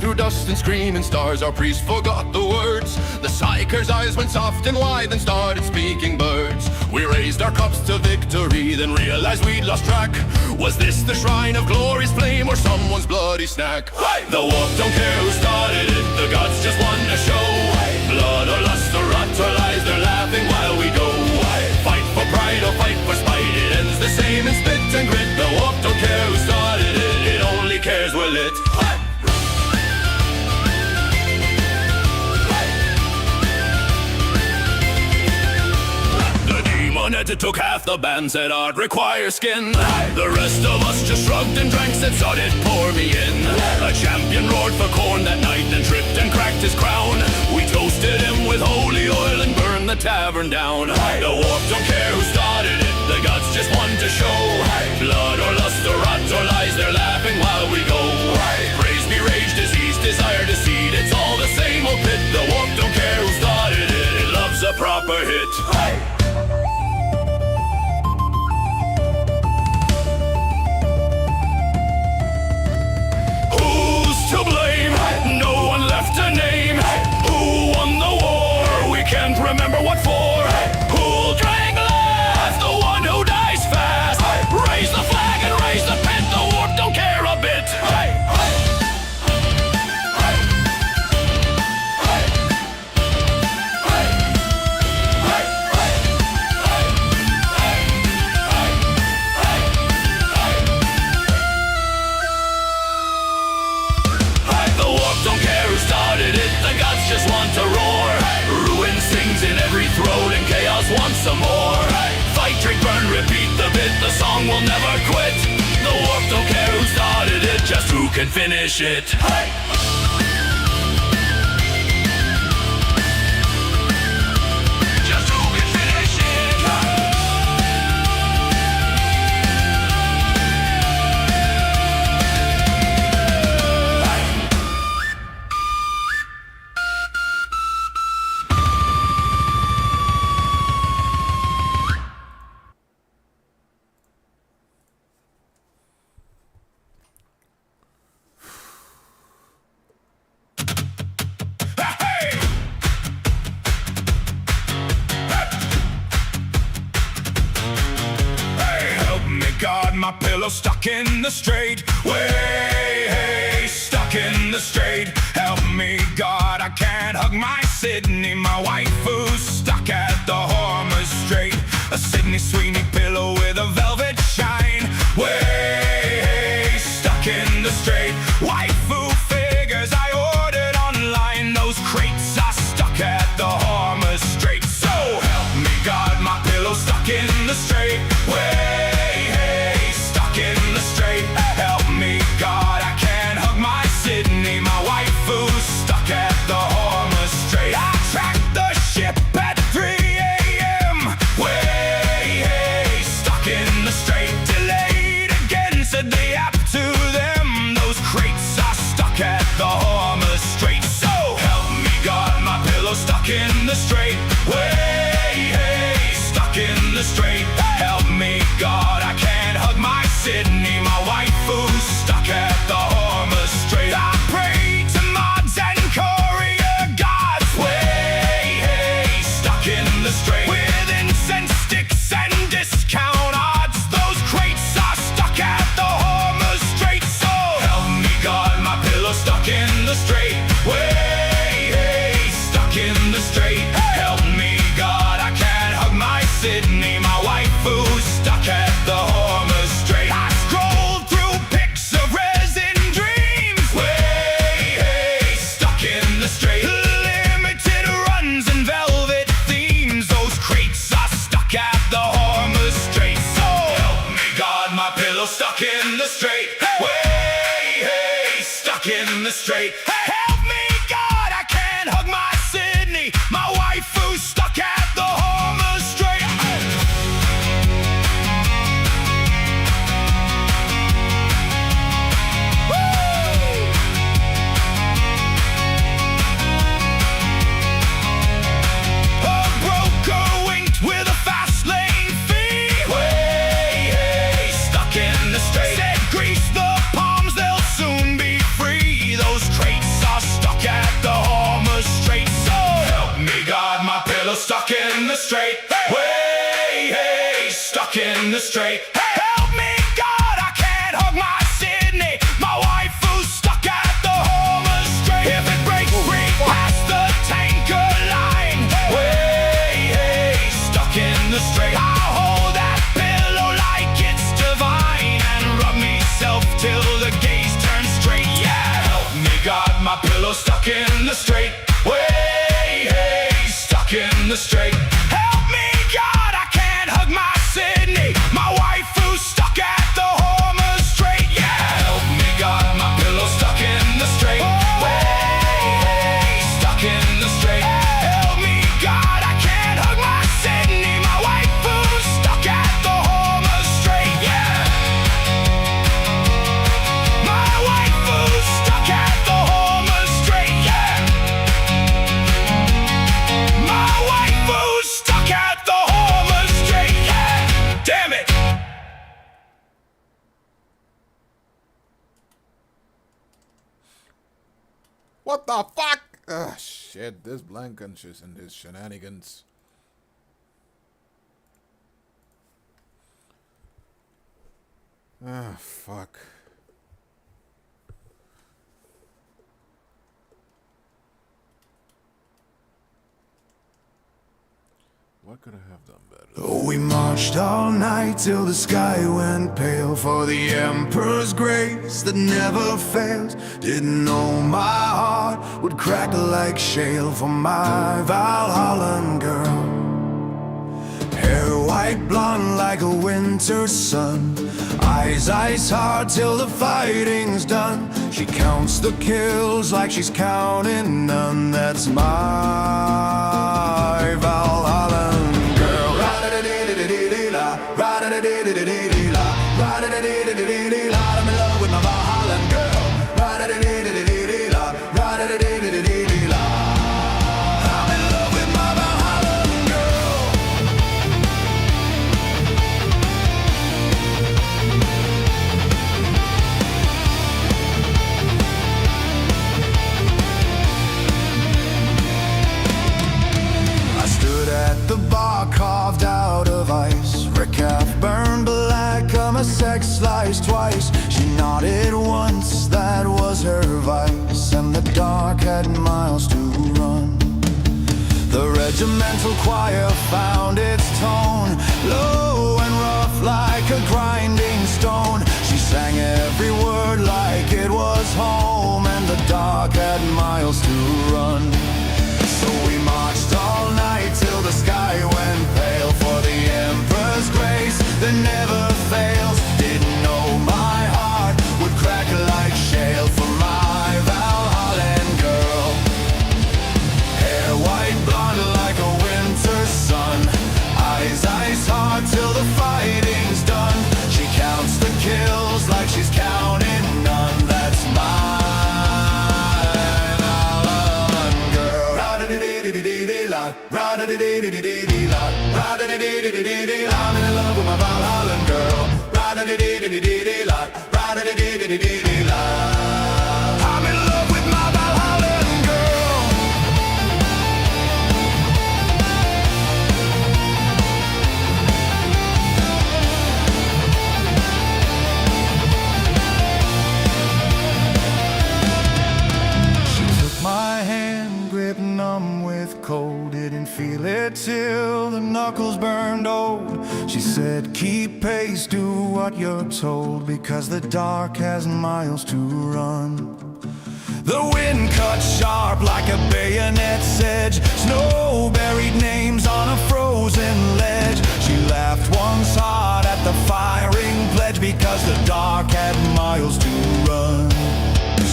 through dust and screaming stars. Our priest forgot the words. The psycher's eyes went soft and wide, then started speaking birds. We raised our cups to victory, then realized we'd lost track. Was this the shrine of glory's flame or someone's bloody snack? The wolf don't care who started it, the gods just want a show. Blood or lust or rot or lies, they're laughing while we go. Fight for pride or fight for spite, it ends the same in spit and grit. The wolf don't care who started it, it only cares we're lit. It took half the band, said art requires skin. The rest of us just shrugged and drank, said sod it, pour me in. A champion roared for corn that night, then tripped and cracked his crown. We toasted him with holy oil and burned the tavern down. The wolf don't care who started it, the gods just want to show. Blood or lust or rot or lies, they're laughing while we go. Praise be rage, disease, desire, deceit, it's all the same old pit. The wolf don't care who started it, it loves a proper hit. To blame, no one left a name. Who won the war? We can't remember what for. Who'll drag last? The one who dies fast. Raise the flag and raise the pit. The warp don't care a bit. Don't care who started it, the gods just want to roar. Ruin sings in every throat and chaos wants some more. Fight, drink, burn, repeat the bit, the song will never quit. The wolf don't care who started it, just who can finish it. Just who can finish it. God, my pillow stuck in the straight way, hey, stuck in the straight. Help me, God, I can't hug my Sydney, my wife who's stuck at the Hormuz Strait. A Sydney Sweeney pillow with a velvet shine. Way, hey, stuck in the straight. Waifu figures I ordered online. Those crates are stuck at the Hormuz Strait. So help me, God, my pillow stuck in the straight way. In the straight, help me, God, I can't hug my Sydney, my wife who's stuck at the Hormuz Strait. I tracked the ship at 3 a.m. Way, hey, stuck in the straight, delayed again, said the app to them. Those crates are stuck at the Hormuz Strait. So help me, God, my pillow stuck in the straight. Way, hey, stuck in the straight. Help me, God, I can't hug my Sydney, my wife who's stuck at the Hormuz Strait. I pray to mods and courier gods. Way, hey, stuck in the straight. With incense sticks and discount odds, those crates are stuck at the Hormuz Strait. So help me, God, my pillow stuck in the straight. Way, hey, stuck in the straight. Help me, God, I can't hug my Sydney, my wife who's stuck at the Hormuz Strait. I scrolled through pics of resin dreams. Way, hey, stuck in the straight. Limited runs and velvet themes. Those crates are stuck at the Hormuz Strait. So help me, God, my pillow stuck in the straight. Way, hey, stuck in the straight. Help me, God, I can't hug my Sydney, my wife straight. Help me, God, I can't hug my Sydney. My wife who's stuck at the Homer Strait. If it breaks free past the tanker line, way, hey, stuck in the straight. I'll hold that pillow like it's divine and rub myself till the gaze turns straight. Yeah, help me, God, my pillow stuck in the straight. Way, hey, stuck in the straight. Help me, God, I can't hug my Sydney. My wife who's stuck at the Homer Strait. Yeah, help me, God, my pillow stuck in the straight. Way, stuck in the straight. Help me, God, I can't hug my Sydney. My wife who's stuck at the Homer Strait. Yeah, my wife who's stuck at the Homer Strait. Yeah, my wife who's stuck at the Homer Strait. Yeah, damn it. What the fuck? Ugh, shit, this Blankenship and his shenanigans. Ah, fuck. What could I have done better? Oh, we marched all night till the sky went pale for the Emperor's grace that never fails. Didn't know my heart would crack like shale for my Valhallan girl. Hair white blonde like a winter sun, eyes ice hard till the fighting's done. She counts the kills like she's counting none. That's my Valhallan girl. Ra-da-da-dee-dee-dee-dee-la, ra-da-da-dee-dee-dee-dee-la, ra-da-da-dee-dee-dee-dee-la. I'm in love with my Valhallan girl. Ra-da-da-dee-dee-dee-dee-la, ra-da-da-dee-dee-dee-dee-la. I'm in love with my Valhallan girl. I stood at the bar carved out of ice. Recalf burned black, I'm a sex slice twice. She nodded once, that was her vice. And the dark had miles to run. The regimental choir found its tone, low and rough like a grinding stone. She sang every word like it was home. And the dark had miles to run. So we marched all night till the sky went pale for the Emperor's grace that never fails. Didn't know my heart would crack like shale for my Valhallan girl. Hair white blonde like a winter sun, eyes ice hard till the fighting's done. She counts the kills like she's counting none. That's my ra-da-dee-dee-dee-dee-la, ra-da-dee-dee-dee-dee-la. I'm in love with my Valhallan girl. Ra-da-dee-dee-dee-dee-dee-la, ra-da-dee-dee-dee-dee-la. I'm in love with my Valhallan girl. She took my hand, grip numb with cold. Didn't feel it till the knuckles burned old. She said, keep pace, do what you're told, because the dark has miles to run. The wind cut sharp like a bayonet's edge. Snow buried names on a frozen ledge. She laughed once hard at the firing pledge, because the dark had miles to run.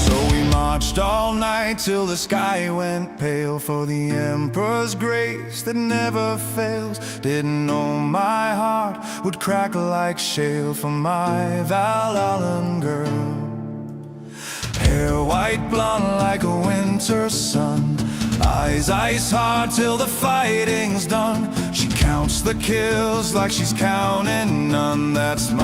So we marched all night till the sky went pale for the Emperor's grace that never fails. Didn't know my heart would crack like shale for my Valhallan girl. Hair white blonde like a winter sun, eyes ice hard till the fighting's done. She counts the kills like she's counting none. That's my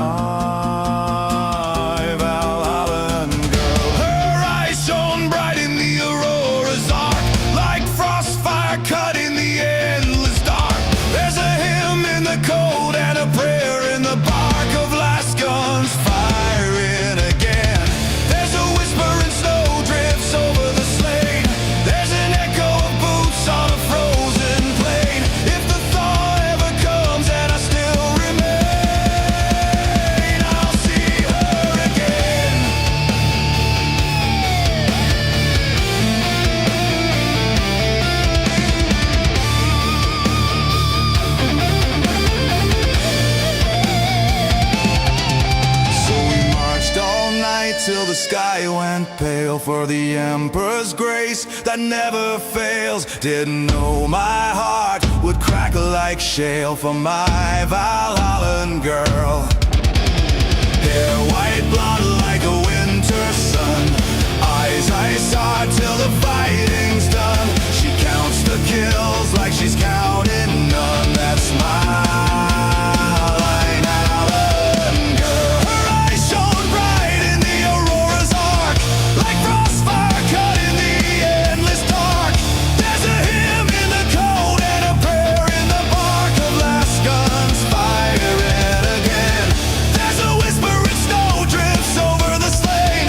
Valhallan girl. Her eyes shone bright in the aurora's arc, like frostfire cut in the endless dark. There's a hymn in the cold and a prayer in the bar. sail for the Emperor's grace that never fails. Didn't know my heart would crack like shale for my Valhallan girl. Hair white blonde like a winter sun, eyes ice hard till the fighting's done. She counts the kills like she's counting none. That's my Valhallan girl. Her eyes shone bright in the aurora's arc, like crossfire cut in the endless dark. There's a hymn in the code and a prayer in the bark of last guns firing again. There's a whisper in snow drifts over the slain.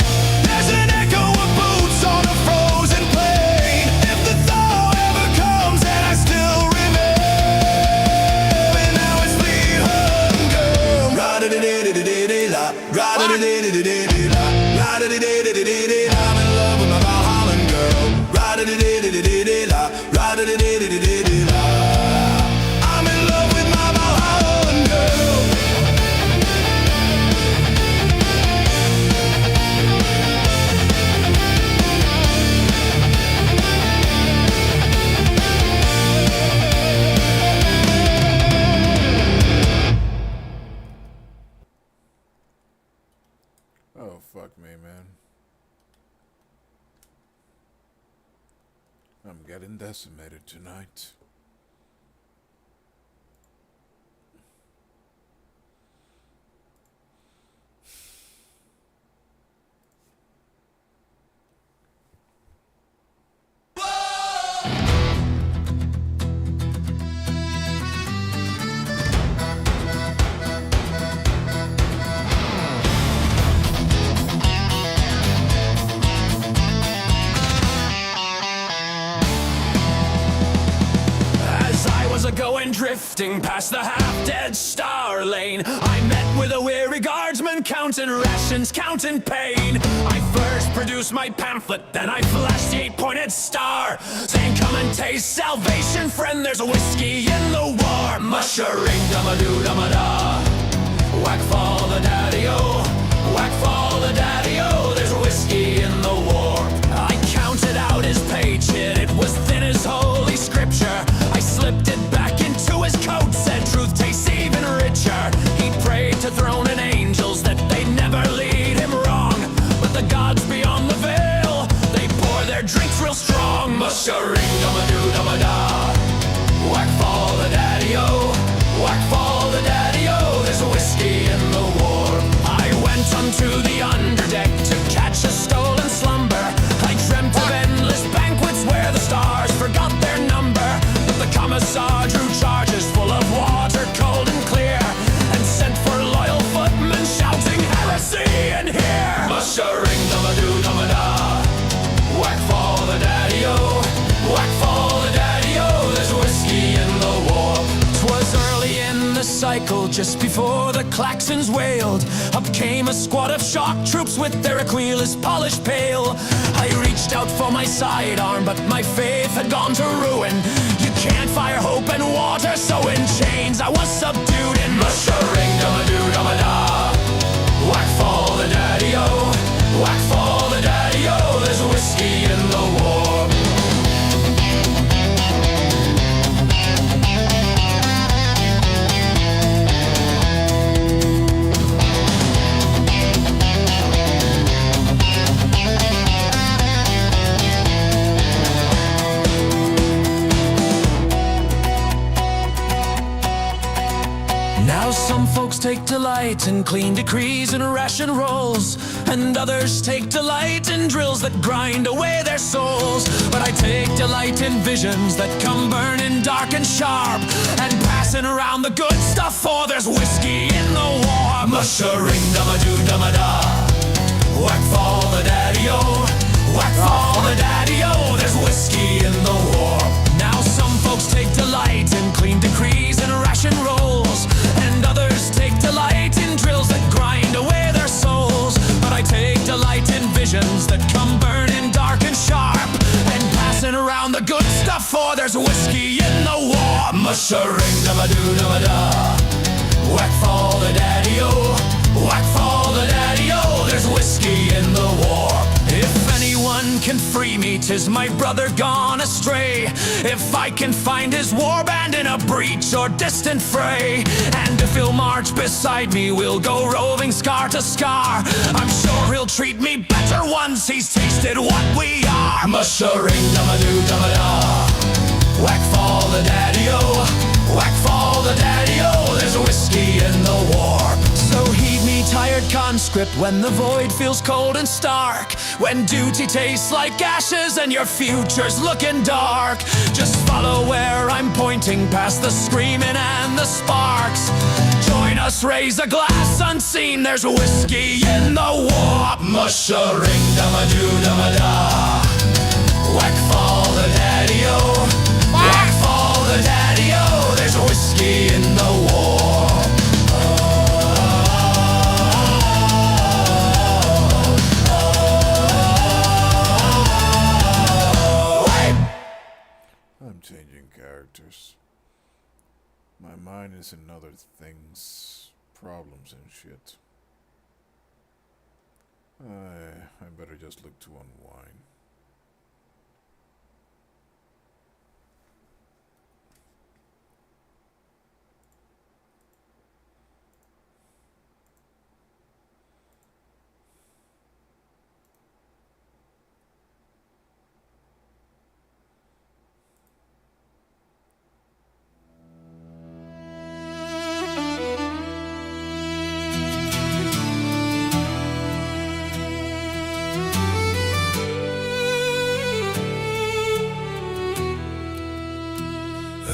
There's an echo of boots on a frozen plain. If the thaw ever comes and I still remain, and now it's the hunger. Ra-da-da-da-da-da-da-da, ra-da-da-da-da-da-da-da, ra-da-da-da-da-da-da-da. I'm in love with my Valhallan girl. Ra-da-da-da-da-da-da-da, ra-da-da-da-da-da-da-da. I'm in love with my Valhallan girl. Oh, fuck me, man. I'm getting decimated tonight. Going drifting past the half-dead star lane, I met with a weary guardsman counting rations, counting pain. I first produced my pamphlet, then I flashed the 8-pointed star, saying come and taste salvation, friend, there's a whiskey in the war. Mushering dum-a-doo dum-a-da, whack fall the daddy-o, whack fall the daddy-o, there's whiskey in the war. I counted out his page hit, it was thin as holy scripture. I slipped it back into his coat, said truth tastes even richer. He prayed to throne and angels that they'd never lead him wrong, but the gods beyond the veil, they pour their drinks real strong. Mushering dum-a-doo dum-a-da, whack fall the daddy-o, whack fall the daddy-o, there's whiskey in the war. I went onto the underdeck to catch a stolen slumber. I dreamt of endless banquets where the stars forgot their number. But the commissar drew charges full of water, cold and clear, and sent for loyal footmen shouting heresy in here. Mushering dum-a-doo dum-a-da, whack fall the daddy-o, whack fall the daddy-o, there's whiskey in the war. 'Twas early in the cycle, just before the klaxons wailed. Up came a squad of shock troops with their Aquila's polished pale. I reached out for my sidearm, but my faith had gone to ruin. You can't fire hope and water, so in chains I was subdued in mushering dum-a-doo dum-a-da, whack fall the daddy-o, whack fall the daddy-o, there's whiskey in the war. Now some folks take delight in clean decrees and ration rolls, and others take delight in drills that grind away their souls. But I take delight in visions that come burning dark and sharp, and passing around the good stuff, for there's whiskey in the war. Mushering dum-a-doo dum-a-da, whack fall the daddy-o, whack fall the daddy-o, there's whiskey in the war. Now some folks take delight in clean decrees and ration rolls, and others take delight in drills that grind away their souls. But I take delight in visions that come burning dark and sharp, and passing around the good stuff, for there's whiskey in the war. Mushering dum-a-doo dum-a-da, whack fall the daddy-o, whack fall the daddy-o, there's whiskey in the war. If anyone one can free me, 'tis my brother gone astray. If I can find his warband in a breach or distant fray, and if he'll march beside me, we'll go roving scar to scar. I'm sure he'll treat me better once he's tasted what we are. Mush-a-ring, dum-a-doo, dum-a-da. Whack fall the daddy-o, whack fall the daddy-o. There's whiskey in the warp. So heed me, tired conscript, when the void feels cold and stark, when duty tastes like ashes and your future's looking dark. Just follow where I'm pointing, past the screaming and the sparks. Join us, raise a glass unseen, there's whiskey in the warp. Mush-a-ring, dum-a-doo, dum-a-da. Whack fall the daddy-o, whack fall the daddy-o. There's whiskey in the warp. I'm changing characters. My mind is in other things, problems and shit. I better just look to unwind.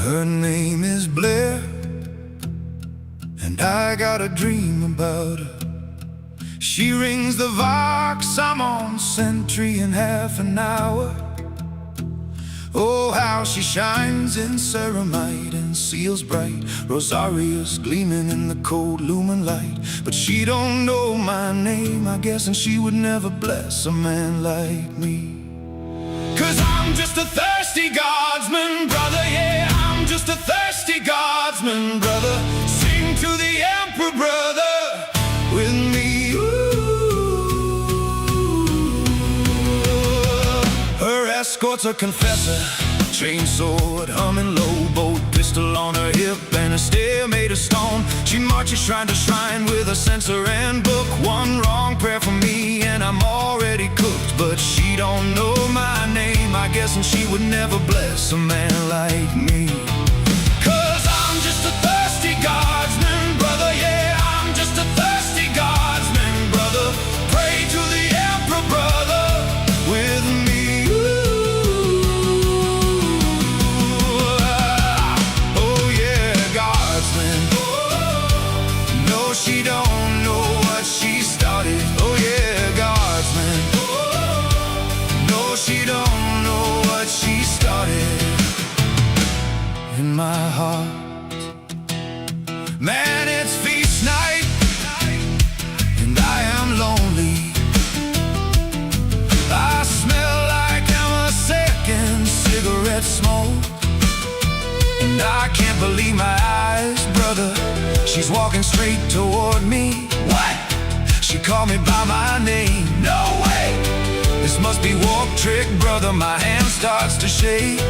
Her name is Blair, and I got a dream about her. She rings the Vox, I'm on sentry in half an hour. Oh, how she shines in ceramide and seals bright, rosarias gleaming in the cold lumen light. But she don't know my name, I guess, and she would never bless a man like me. 'Cause I'm just a thirsty guardsman, brother, yeah, I'm just a thirsty guardsman, brother. Sing to the emperor, brother, with me. Ooh. Her escort's a confessor, chainsword humming low, bolt pistol on her hip and a stair made of stone. She marches shrine to shrine with a censer and book. One wrong prayer for me and I'm already cooked. But she don't know my name, I guess, and she would never bless a man like me. 'Cause I'm just a thirsty guardsman, brother, yeah, I'm just a thirsty guardsman, brother. Pray to the emperor, brother, with me. She don't know what she started. Oh yeah, guardsman. No, she don't know what she started. In my heart, man, it's feast night, and I am lonely. I smell like I'm a second cigarette smoke, and I can't believe my eyes, brother. She's walking straight toward me. What? She called me by my name. No way! This must be warp trick, brother. My hand starts to shake.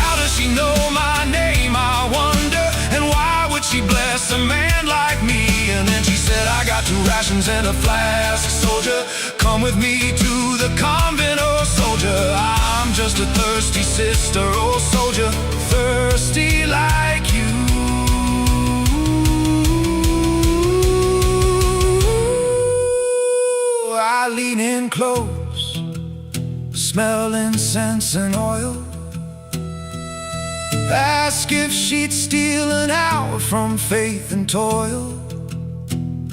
How does she know my name, I wonder? And why would she bless a man like me? And then she said, I got 2 rations and a flask, soldier. Come with me to the convent, oh soldier. I'm just a thirsty sister, oh soldier. Thirsty like you. I lean in close, smell incense and oil. Ask if she'd steal an hour from faith and toil.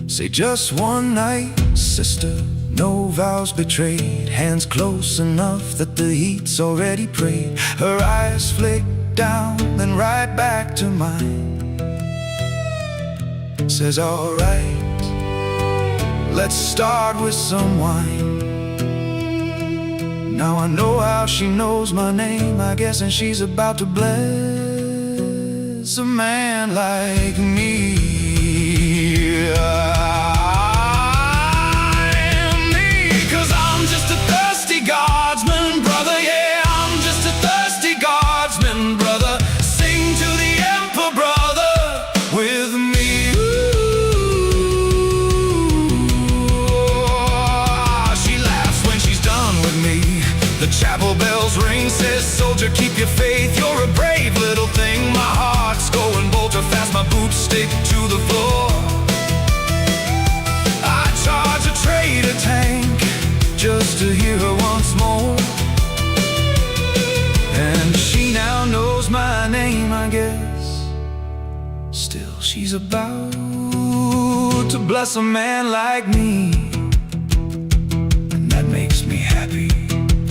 Say just one night, sister, no vows betrayed. Hands close enough that the heat's already prayed. Her eyes flick down, then right back to mine. Says, alright, let's start with some wine. Now I know how she knows my name, I guess, and she's about to bless a man like me. I am me, 'cause I'm just a thirsty keep your faith, you're a brave little thing. My heart's going bolter fast, my boots stick to the floor. I charge a trader tank just to hear her once more. And she now knows my name, I guess. Still, she's about to bless a man like me, and that makes me happy.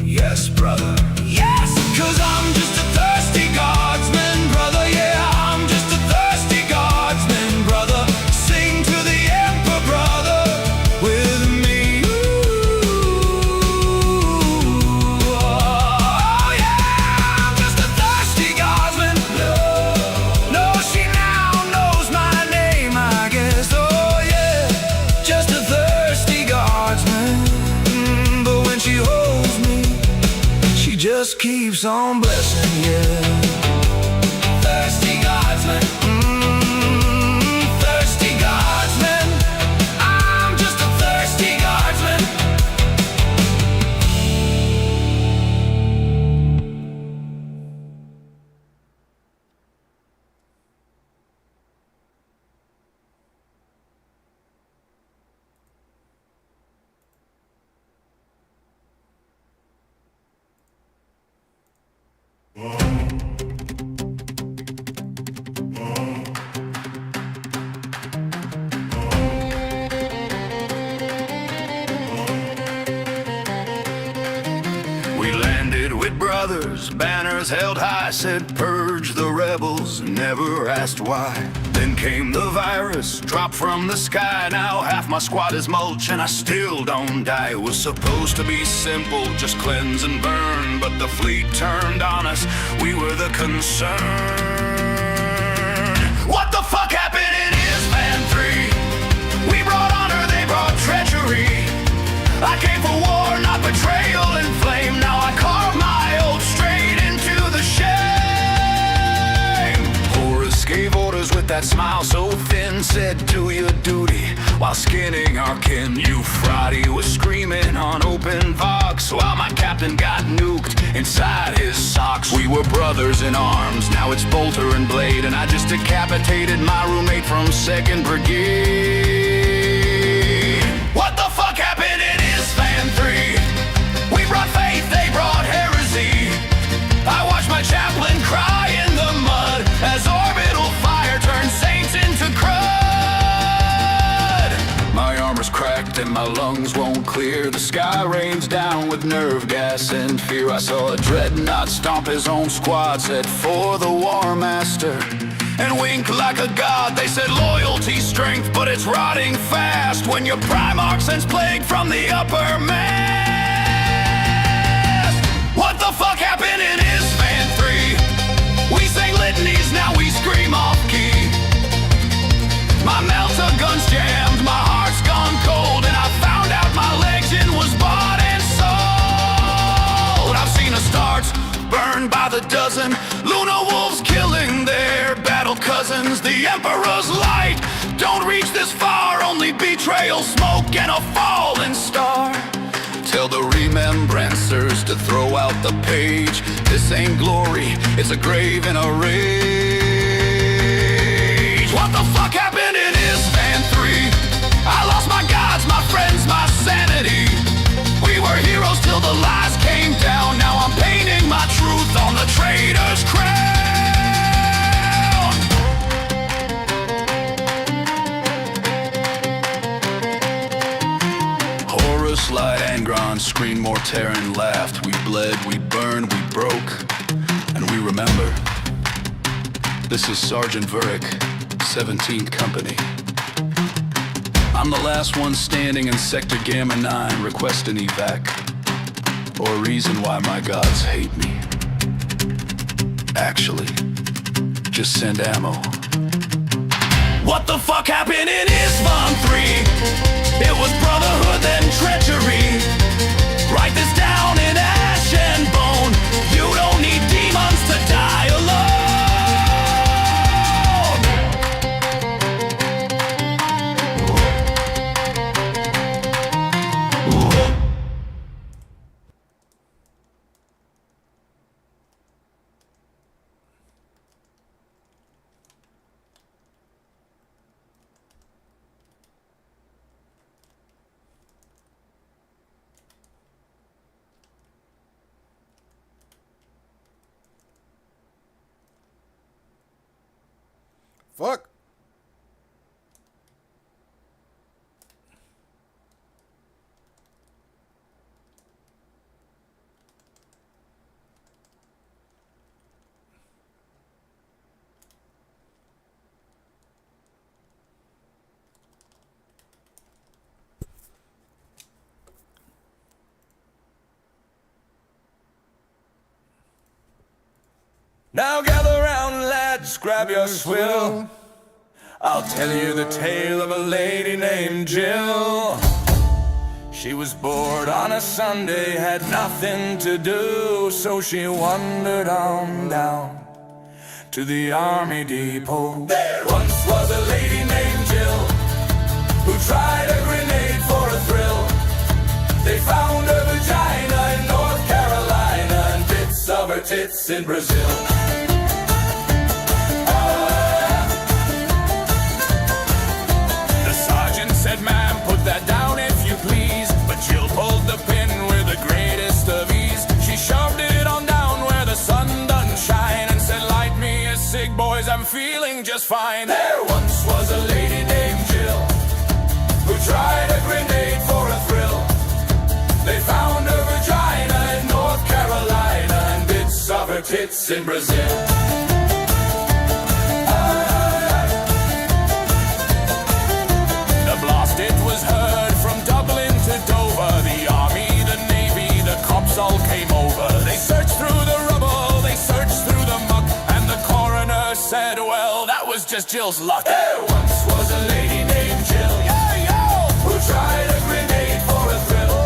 Yes, brother. Yes! 'Cause I'm just a thirsty guardsman, brother. Yeah, I'm just a thirsty guardsman, brother. Sing to the emperor, brother, with me. Ooh, oh yeah, I'm just a thirsty guardsman. No, she now knows my name, I guess. Oh yeah, just a thirsty guardsman. But when she holds me, she just keeps on blessing, yeah. Thirsty guardsman, thirsty guardsman. I'm just a thirsty guardsman. We landed with brothers, banners held high, said purge the rebels, never asked why. Then came the virus, dropped from the sky. Now half my squad is mulch and I still don't die. It was supposed to be simple, just cleanse and burn, but the fleet turned on us, we were the concern. What the fuck happened in Isman 3? We brought honor, they brought treachery. I came for war, not betrayal and flame. Now I carve my oath straight into the shame. Horus gave orders with that smile so thin, said do your duty while skinning our kin. Euphrates was screaming on open vox while my captain got nuked inside his socks. We were brothers in arms, now it's bolter and blade, and I just decapitated my roommate from 2nd Brigade. What the fuck happened in Isfan 3? We brought faith, they brought heresy. I watched my chaplain cry in the mud as orbital fire turned saints into crud. My armor's cracked and my lungs won't clear. The sky rains down with nerve gas and fear. I saw a dreadnought stomp his own squad, said for the War Master, and wink like a god. They said loyalty, strength, but it's rotting fast when your Primarch sends plague from the upper mast. What the fuck happened in Isfan 3? We sang litanies, now we scream off key. My Melta gun's jammed, my heart's gone cold, and I found out my legion was bought and sold. I've seen the stars burned by the dozen, Luna wolves killing their battle cousins. The Emperor's light don't reach this far, only betrayal, smoke, and a fallen star. Tell the remembrancers to throw out the page. This ain't glory, it's a grave in a rage. What the fuck happened in Isfan 3? I lost my gods, my friends, my sanity. We were heroes till the lies came down. Now I'm painting my truth on the traitor's crown. Horus, Light, Angron, screamed, Mortarion laughed. We bled, we burned, we broke, and we remember. This is Sergeant Vurik, 17th Company. I'm the last one standing in Sector Gamma 9, request an evac. Or a reason why my gods hate me. Actually, just send ammo. What the fuck happened in Isfan 3? It was brotherhood, then treachery. Write this down in ash and bone. You don't need demons to die alone. fuck? Now gather round, lads, grab your swill. I'll tell you the tale of a lady named Jill. She was bored on a Sunday, had nothing to do, so she wandered on down to the army depot. There once was a lady named Jill who tried a grenade for a thrill. They found her vagina in North Carolina and bits of her tits in Brazil. The sergeant said, "Ma'am, put that down if you please." But Jill pulled the pin with the greatest of ease. She shoved it on down where the sun doesn't shine and said, "Light me a cig, boys, I'm feeling just fine." There once was a lady named Jill who tried a grenade for a thrill. They found her vagina in North Carolina and bits of her tits in Brazil. The blast, it was heard from Dublin to Dover. The army, the navy, the cops all came over. They searched through the rubble, they searched through the muck, and the coroner said, well, that was just Jill's luck. There once was a lady named Jill, who tried a grenade for a thrill.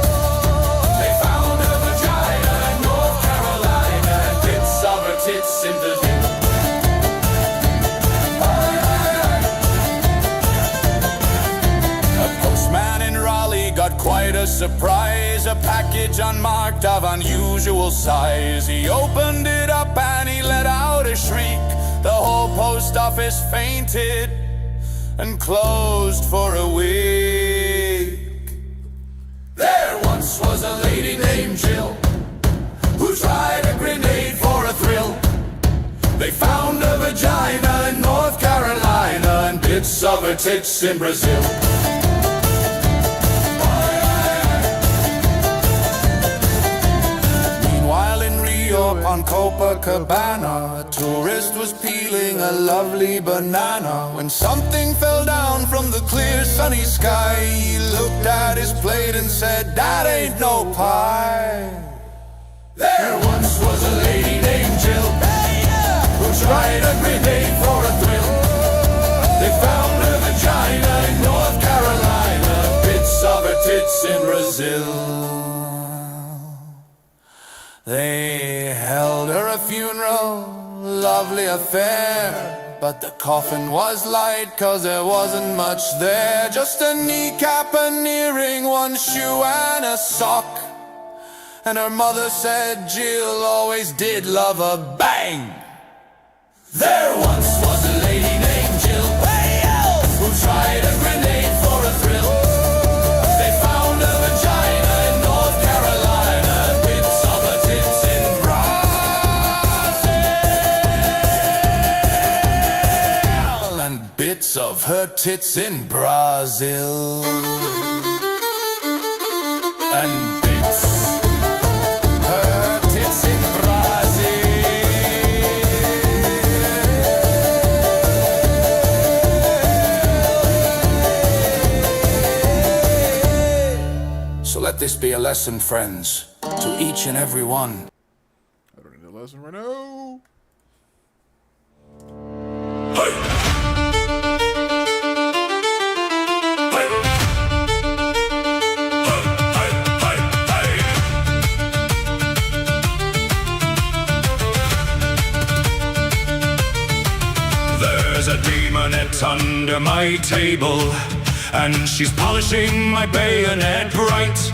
They found her vagina in North Carolina and bits of her tits in the hill. A postman in Raleigh got quite a surprise, a package unmarked of unusual size. He opened it up and he let out a shriek. The whole post office fainted and closed for a week. There once was a lady named Jill who tried a grenade for a thrill. They found a vagina in North Carolina and bits of her tits in Brazil. Meanwhile in Rio on Copacabana, a tourist was peeling a lovely banana when something fell down from the clear sunny sky. He looked at his plate and said, "That ain't no pie." There once was a lady named Jill who tried a grenade for a thrill. They found her vagina in North Carolina, bits of her tits in Brazil. They held her a funeral, lovely affair, but the coffin was light cause there wasn't much there. Just a kneecap, an earring, one shoe and a sock. And her mother said Jill always did love a bang. There once was a lady named Jill who tried a grenade for a thrill. They found a vagina in North Carolina, bits of her tits in Brazil, and bits of her tits in Brazil, and bits her tits in Brazil. So let this be a lesson, friends, to each and every one. I don't need a lesson right now. There's a demonette under my table, and she's polishing my bayonet bright.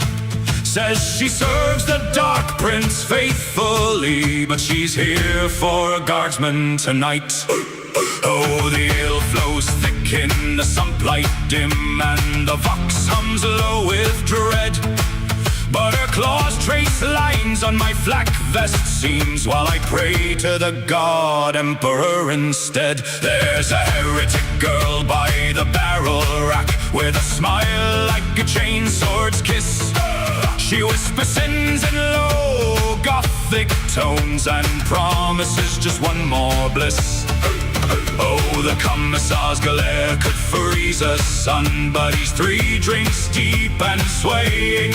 Says she serves the Dark Prince faithfully, but she's here for a guardsman tonight. Oh, the ill flows thick in the sump light dim, and the vox hums low with dread. but her claws trace lines on my flak vest seams while I pray to the god emperor instead. There's a heretic girl by the barrel rack with a smile like a chainsword's kiss. She whispers sins in low gothic tones and promises just one more bliss. Oh, the commissar's galère could freeze a sun, but he's 3 drinks deep and swaying,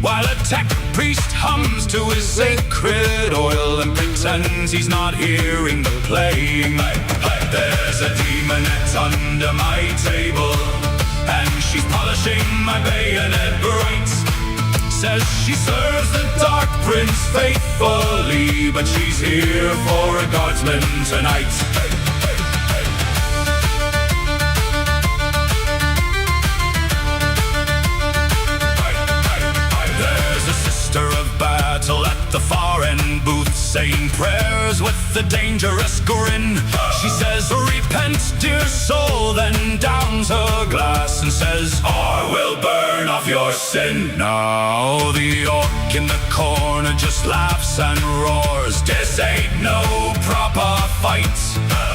while a tech priest hums to his sacred oil and pretends he's not hearing the playing. There's a demonette under my table, and she's polishing my bayonet bright. Says she serves the Dark Prince faithfully, but she's here for a guardsman tonight. Of battle at the far end booth, saying prayers with a dangerous grin. She says, repent, dear soul, then downs her glass and says, I will burn off your sin. Now the orc in the corner just laughs and roars. This ain't no proper fight.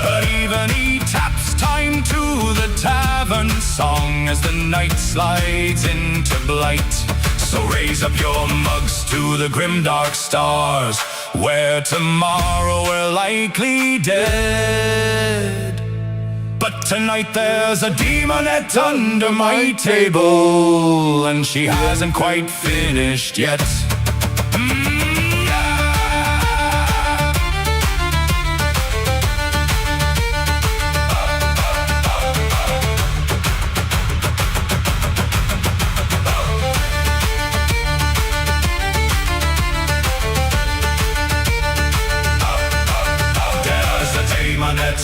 But even he taps time to the tavern song as the night slides into blight. So raise up your mugs to the grim dark stars, where tomorrow we're likely dead. But tonight there's a demonette under my table, and she hasn't quite finished yet.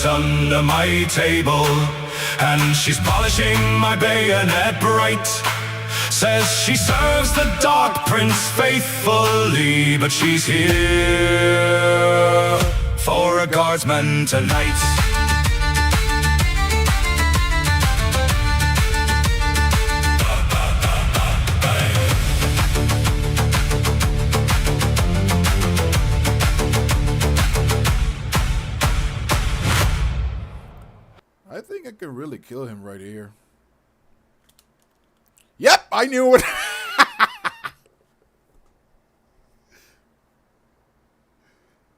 Under my table, and she's polishing my bayonet bright. Says she serves the Dark Prince faithfully, but she's here for a guardsman tonight. I think I can really kill him right here. Yep, I knew it.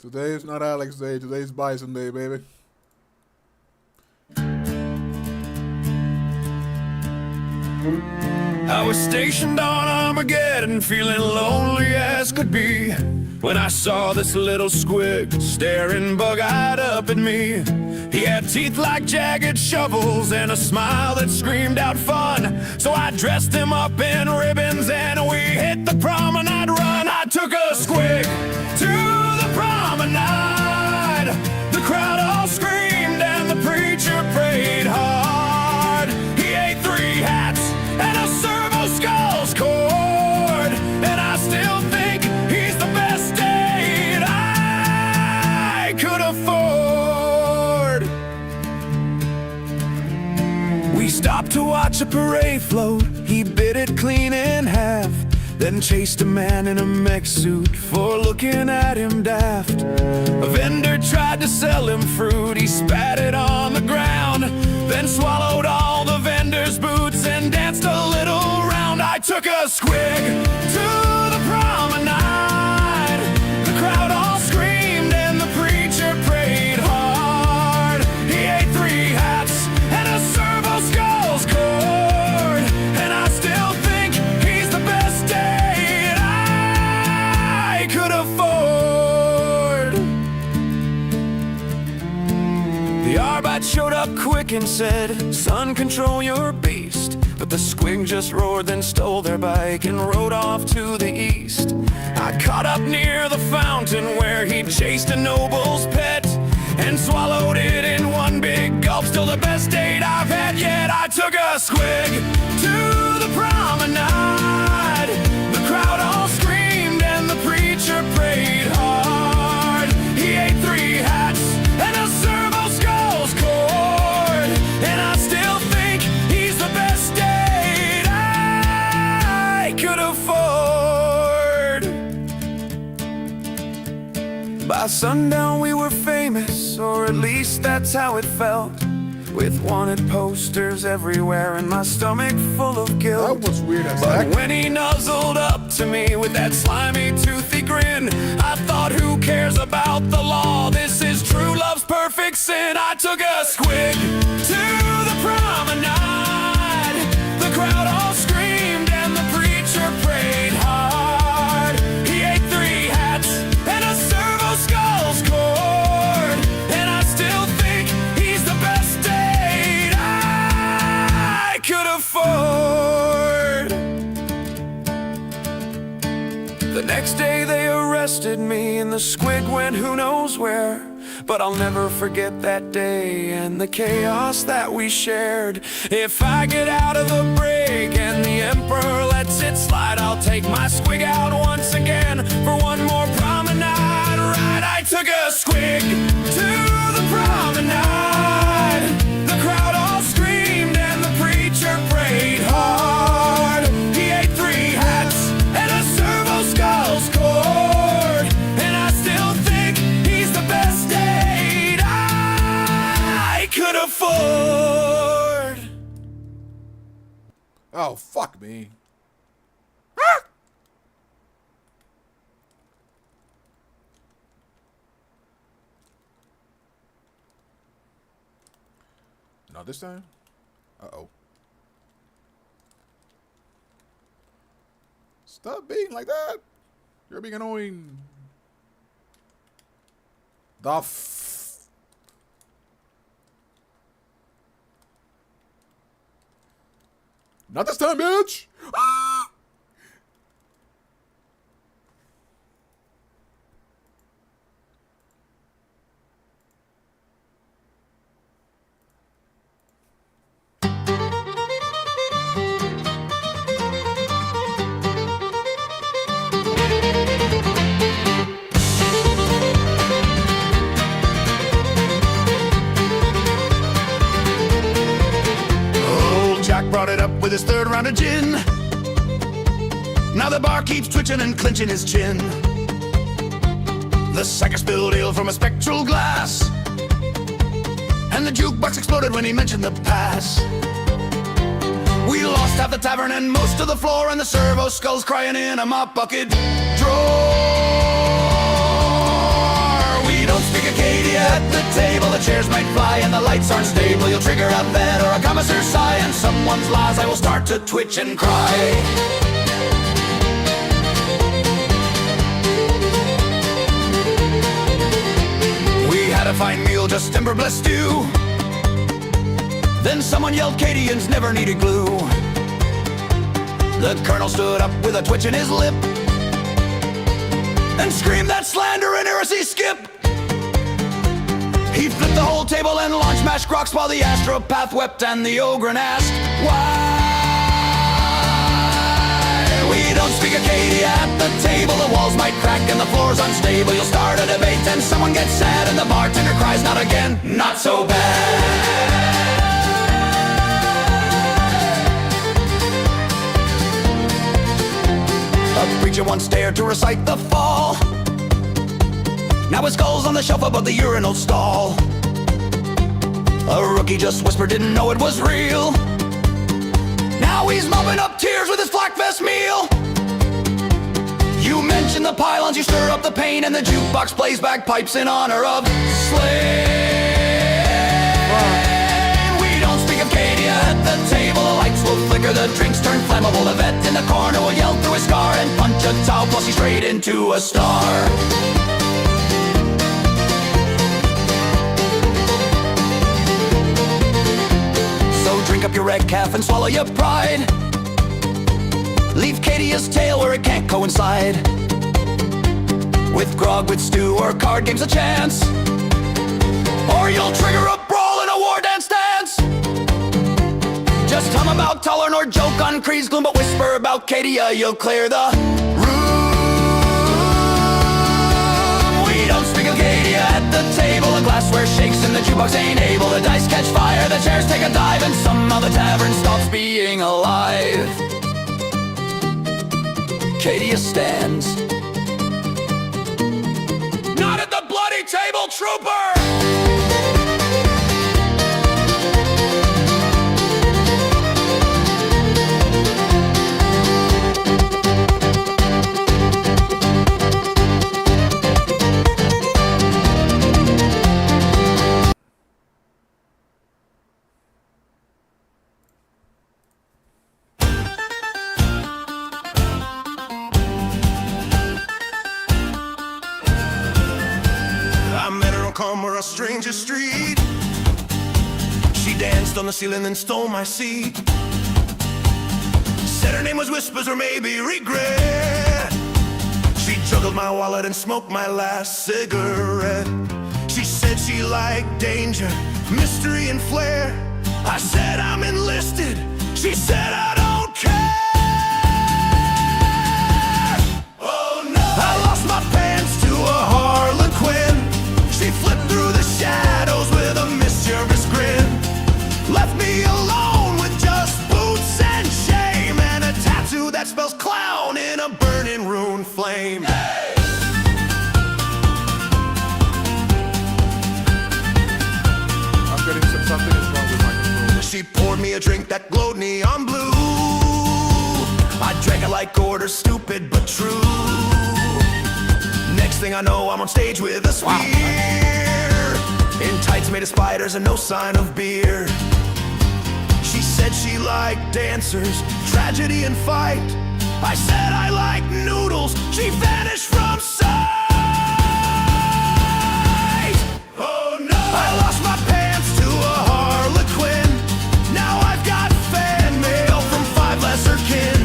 Today is not Alex Day. Today's Bison Day, baby. I was stationed on Armageddon, feeling lonely as could be, when I saw this little squig staring bug-eyed up at me. He had teeth like jagged shovels and a smile that screamed out fun. So I dressed him up in ribbons and we hit the promenade run. I took a squig to the promenade. The crowd all screamed and the preacher prayed hard. He ate 3 hats and a servo skull's cord, and I still think he's the best date I could afford. We stopped to watch a parade float. He bit it clean in half, then chased a man in a mech suit for looking at him daft. A vendor tried to sell him fruit. He spat it on the ground, then swallowed all the vendor's boots and danced a little round. I took a squig to the promenade. The crowd all screamed and the preacher prayed hard. He ate 3 hats and a servo skull's cord, and I still think he's the best date I could afford. The Arbite showed up quick and said, son, control your beast. But the squig just roared, then stole their bike and rode off to the east. I caught up near the fountain where he chased a noble's pet and swallowed it in one big gulp. Still the best date I've had yet. I took a squig to the promenade. The crowd all screamed and the preacher prayed hard. He ate 3 hats and a servo skull's cord, and I still think he's the best date I could afford. By sundown we were famous, or at least that's how it felt, with wanted posters everywhere and my stomach full of guilt. That was weird as But heck. when he nuzzled up to me with that slimy, toothy grin, I thought, who cares about the law? This is true love's perfect sin. I took a squig to the promenade. The crowd all screamed and the preacher prayed hard. He ate 3 hats and a servo skull's cord, and I still think he's the best date I could afford. The next day they arrested me and the squig went who knows where. But I'll never forget that day and the chaos that we shared. If I get out of the brig and the emperor lets it slide, I'll take my squig out once again for one more promenade ride. I took a squig to the promenade. The crowd all screamed and the preacher prayed hard. He ate 3 hats and a servo skull's cord, and I still think he's the best date I could afford. Oh, fuck me. Not this time? Uh-oh. Stop being like that. You're being annoying. The f... Not this time, bitch! Ah! Old Jack brought it up with his 3rd round of gin. Now the bar keeps twitching and clenching his chin. The sacker spilled ale from a spectral glass, and the jukebox exploded when he mentioned the pass. We lost half the tavern and most of the floor, and the servo skulls crying in a mop bucket drawer. We don't speak Acadia at the table. The chairs might fly and the lights aren't stable. You'll trigger a bed or a commissar's sigh, and someone's lies I will start to twitch and cry. Had a fine meal, just timber-blessed stew. Then someone yelled, Cadians never needed glue. The colonel stood up with a twitch in his lip and screamed that slander and heresy skip. He flipped the whole table and launched mashed crocks while the astropath wept and the ogre asked, why? We don't speak Acadia at the table. The walls might crack and the floor's unstable. You'll start a debate and someone gets sad and the bartender cries, not again, not so bad. A preacher once dared to recite the fall. Now his skull's on the shelf above the urinal stall. A rookie just whispered, didn't know it was real. Now he's mopping up tears with his flak vest meal. You mention the pylons, you stir up the pain, and the jukebox plays bagpipes in honor of slain. We don't speak of Acadia at the table. The lights will flicker, the drinks turn flammable. The vet in the corner will yell through his scar and punch a towel, plus he's straight into a star. Drink up your red calf and swallow your pride. Leave Cadia's tail where it can't coincide with grog, with stew, or card games a chance. Or you'll trigger a brawl in a war dance dance. Just hum about Tolerant or joke on Creed's gloom, but whisper about Cadia, you'll clear the room. We don't speak of Cadia at the table. The glassware shakes and the jukebox ain't able. The dice catch fire, the chairs take a dive, and somehow the tavern stops being alive. Cadia stands, not at the blow. trooper! I met her on Calmer, a stranger street. She danced on the ceiling and stole my seat. Said her name was Whispers or maybe Regret. She juggled my wallet and smoked my last cigarette. She said she liked danger, mystery and flair. I said I'm enlisted. She said I don't care. Oh no! I lost my pants to a Harlequin. She flipped through the shadows with a mischievous grin. Left me alone with just boots and shame, and a tattoo that spells clown in a burning rune flame. Hey! I'm getting something is wrong with my controller. She poured me a drink that glowed neon blue. I drank it like orders, stupid but true. Next thing I know, I'm on stage with a spear. In tights made of spiders and no sign of beer. She said she liked dancers, tragedy and fight. I said I like noodles. She vanished from sight. Oh no! I lost my pants to a Harlequin. Now I've got fan mail from 5 lesser kin.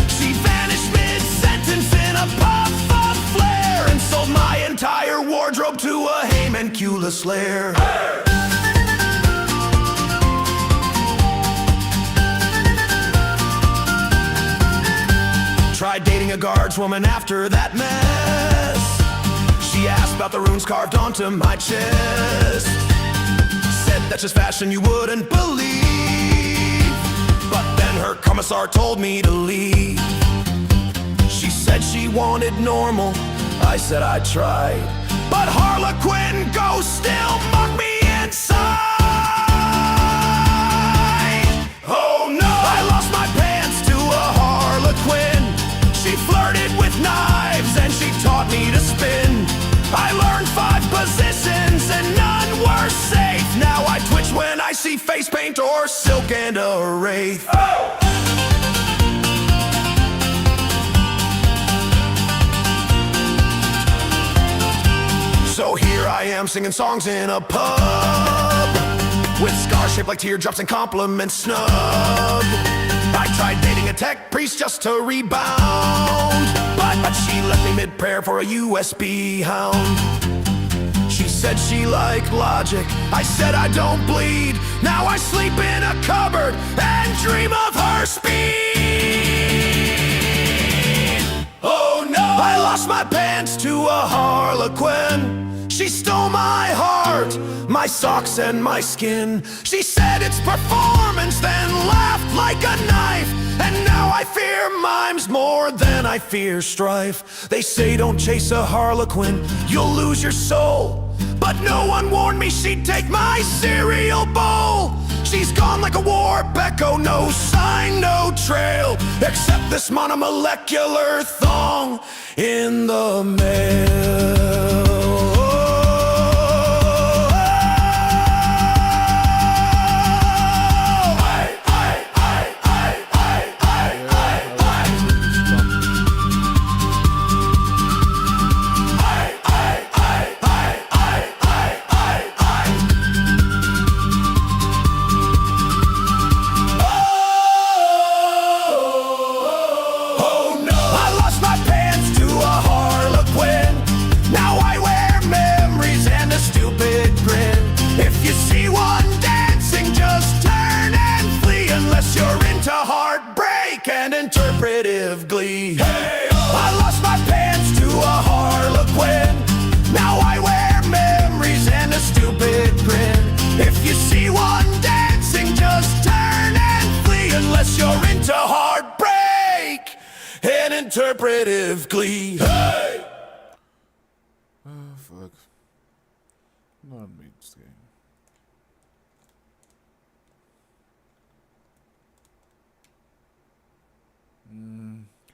She vanished mid-sentence in a puff of flare and sold my entire wardrobe to a Haymancula slayer. Tried dating a guardswoman after that mess. She asked about the runes carved onto my chest. Said that's just fashion you wouldn't believe. But then her commissar told me to leave. She said she wanted normal. I said I tried, but Harlequin ghosts still mock me inside. Oh no! I lost my pants to a Harlequin. She flirted with knives and she taught me to spin. I learned 5 positions and none were safe. Now I twitch when I see face paint or silk and a wraith. Oh! So here I am singing songs in a pub, with scars shaped like teardrops and compliments snub. I tried dating a tech priest just to rebound, but she left me mid-prayer for a USB hound. She said she liked logic. I said I don't bleed. Now I sleep in a cupboard and dream of her speed. Oh no! I lost my pants to a Harlequin. She stole my heart, my socks and my skin. She said it's performance, then laughed like a knife. And now I fear mimes more than I fear strife. They say don't chase a Harlequin, you'll lose your soul. But no one warned me she'd take my cereal bowl. She's gone like a warp echo, no sign, no trail, except this monomolecular thong in the mail. And interpretive glee. Hey, oh. I lost my pants to a Harlequin. Now I wear memories and a stupid grin. If you see one dancing, just turn and flee, unless you're into heartbreak and interpretive glee. Hey! Oh, fuck. game.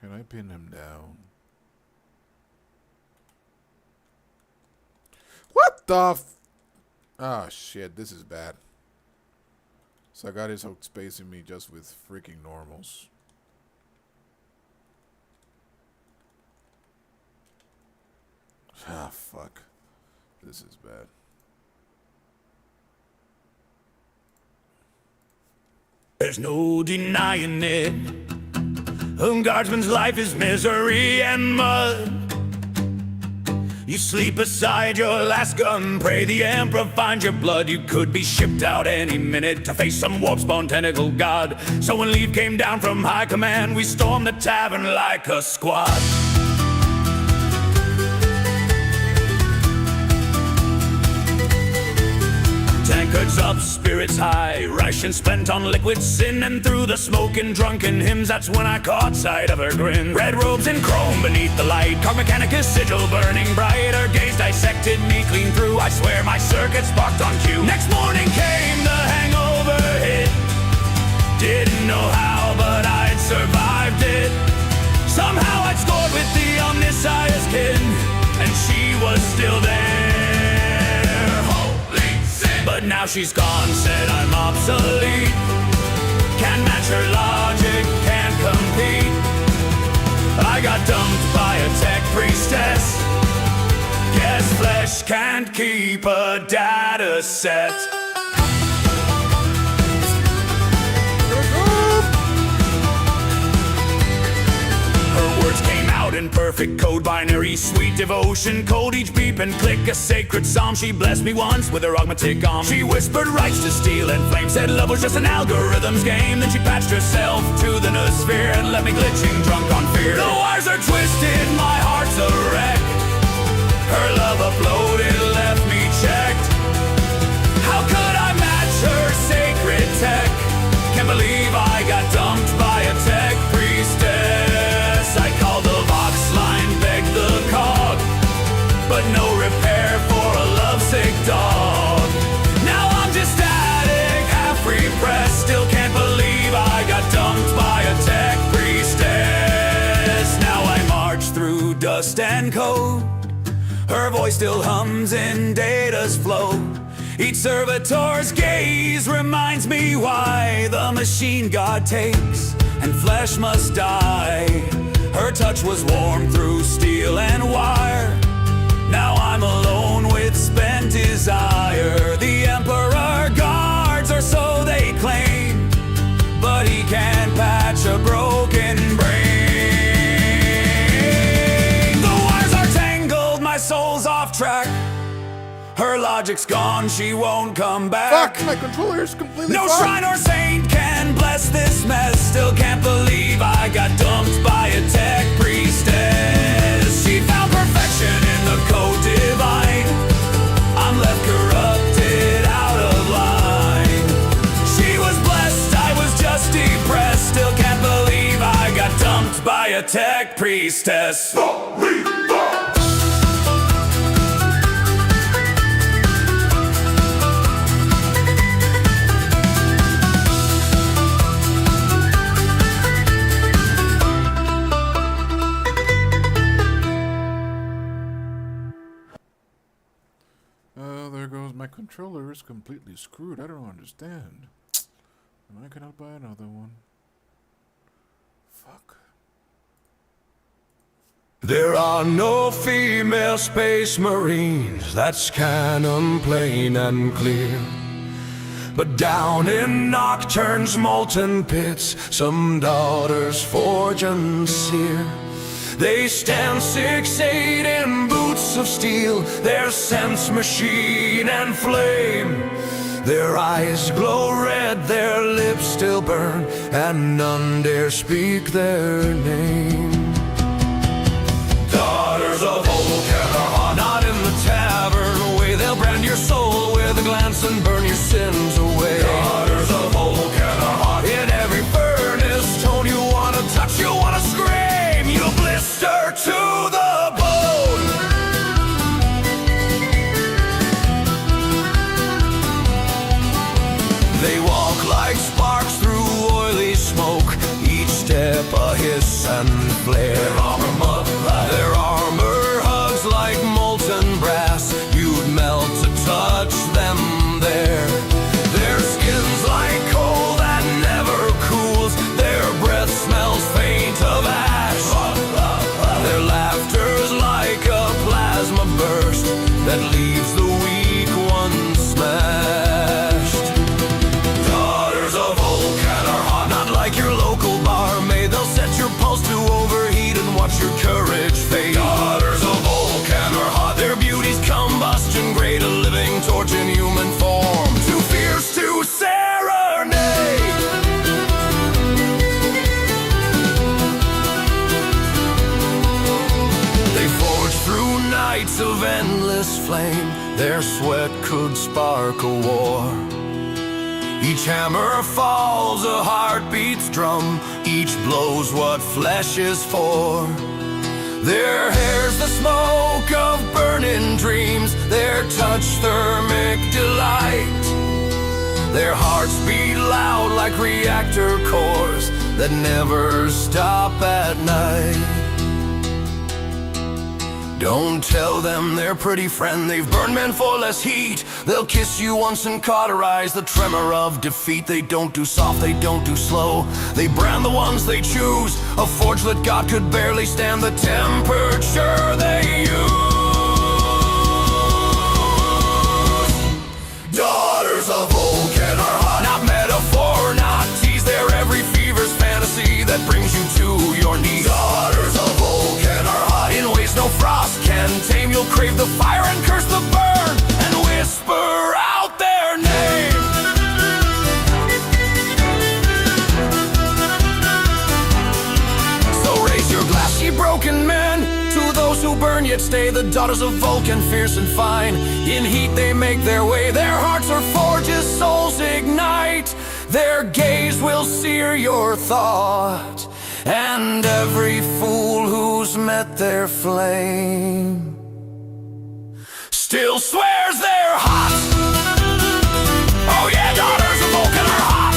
Can I pin him down? What the f... Ah, shit, this is bad. So I got his hook spacing me just with freaking normals. Ah, fuck. This is bad. There's no denying it. A guardsman's life is misery and mud. You sleep beside your last gun, pray the emperor find your blood. You could be shipped out any minute to face some warp-spawn tentacle god. So when leave came down from high command, we stormed the tavern like a squad. Tankards up, spirits high, ration spent on liquid sin. And through the smoke and drunken hymns, that's when I caught sight of her grin. Red robes and chrome beneath the light, Car Mechanicus sigil burning bright. Her gaze dissected me clean through, I swear my circuits sparked on cue. Next morning came the hangover hit. Didn't know how, but I'd survived it. Somehow I'd scored with the Omniscience kin, and she was still there. But now she's gone, said I'm obsolete. Can't match her logic, can't compete. I got dumped by a tech priestess. Guess flesh can't keep a data set. Her words came out in perfect code binary, sweet devotion, cold each beep and click a sacred psalm. She blessed me once with her augmatic arm. She whispered rights to steel and flame, said love was just an algorithm's game. Then she patched herself to the noosphere and left me glitching drunk on fear. The wires are twisted, my heart's a wreck. Her love uploaded, left me checked. How could I match her sacred tech? Can't believe I got dumped by a tech priestess. I called the Vox line, begged the cog, but no repair for a lovesick dog. Now I'm just static, half repressed. Still can't believe I got dumped by a tech priestess. Now I march through dust and code. Her voice still hums in data's flow. Each servitor's gaze reminds me why the machine God takes and flesh must die. Her touch was warm through steel and wire. Now I'm alone with spent desire. The Emperor guards, or so they claim, but he can't patch a broken brain. The wires are tangled, my soul's off track. Her logic's gone, she won't come back. Fuck, my controller's completely No fucked. shrine or saint can bless this mess. Still can't believe I got dumped by a tech priestess. She found perfection in the code divine. I'm left corrupted, out of line. She was blessed, I was just depressed. Still can't believe I got dumped by a tech priestess. There goes my controller is completely screwed. I don't understand. And I cannot buy another one. Fuck. There are no female space marines, that's canon plain and clear. But down in Nocturne's molten pits, some daughters forge and sear. They stand 6'8" in boots of steel, their sense machine and flame. Their eyes glow red, their lips still burn, and none dare speak their name. Daughters of Vulcan are not in the tavern way. They'll brand your soul with a glance and burn your sins away. Daughters of Vulcan are in every furnace tone. You wanna touch, you wanna scream, you blister to the bone. like sparks through oily smoke. Each step a hiss and flare. Their armor hugs like molten brass. You'd melt to touch them there. Their skin's like coal that never cools. Their breath smells faint of ash. Their laughter's like a plasma burst that leaves the weak ones smashed. Daughters of Vulcan are hot, not like your local barmaid. They'll set your pulse to overheat and watch your courage fade. Daughters of Vulcan are hot, their beauty's combustion grade, a living torch in human form, too fierce to serenade. They forge through nights of endless flame. Their sweat could spark a war. Each hammer falls, a heartbeat's drum. Each blow's what flesh is for. Their hair's the smoke of burning dreams. Their touch thermic delight. Their hearts beat loud like reactor cores that never stop at night. Don't tell them they're pretty friend. They've burned men for less heat. They'll kiss you once and cauterize the tremor of defeat. They don't do soft, they don't do slow. They brand the ones they choose. A forge that God could barely stand the temperature they use. Daughters of Vulcan are hot, not metaphor, not tease. They're every fever's fantasy that brings you to your knees. Daughters of Vulcan are hot in ways no frost can tame. You'll crave the fire and curse the burn and whisper out their name. So raise your glass, ye broken men, to those who burn yet stay. The daughters of Vulcan, fierce and fine. In heat they make their way. Their hearts are forges, souls ignite. Their gaze will sear your thought. And every fool who's met their flame still swears they're hot. Oh yeah, daughters of Vulcan are hot.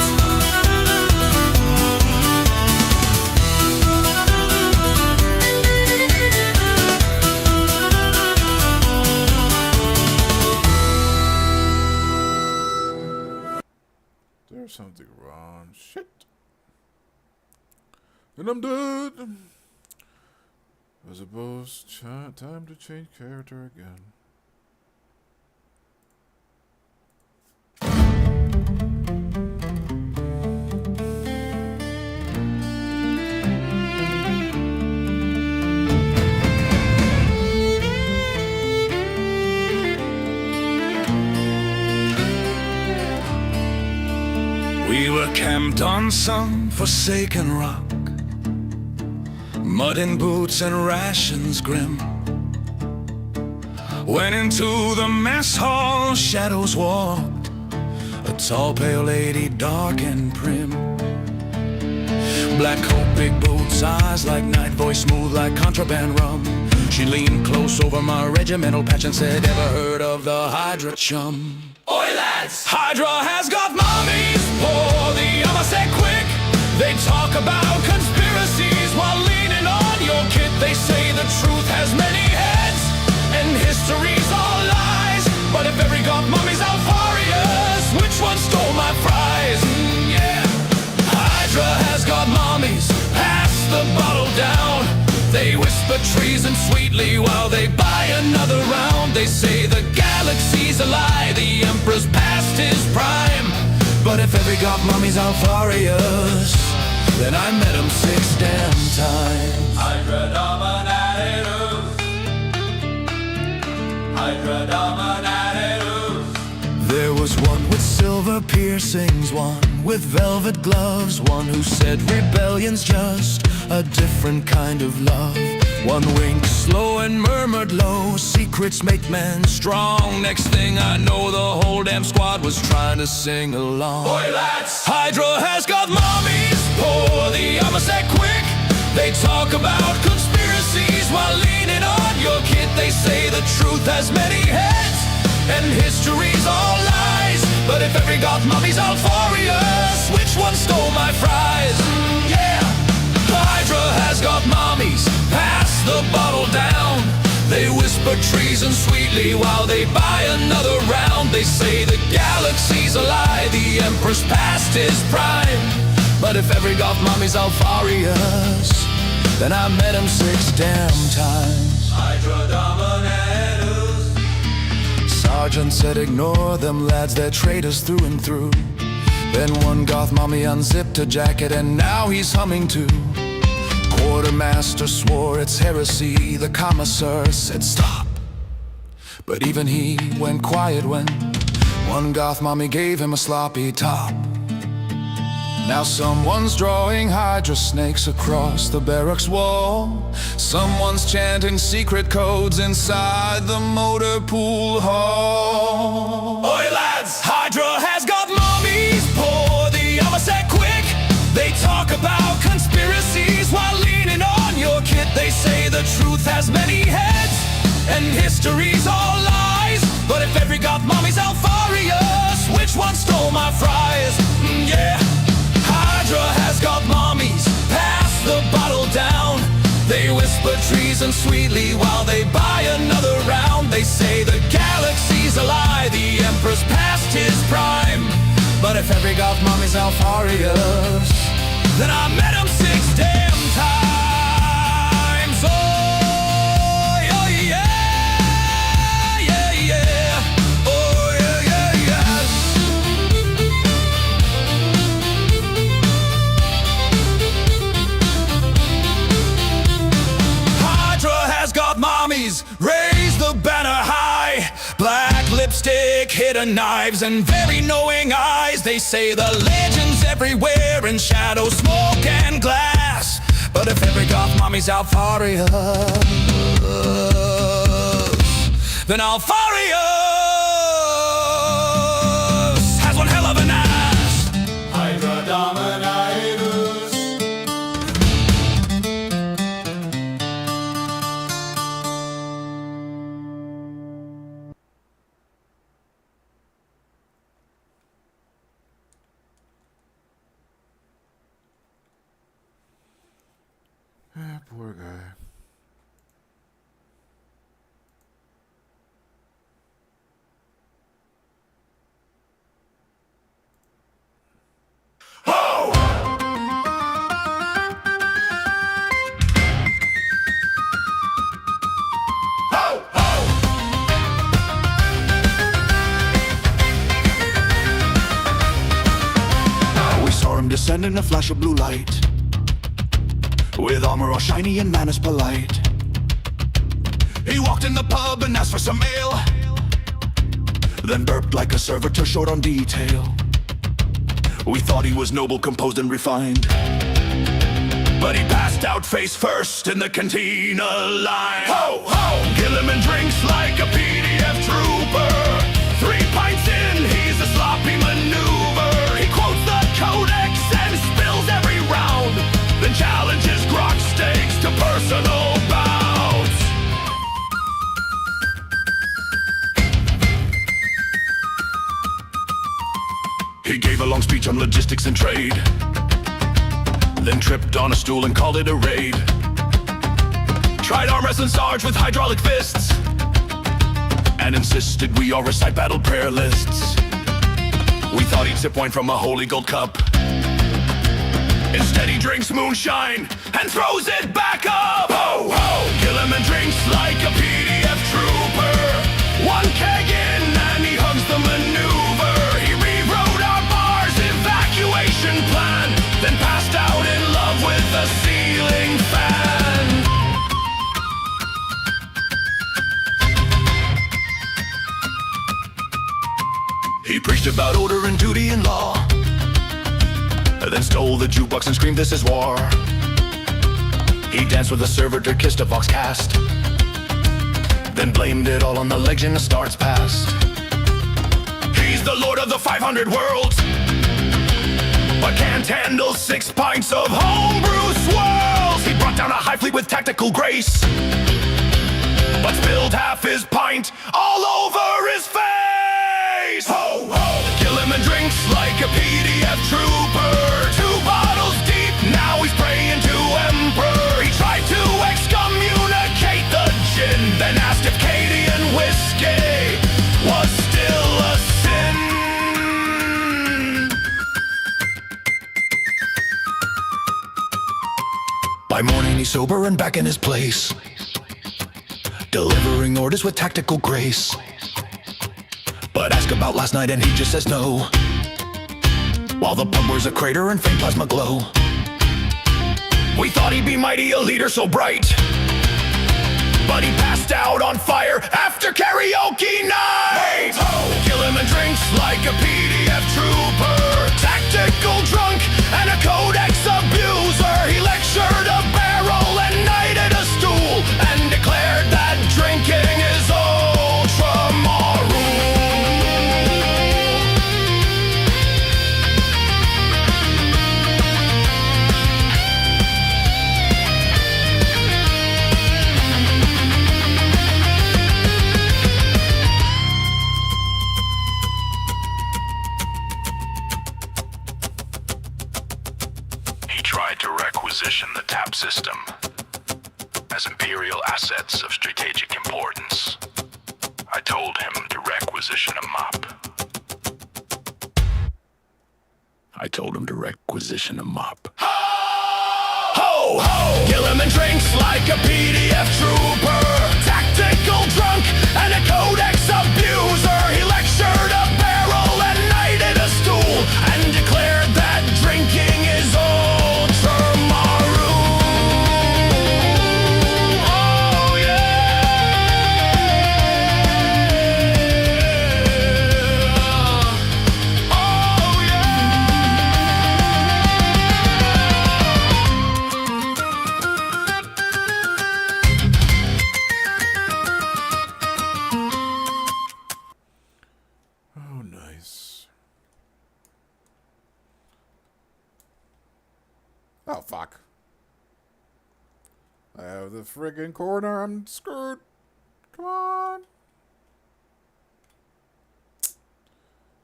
There's something wrong. Shit. And I'm dead. I suppose time to change character again. We were camped on some forsaken rock, mud in boots and rations grim. Went into the mess hall, shadows walked, a tall pale lady, dark and prim. Black coat, big boots, eyes like night, voice smooth like contraband rum. She leaned close over my regimental patch and said, ever heard of the Hydra chum? Oi lads! Hydra has got mummies, pour the say quick. They talk about conspiracies while leaning on your kit. They say the truth has many heads and history's all lies. But if every got mummies out furious, which one stole my fries? Yeah, Hydra has got mummies, pass the bottle down. They whisper treason sweetly while they buy another round. They say the galaxy's a lie, the Emperor's past his prime. But if every got mummies out furious, then I met him 6 damn times. Hydra dominatus, Hydra dominatus. There was one with silver piercings, one with velvet gloves, one who said rebellion's just a different kind of love. One winked slow and murmured low, secrets make men strong. Next thing I know, the whole damn squad was trying to sing along. Boy lads! Hydra has got mummies, pour the say quick. They talk about conspiracies while leaning on your kit. They say the truth has many heads and history's all lies. But if every got mummies out furious, which one stole my fries? Yeah, Hydra has got mommies, pass the bottle down. They whisper treason sweetly while they buy another round. They say the galaxy's a lie, the Emperor's past his prime. But if every goth mommy's Alfarius, then I met him 6 damn times. Hydra Dominatus. Sergeant said ignore them lads, they're traitors through and through. Then one goth mommy unzipped her jacket and now he's humming too. Quartermaster swore it's heresy, the commissar said stop. But even he went quiet when one goth mommy gave him a sloppy top. Now someone's drawing hydra snakes across the barracks wall. Someone's chanting secret codes inside the motor pool hall. Oi lads, Hydra has got mommies, pour the Alizé quick. They talk about conspiracies while leaning on your kit. They say the truth has many heads and history's all lies. But if every goth mommy's Alfarius, which one stole my fries? Yeah, Hydra has got mommies, pass the bottle down. They whisper treason sweetly while they buy another round. They say the galaxy's a lie, the Emperor's past his prime. But if every goth mommy's Alfarius, then I met him 6 damn times. Oh, yeah, yeah, yeah, yeah. Oh, yeah, yeah, yes. Hydra has got mommies, raise the banner high. Black lipstick, hidden knives, and very knowing eyes. They say the legends everywhere in shadow, smoke, and glass. But if every goth mommy's Alfarius, then Alfarius has one hell of an ass. Hydra Dominatus. Ah, poor guy. We saw him descend in a flash of blue light, with armor all shiny and manners polite. He walked in the pub and asked for some ale, then burped like a servitor short on detail. We thought he was noble, composed, and refined, but he passed out face first in the cantina line. Ho, ho! Gilliman drinks like a PDF trooper. 3 pints in, he's a sloppy maneuver. He quotes the codex and spills every round, then challenges grok steaks to personal bouts. He gave a long speech on logistics and trade, then tripped on a stool and called it a raid. Tried arm wrestling Sarge with hydraulic fists, and insisted we all recite battle prayer lists. We thought he'd sip wine from a holy gold cup. Instead he drinks moonshine and throws it back up. Ho, ho! Gilliman drinks like a PDF trooper. 1 keg in and he hugs the maneuver. He rewrote our bar's evacuation plan, then passed out in love with the ceiling fan. He preached about order and duty and law, then stole the jukebox and screamed, "This is war." He danced with a servitor, kissed a Vox cast, then blamed it all on the Legion of Stars past. He's the lord of the 500 worlds, but can't handle 6 pints of homebrew swirls. He brought down a high fleet with tactical grace, but spilled half his pint all over his face. Ho, ho! Gilliman drinks like a PDF trooper. 2 bottles deep, now he's praying to Emperor. He tried to excommunicate the gin, then asked if Cadian whiskey was still a sin. By morning he's sober and back in his place, delivering orders with tactical grace. But ask about last night and he just says no, while the pub wears a crater and faint plasma glow. We thought he'd be mighty, a leader so bright, but he passed out on fire after karaoke night. Kill him and drinks like a PDF trooper, tactical drunk and a codex abuser. He lectured a barrel and knighted a stool, and declared that drinking is ultramarine. He tried to requisition the tap system as imperial assets of strategic importance. I told him to requisition a mop. I told him to requisition a mop. Ho, ho! Kill him and drinks like a PDF trooper, tactical drunk and a codex abuser. He lectured a barrel and knighted a stool, and declared that drinking is ultramarine. Oh yeah! Oh Oh, nice. Oh, fuck. I have the friggin' corner. I'm screwed. Come on.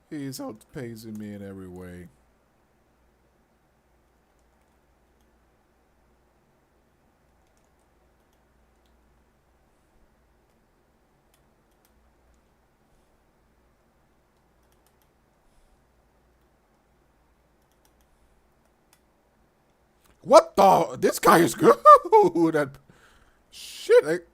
He's outpacing me in every way. What the? This guy is good. That shit.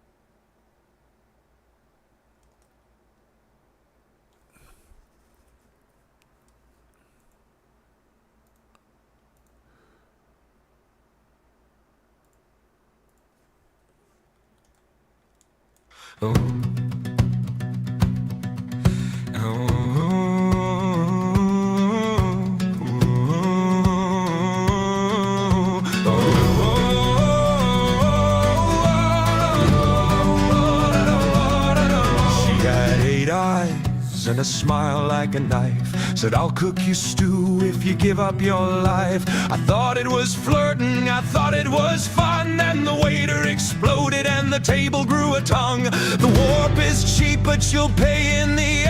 And a smile like a knife said, I'll cook you stew if you give up your life. I thought it was flirting, I thought it was fun. Then the waiter exploded and the table grew a tongue. The warp is cheap, but you'll pay in the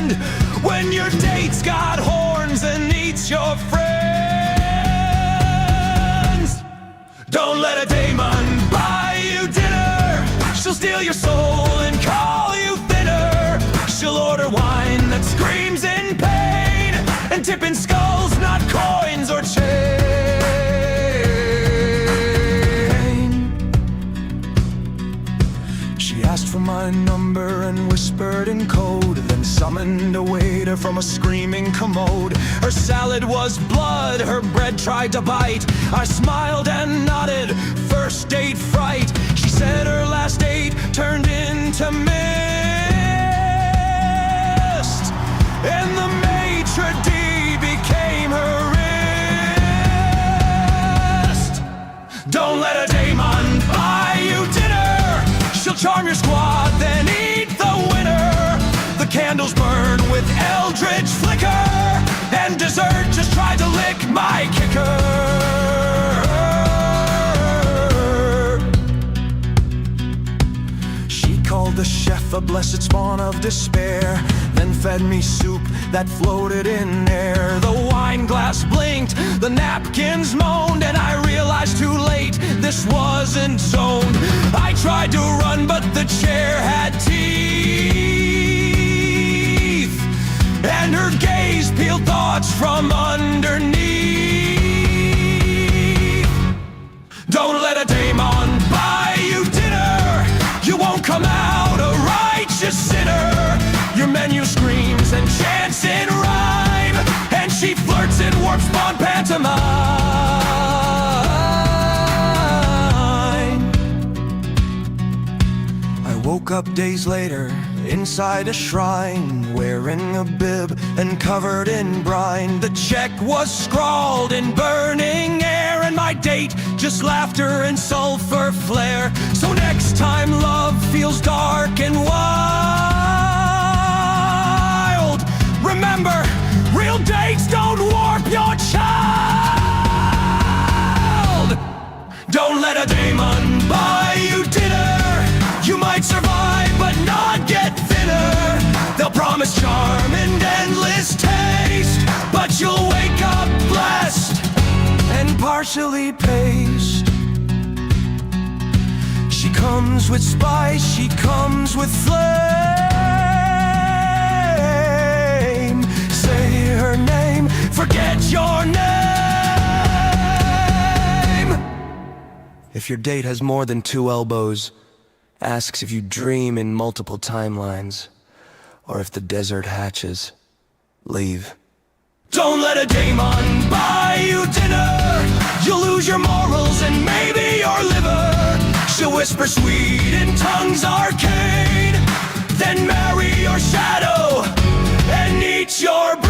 end. When your date's got horns and eats your friends. Don't let a daemon buy you dinner. She'll steal your soul and call you thinner. She'll order wine that screams in pain, and tip in skulls, not coins or change. She asked for my number and whispered in code, then summoned a waiter from a screaming commode. Her salad was blood, her bread tried to bite. I smiled and nodded, first date fright. She said her last date turned into mist, and the maitre d' became her wrist. Don't let a daemon buy you dinner. She'll charm your squad, then eat the winner. The candles burn with eldritch flicker, and dessert just tried to lick my kicker. She called the chef a blessed spawn of despair, then fed me soup that floated in air. The wine glass blinked, the napkins moaned, and I realized too late this wasn't zoned. I tried to run, but the chair had teeth, and her gaze peeled thoughts from underneath. Don't let a daemon buy you dinner. You won't come out a righteous sinner. Your menu screams and chants in rhyme, and she flirts in warp spawn pantomime. I woke up days later inside a shrine, wearing a bib and covered in brine. The check was scrawled in burning air, and my date just laughter and sulfur flare. So next time love feels dark and wild, remember, real dates don't warp your child. Don't let a daemon buy you dinner. You might survive but not get thinner. They'll promise charm and endless taste, but you'll wake up blessed and partially paced. She comes with spice, she comes with flame. Say her name, forget your name. If your date has more than 2 elbows, asks if you dream in multiple timelines, or if the desert hatches, leave. Don't let a daemon buy you dinner. You'll lose your morals and maybe your liver. She'll whisper sweet in tongues arcane, then marry your shadow and eat your brain.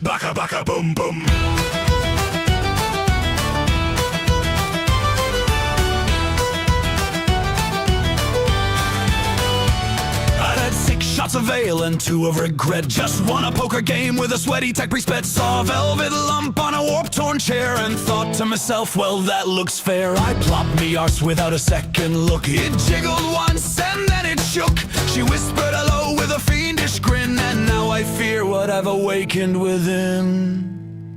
Baka baka boom boom. I'd had 6 shots of ale and 2 of regret. Just won a poker game with a sweaty tech priest bet. Saw a velvet lump on a warp-torn chair and thought to myself, well, that looks fair. I plopped me arse without a second look. It jiggled once and then it shook. She whispered hello with a fiendish grin, and now I fear what I've awakened within.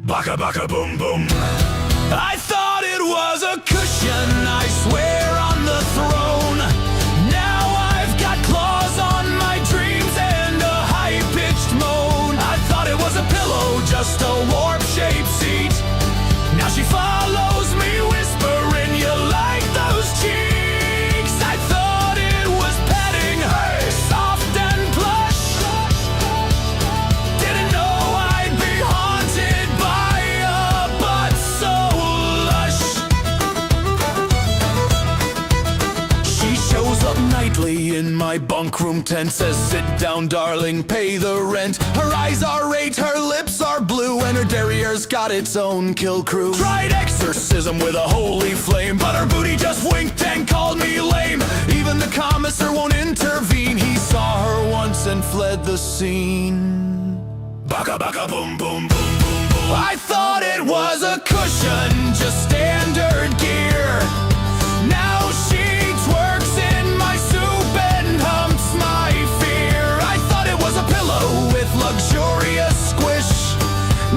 Baka baka boom boom. I thought it was a cushion, I swear, on the throne. Now I've got claws on my dreams and a high-pitched moan. I thought it was a pillow, just a warp-shaped seat. Now she follows me whispering, you like those cheeks? I thought it was petting, soft and plush. Didn't know I'd be haunted by a butt so lush. She shows up nightly in my bunk room tent, says sit down darling, pay the rent. Her eyes are rate, her lips are blue, and her derriere's got its own kill crew. Tried exorcism with a holy flame, but her booty just winked and called me lame. Even the commissar won't intervene. He saw her once and fled the scene. Baka baka boom boom boom boom boom. I thought it was a cushion, just standard gear. Now she twerks in my soup and humps my fear. I thought it was a pillow with luxurious squish,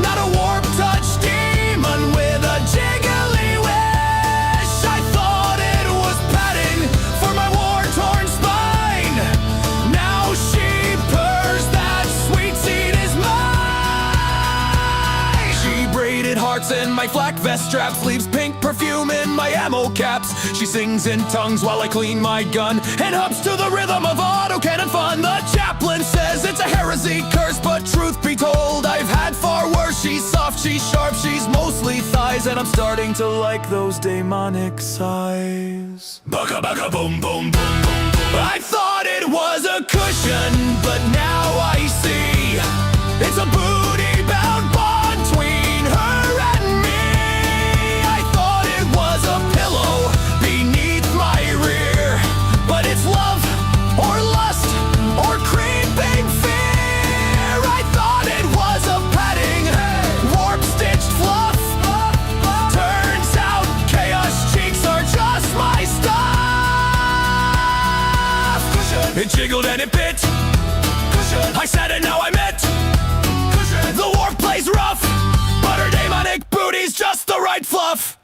not a warp touch demon with a jiggly wish. I thought it was padding for my war-torn spine. Now she purrs, that sweet seed is mine. She braided hearts in my flak vest straps, leaves pink perfume in my ammo caps. She sings in tongues while I clean my gun and hops to the rhythm of autocannon fun. The chaplain says it's a heresy curse, but truth be told, I've had far worse. She's soft, she's sharp, she's mostly thighs, and I'm starting to like those demonic sighs. Baka baka boom boom boom boom boom. I thought it was a cushion, but now I see it's a booty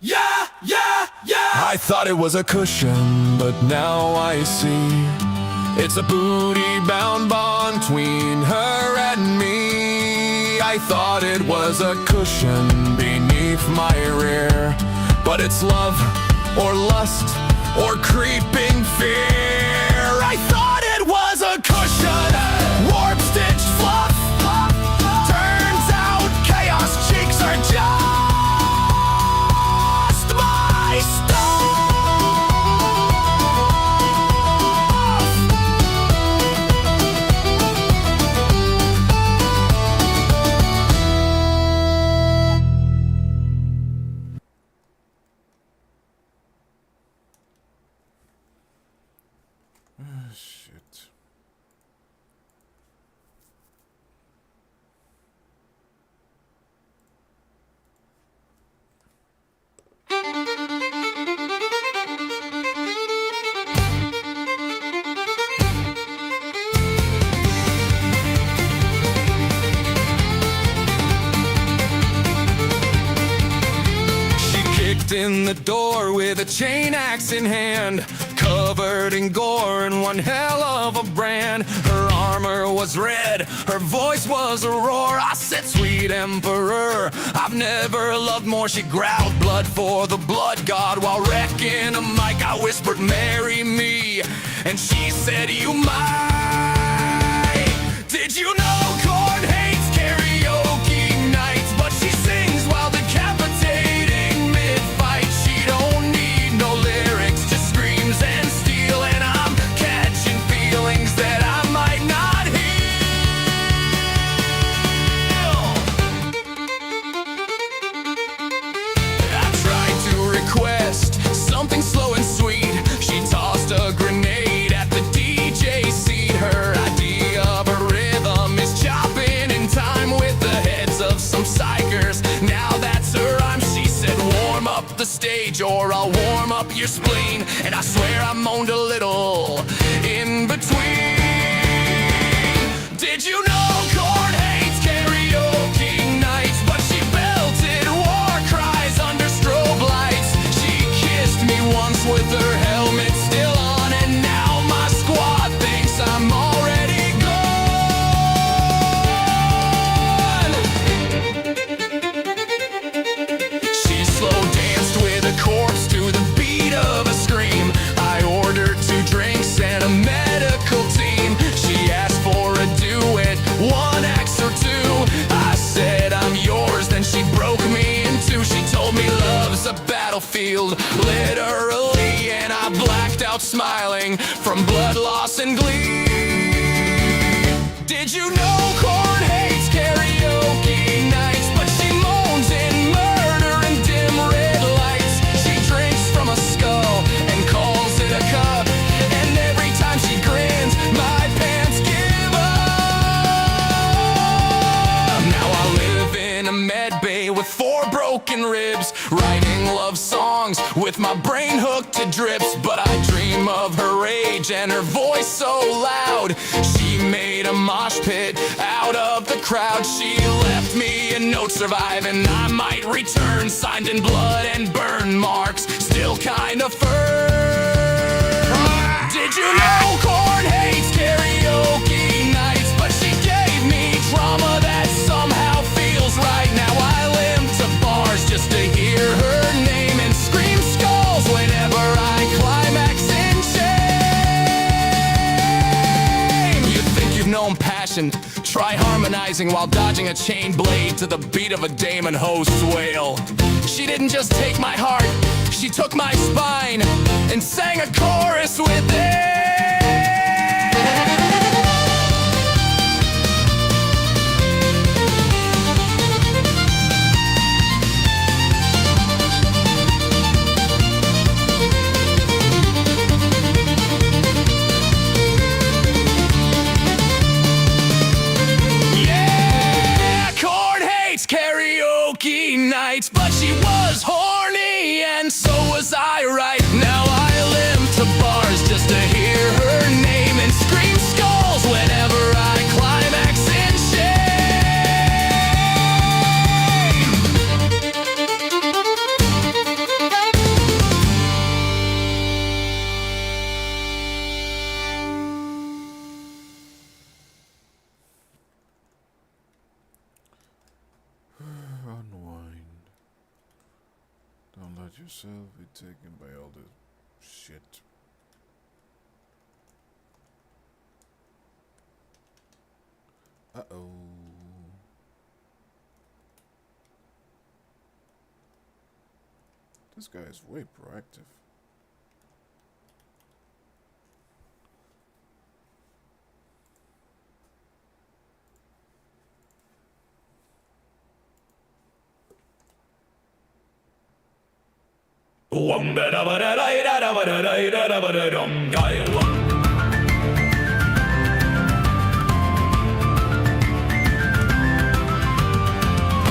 yeah, yeah, yeah. I thought it was a cushion, but now I see it's a booty-bound bond between her and me. I thought it was a cushion beneath my rear, but it's love or lust or creeping fear. I thought it was a cushion, warp-stitched fluff. Turns out chaos cheeks are just my stuff. Shit. She kicked in the door with a chain axe in hand, covered in gore and one hell of a brand. Her armor was red, her voice was a roar. I said, sweet emperor, I've never loved more. She growled, blood for the blood god. While wrecking a mic, I whispered, marry me. And she said, you might. Did you know Korn hates karaoke nights? But she sings while decapitating mid-fight. She don't need no lyrics, just screams and steel. And I'm catching feelings that I might not heal. I tried to request something slow and sweet. She tossed a grenade at the DJ seat. Her idea of a rhythm is chopping in time with the heads of some psychers. Now that's her rhyme. She said, warm up the stage or I'll warm up your spleen. And I swear I moaned a little in between. Did you know Korn hates karaoke nights? But she belted war cries under strobe lights. She kissed me once with her helmet still on, and now my squad thinks I'm already gone. She slow danced with a corpse to the beat of a scream. I ordered 2 drinks and a medical team. She asked for a duet, 1 axe or 2. I said I'm yours, then she broke me in 2. She told me love's a battlefield, literally, and I blacked out smiling from blood loss and glee. Did you know Korn hates karaoke nights? But she moans in murder and dim red lights. She drinks from a skull and calls it a cup, and every time she grins, my pants give up. Now I live in a med bay with 4 broken ribs, writing love songs with my brain hooked to drips. But I dream of her rage and her voice so loud. She made a mosh pit out of the crowd. She left me a note surviving, I might return, signed in blood and burn marks, still kinda firm. Did you know Korn hates karaoke nights? But she gave me trauma that somehow feels right. Now I limp to bars just to hear her name and scream skulls whenever I climax in shame. You think you've known passion? Try harmonizing while dodging a chain blade to the beat of a Damon host's wail. She didn't just take my heart, she took my spine and sang a chorus with it. Karaoke nights, but she was horny and so was I, right? Now I limp to bars just to hear her name and scream skulls whenever I climax in shame. Don't let yourself be taken by all the shit. Uh-oh. This guy is way proactive.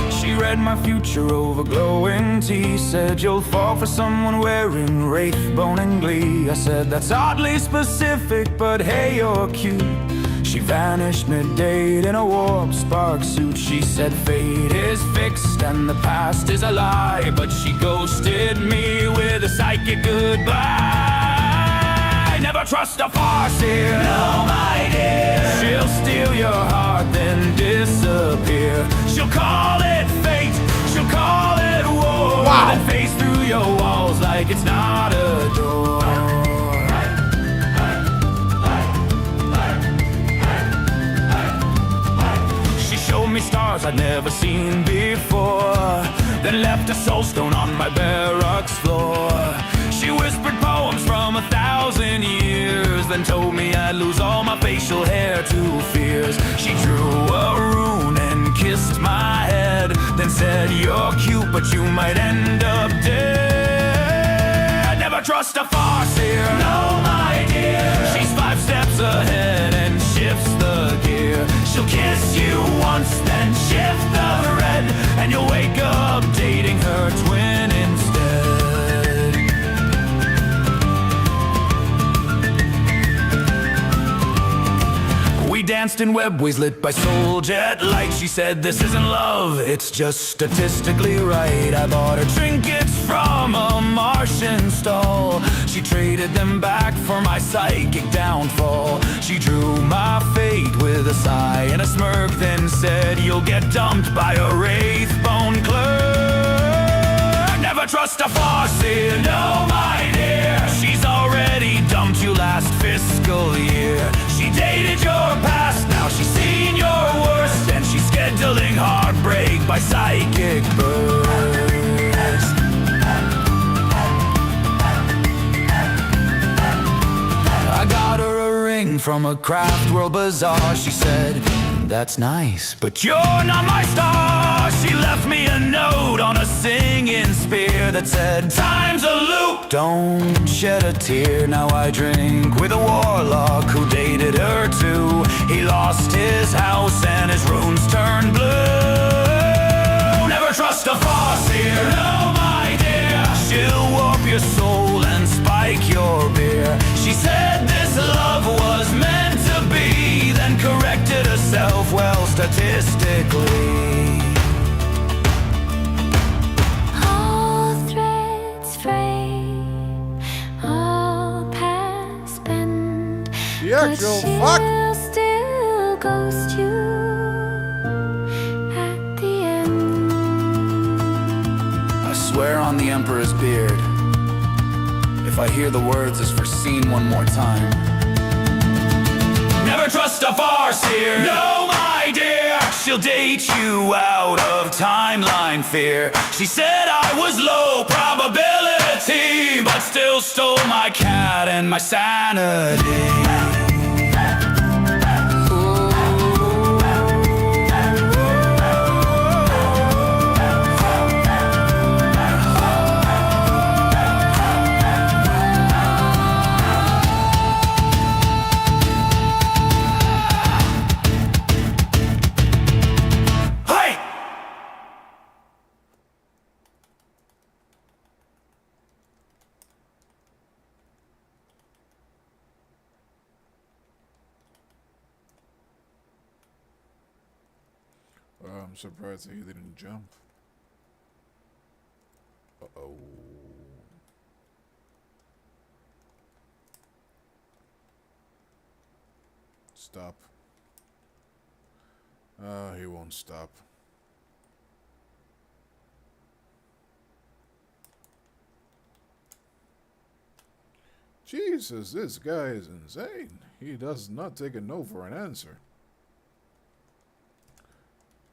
She read my future over glowing tea. Said you'll fall for someone wearing wraithbone and glee. I said that's oddly specific, but hey, you're cute. She vanished mid-date in a warp spark suit. She said fate is fixed and the past is a lie, but she ghosted me with a psychic goodbye. Never trust a farce here, no my dear. She'll steal your heart then disappear. She'll call it fate, she'll call it war, then face through your walls like it's not a door. Stars I'd never seen before, then left a soul stone on my barracks floor. She whispered poems from 1,000 years, then told me I'd lose all my facial hair to fears. She drew a rune and kissed my head, then said you're cute but you might end up dead. Never trust a farce here, no my dear. She's 5 steps ahead and shifts the gear. She'll kiss you once, then shift the red, and you'll wake up dating her twin instead. We danced in webways lit by soul jet light. She said this isn't love, it's just statistically right. I bought her trinkets from a Martian stall. She traded them back for my psychic downfall. She drew my fate with a sigh and a smirk, then said you'll get dumped by a wraithbone clerk. Never trust a farce here, no my dear. She's already dumped you last fiscal year. She dated your past, now she's seen your worst, and she's scheduling heartbreak by psychic bursts. I got her a ring from a craft world bazaar. She said, that's nice, but you're not my star. She left me a note on a singing spear that said, time's a loop, don't shed a tear. Now I drink with a warlock who dated her too. He lost his house and his runes turned blue. Never trust a farce here, no my dear. She'll warp your soul and spike your beer. She said this love was meant to be, then corrected herself well statistically. All threads fray, all past bend, The but actual she'll fuck. still ghost you at the end. I swear on the Emperor's beard, if I hear the words as for scene one more time. Never trust a farce here, no my dear. She'll date you out of timeline fear. She said I was low probability, but still stole my cat and my sanity. I'm surprised that he didn't jump. Uh-oh. Stop. He won't stop. Jesus, this guy is insane. He does not take a no for an answer.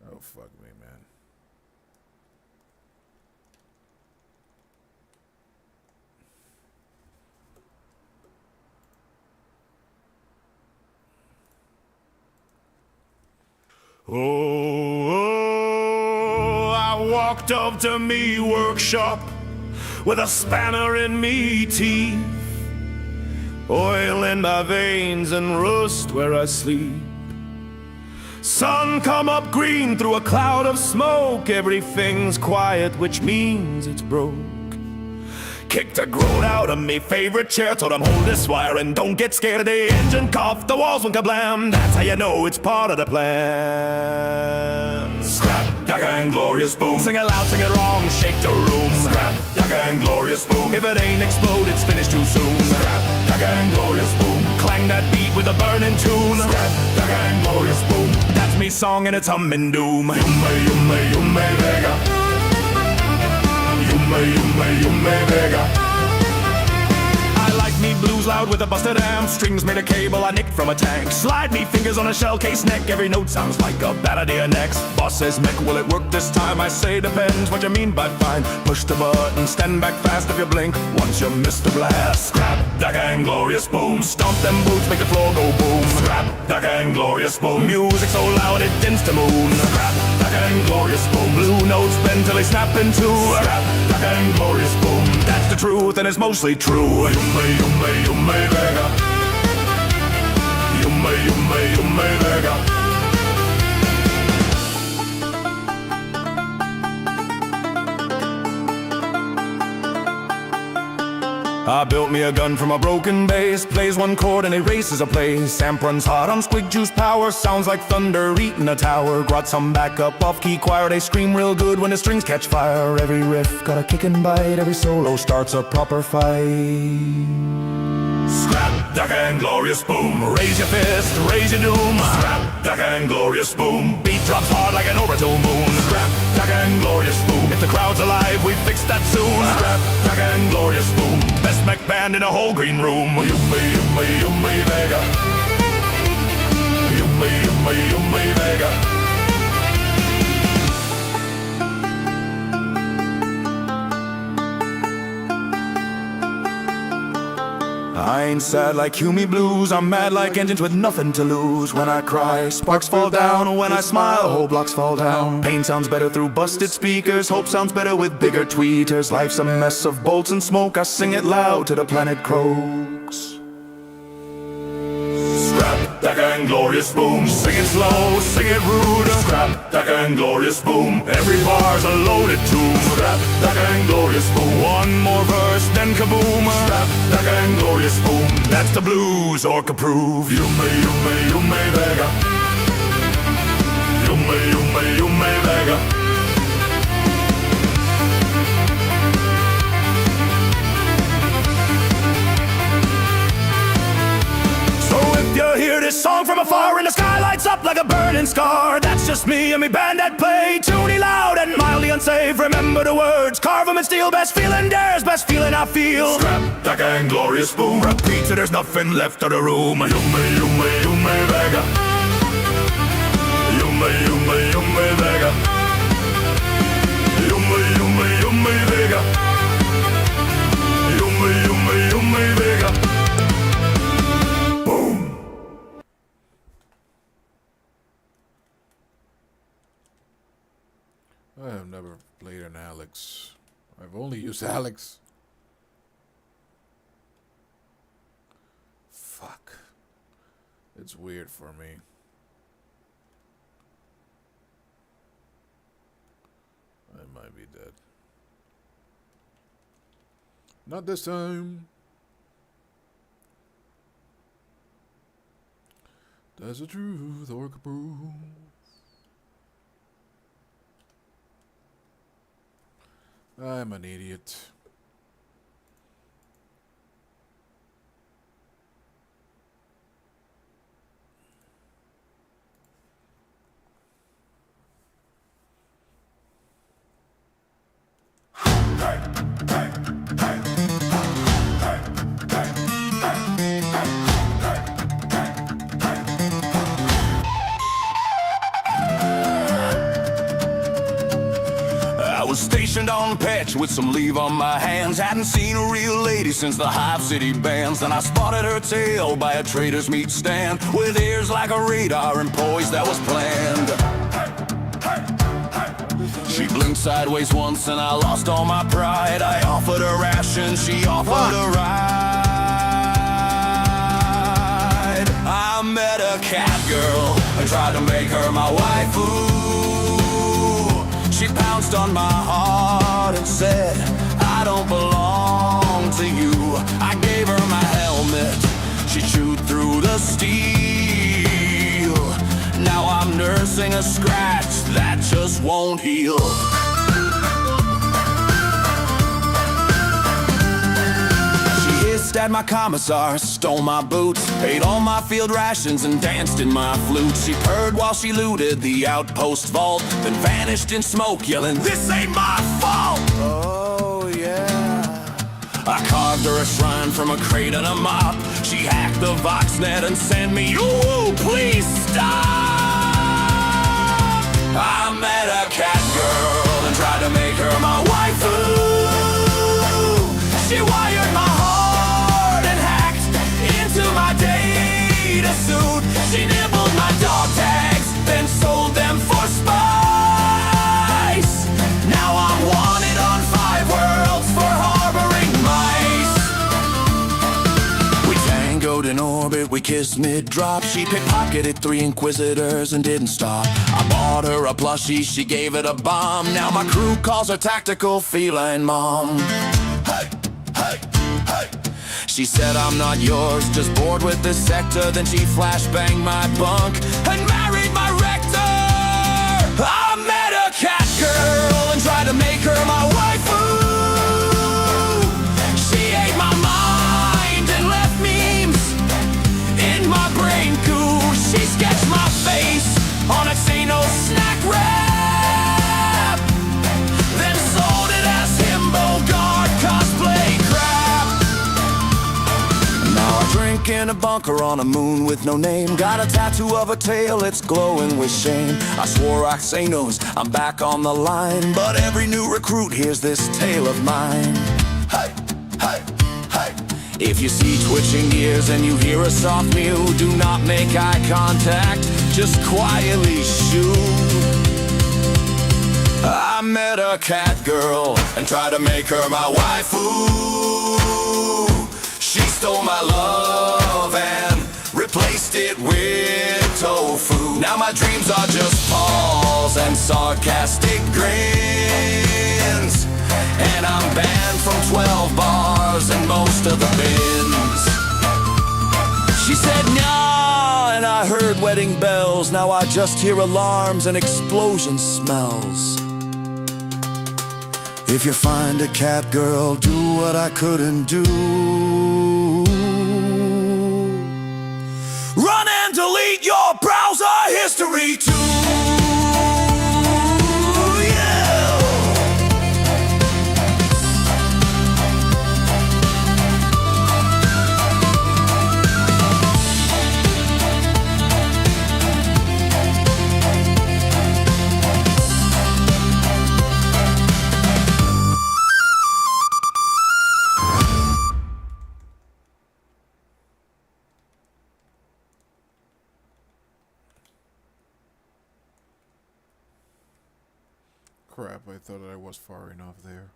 Oh, fuck me, man. Oh, I walked up to me workshop with a spanner in me teeth, oil in my veins and rust where I sleep. Sun come up green through a cloud of smoke. Everything's quiet, which means it's broke. Kicked a groan out of me favorite chair, told him hold this wire and don't get scared of the engine cough. The walls went kablam, that's how you know it's part of the plan. Scrap, yaga and glorious boom. Sing it loud, sing it wrong, shake the room. Scrap, yaga and glorious boom. If it ain't explode, it's finished too soon. Scrap, yaga and glorious boom. Clang that beat with a burning tune. Scrap, yaga and glorious boom. That's me song and it's humming doom. You may vega. You may vega. I like me blues loud with a busted amp. Strings made of cable I nicked from a tank. Slide me fingers on a shell case neck. Every note sounds like a Banadia next. Boss says mech, will it work this time? I say depends what you mean by fine. Push the button, stand back fast if you blink. Once you miss the blast. Scrap, dagger and glorious boom. Stomp them boots, make the floor go boom. Scrap, dagger and glorious boom. Music so loud it dints the moon. Scrap, dagger and glorious boom. Blue notes bend till they snap in two. Scrap, dagger and glorious boom. That's the truth and it's mostly true. You may vega. You may vega. I built me a gun from a broken bass. Plays one chord and erases a place. Amp runs hot on squig juice power. Sounds like thunder eating a tower. Got some backup off key choir. They scream real good when the strings catch fire. Every riff got a kick and bite. Every solo starts a proper fight. Scrap, dagger and glorious boom. Raise your fist, raise your doom. Scrap, dagger and glorious boom. Beat drops hard like an orbital moon. Scrap, dagger and glorious boom. If the crowd's alive, we fix that soon. Scrap, dagger and glorious boom. Best mech band in a whole green room. You may vega. You may vega. I ain't sad like Hume blues. I'm mad like engines with nothing to lose. When I cry, sparks fall down. When I smile, whole blocks fall down. Pain sounds better through busted speakers. Hope sounds better with bigger tweeters. Life's a mess of bolts and smoke. I sing it loud till the planet croaks. Scrap, dagger and glorious boom. Sing it slow, sing it rude. Scrap, dagger and glorious boom. Every bar's a loaded tomb. Scrap, dagger and glorious boom. One more verse, then kaboom. Scrap, dagger and glorious boom. That's the blues, Orca prove. You may vega. You may vega. You hear this song from afar and the sky lights up like a burning scar. That's just me and me band that play toony loud and mildly unsafe. Remember the words, carve them in steel. Best feeling dares, best feeling I feel. Scrap, dagger and glorious boom. Repeat till there's nothing left of the room. You may vega. You may vega. You may vega. You may vega. I have never played an Alex. I've only used Alex. Fuck. It's weird for me. I might be dead. Not this time. That's the truth, or proof. I'm an idiot. was stationed on pitch with some leave on my hands. Hadn't seen a real lady since the Hive City bands. Then I spotted her tail by a trader's meat stand, with ears like a radar and poise that was planned. She blinked sideways once and I lost all my pride. I offered her ration, she offered a ride. I met a cat girl and tried to make her my waifu. She pounced on my heart and said, I don't belong to you. I gave her my helmet, she chewed through the steel. Now I'm nursing a scratch that just won't heal. She hissed at my commissar, stole my boots, ate all my field rations and danced in my flute. She purred while she looted the outpost vault, then vanished in smoke yelling, this ain't my fault! Oh yeah. I carved her a shrine from a crate and a mop. She hacked the Voxnet and sent me, ooh, please stop! I met a cat girl and tried to make her my waifu. She wired my heart and hacked into my data suit. She nibbled my dog tags, then sold them for spice. Now I'm wanted on 5 worlds for harboring mice. We tangoed in orbit, we kissed mid-drop. She pickpocketed 3 inquisitors and didn't stop. I bought her a plushie, she gave it a bomb. Now my crew calls her tactical feline mom. Hey, hey, hey. She said I'm not yours, just bored with this sector. Then she flashbanged my bunk and married my rector. I met a cat girl and tried to make her my waifu. She ate my mind and left memes in my brain goo. She sketched my face on a Xeno snack wrap, then sold it as himbo guard cosplay crap. Now I drink in a bunker on a moon with no name. Got a tattoo of a tail, it's glowing with shame. I swore I say no's, I'm back on the line, but every new recruit hears this tale of mine. Hey, hey, hey. If you see twitching ears and you hear a soft mew, do not make eye contact, just quietly shoot. I met a cat girl and tried to make her my waifu. She stole my love and replaced it with tofu. Now my dreams are just paws and sarcastic grins, and I'm banned from 12 bars and most of the bins. She said nah, and I heard wedding bells. Now I just hear alarms and explosion smells. If you find a cat girl, do what I couldn't do. Run and delete your browser history too. Crap, I thought I was far enough there.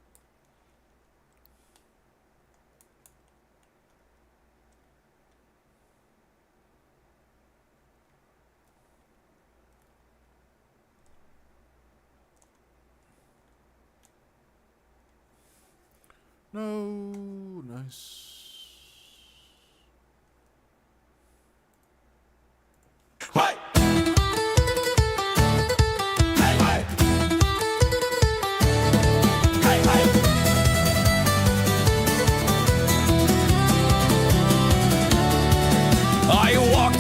No, nice. What?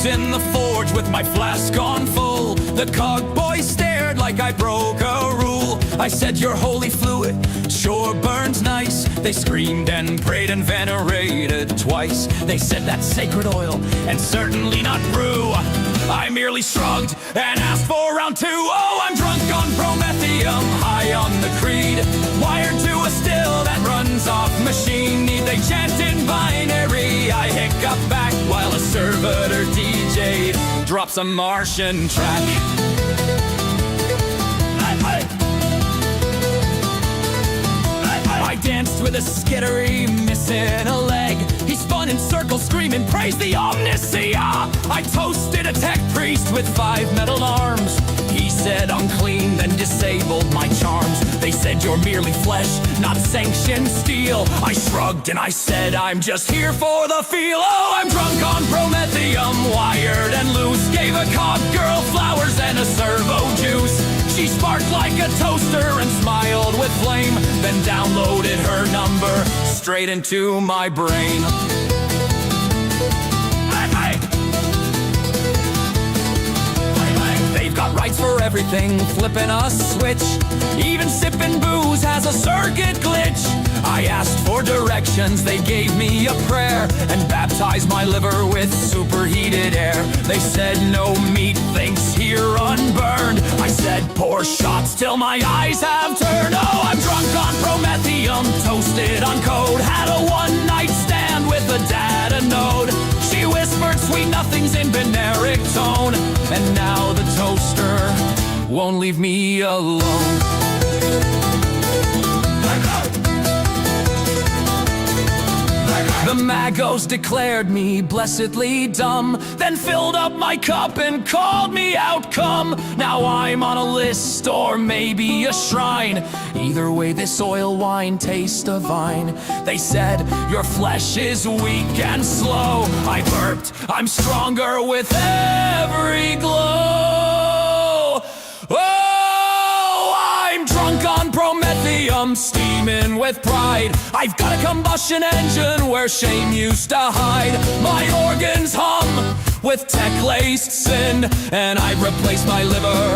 In the forge with my flask on full, the cog boy stared like I broke a rule. I said your holy fluid sure burns nice. They screamed and prayed and venerated twice. They said that's sacred oil and certainly not brew. I merely shrugged and asked for round 2. Oh, I'm drunk on promethium, high on the creed. wired to a still that runs off machine. Need they chant in binary? I hiccup back while a servitor DJ drops a Martian track. I danced with a skittery, missing a leg. He spun in circles, screaming, praise the Omniscia. I toasted a tech priest with 5 metal arms. He said unclean, then disabled my charms. They said you're merely flesh, not sanctioned steel. I shrugged and I said I'm just here for the feel. Oh, I'm drunk on promethium, wired and loose. Gave a cop girl flowers and a servo juice. She sparked like a toaster and smiled with flame, then downloaded her number straight into my brain. They've got rights for everything, flipping a switch. Even sipping booze has a circuit glitch. I asked for directions, they gave me a prayer, and baptized my liver with superheated air. They said no meat, thinks here unburned. I said pour shots till my eyes have turned. Oh, I'm drunk on promethium, toasted on code. Had a one-night stand with a data node. She whispered sweet nothings in binaric tone, and now the toaster won't leave me alone. The magos declared me blessedly dumb, then filled up my cup and called me outcome. Now I'm on a list or maybe a shrine. Either way, this oil wine tastes divine. They said your flesh is weak and slow. I burped, I'm stronger with every glow. Oh, I'm drunk on promethium, steaming with pride. I've got a combustion engine where shame used to hide. My organs hum with tech-laced sin, and I replace my liver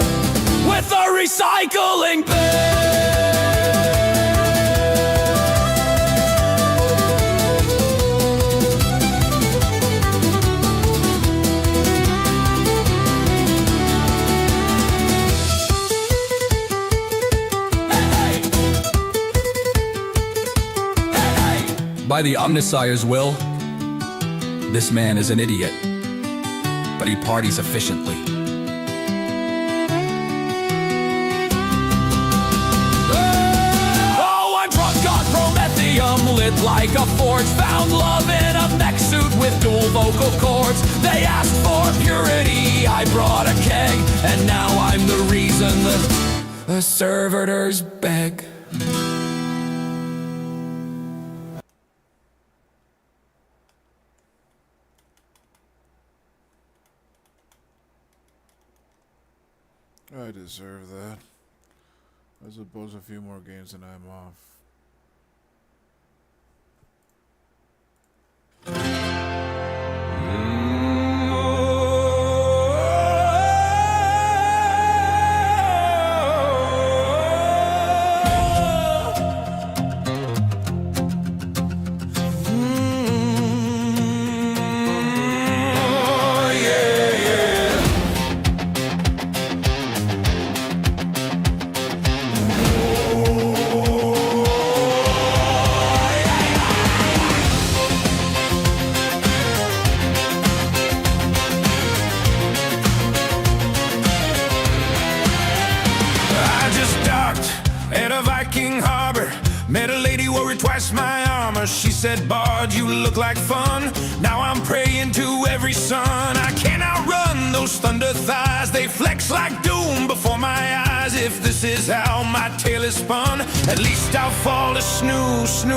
with a recycling bin. By the Omniscire's will, this man is an idiot, but he parties efficiently. Oh, I'm drunk on promethium, lit like a forge. Found love in a mech suit with dual vocal cords. They asked for purity, I brought a keg, and now I'm the reason the servitors beg. I deserve that. I suppose a few more games and I'm off. Met a lady worried twice my armor. She said, Bard, you look like fun. Now I'm praying to every sun. I can't outrun those thunder thighs. They flex like doom before my eyes. If this is how my tale is spun, at least I'll fall to snoo, snoo.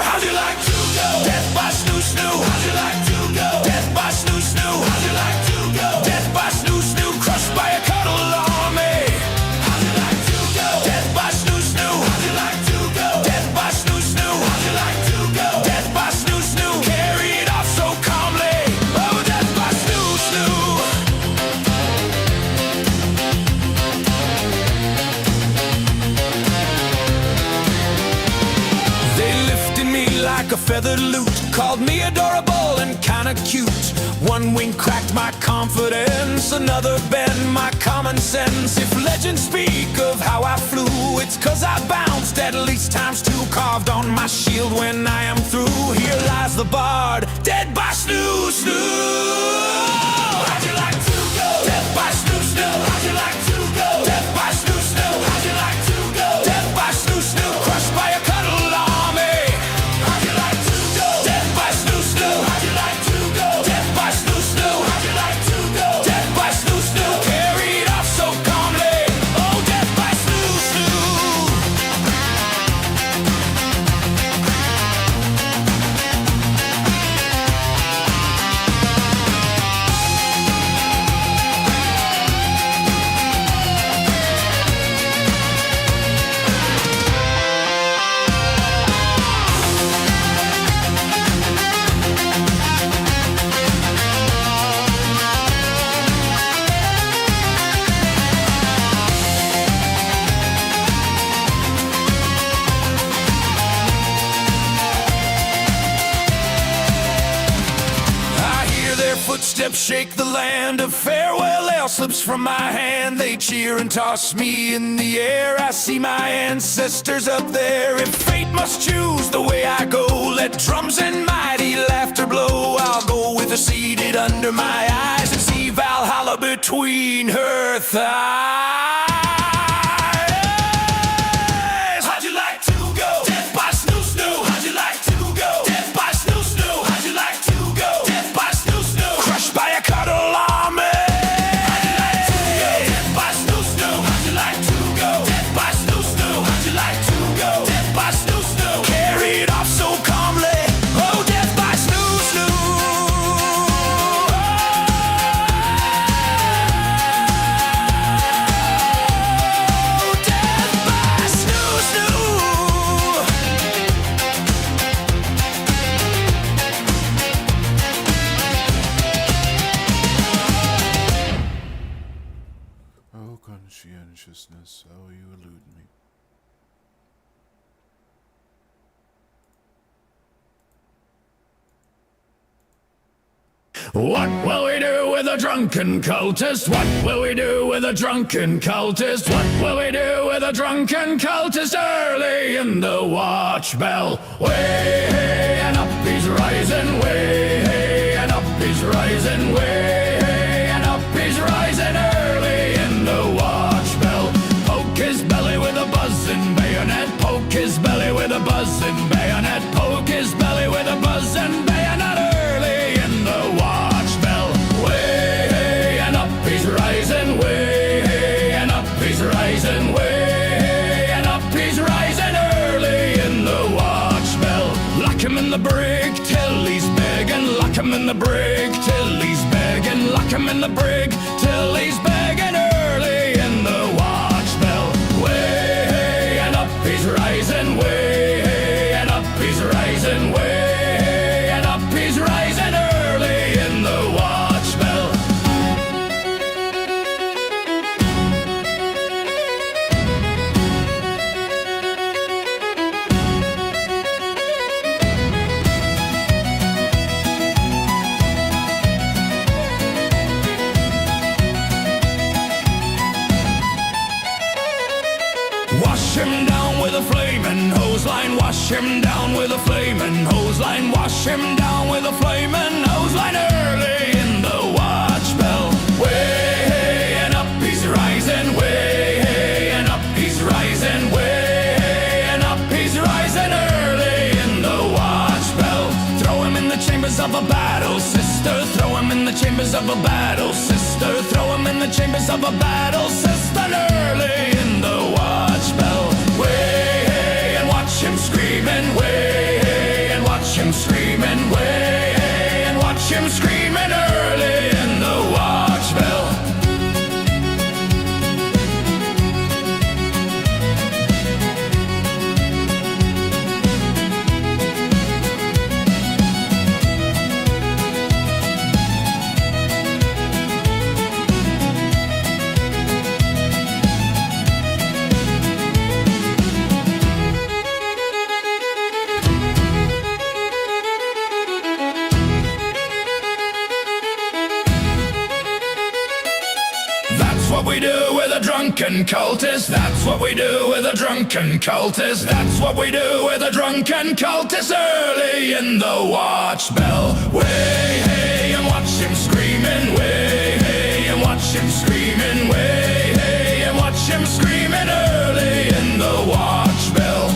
How'd you like to go? Death by snoo, snoo. How'd you like to go? Death by snoo, snoo. How'd you like to go? Death by snoo, snoo. Crushed by a cuddle army. How'd you like to go? Death by snoo, snoo. How'd you like to go? Death by snoo, snoo. How'd you like to go? Death by snoo, snoo. Carry it off so calmly. Oh, death by snoo, snoo. They lifted me like a feathered lute, called me adorable and kinda cute. One wink cracked my confidence, another bent my common sense. If legends speak of how I flew, it's 'cause I bounced at least times two, carved on my shield when I am through. Here lies the bard, dead by snoo, snoo. How'd you like to go? Death by snoo, snoo. How'd you like to go? Death by snoo, snoo. How'd you like to go? Death by snoo, snoo. Crushed by a cuddle army. How'd you like to go? Death by snoo, snoo. How'd you like to go? Death by snoo, snoo. How'd you like to go? Death by snoo, snoo. Carried off so calmly. Oh, death by snoo, snoo. Footsteps shake the land, a farewell air slips from my hand. They cheer and toss me in the air. I see my ancestors up there. If fate must choose the way I go, let drums and mighty laughter blow. I'll go with her seated under my eyes and see Valhalla between her thighs. How'd you like to go? Death by snoo, snoo. How'd you like to go? Death by snoo, snoo. How'd you like to go? Death by snoo, snoo. Crushed by a cuddle army. How'd you like to go? Death by snoo, snoo. How'd you like to go? Death by snoo, snoo. How'd you like to go? Death by snoo, snoo. Carried off so calmly. Oh, death by snoo, snoo. Oh, death by snoo, snoo. Oh, conscientiousness, how you elude me. What will we do with a drunken cultist? What will we do with a drunken cultist? What will we do with a drunken cultist early in the watch bell? Way hey, and up he's rising, way hey, and up he's rising, way hey, and up he's rising early in the watch bell. Poke his belly with a buzzing bayonet, poke his belly with a buzzing bayonet, poke his belly with a buzzing bayonet early in the watch bell. Way hey, and up he's rising, way hey, and up he's rising, way hey, and up he's rising early in the watch bell. Lock him in the brig till he's begging, lock him in the brig till he's begging, lock him in the brig till he's begging early in the watch bell. Way hey, and up he's rising, way hey, and up he's rising, way hey, and up he's rising early in the watch bell. Wash him down with a flaming hose line, wash him down with a flaming hose line, wash him down with a flaming hose line early in the watch bell. Way hey, and up he's rising, way hey, and up he's rising, way hey, and up he's rising early in the watch bell. Throw him in the chambers of a battle, sister, throw him in the chambers of a battle, sister, throw him in the chambers of a battle, sister, early in the watch bell. Way hey, and watch him screaming, way hey, and watch him screaming, way hey, and watch him screaming early in the watch bell. drunken cultist. That's what we do with a drunken cultist. That's what we do with a drunken cultist. Early in the watch bell. Way, hey, and watch him screaming. Way, hey, and watch him screaming. Way, hey, and watch him screaming. Early in the watch bell.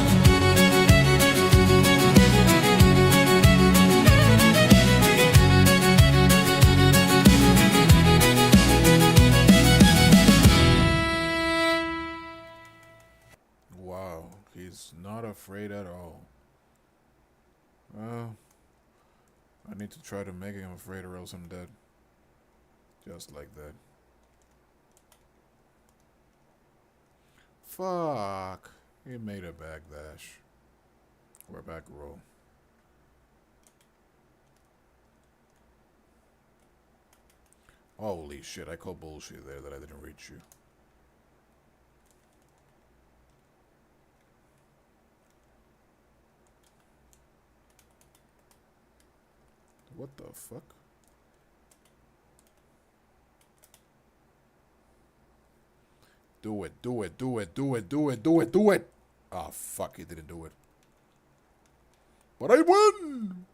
Wow, he's not afraid at all. Well, I need to try to make him afraid or else I'm dead. Just like that. Fuck. He made a backdash. Or a back roll. Holy shit, I call bullshit there that I didn't reach you. What the fuck? Do it, do it, do it, do it, do it, do it, do it! Ah, fuck, he didn't do it. But I won!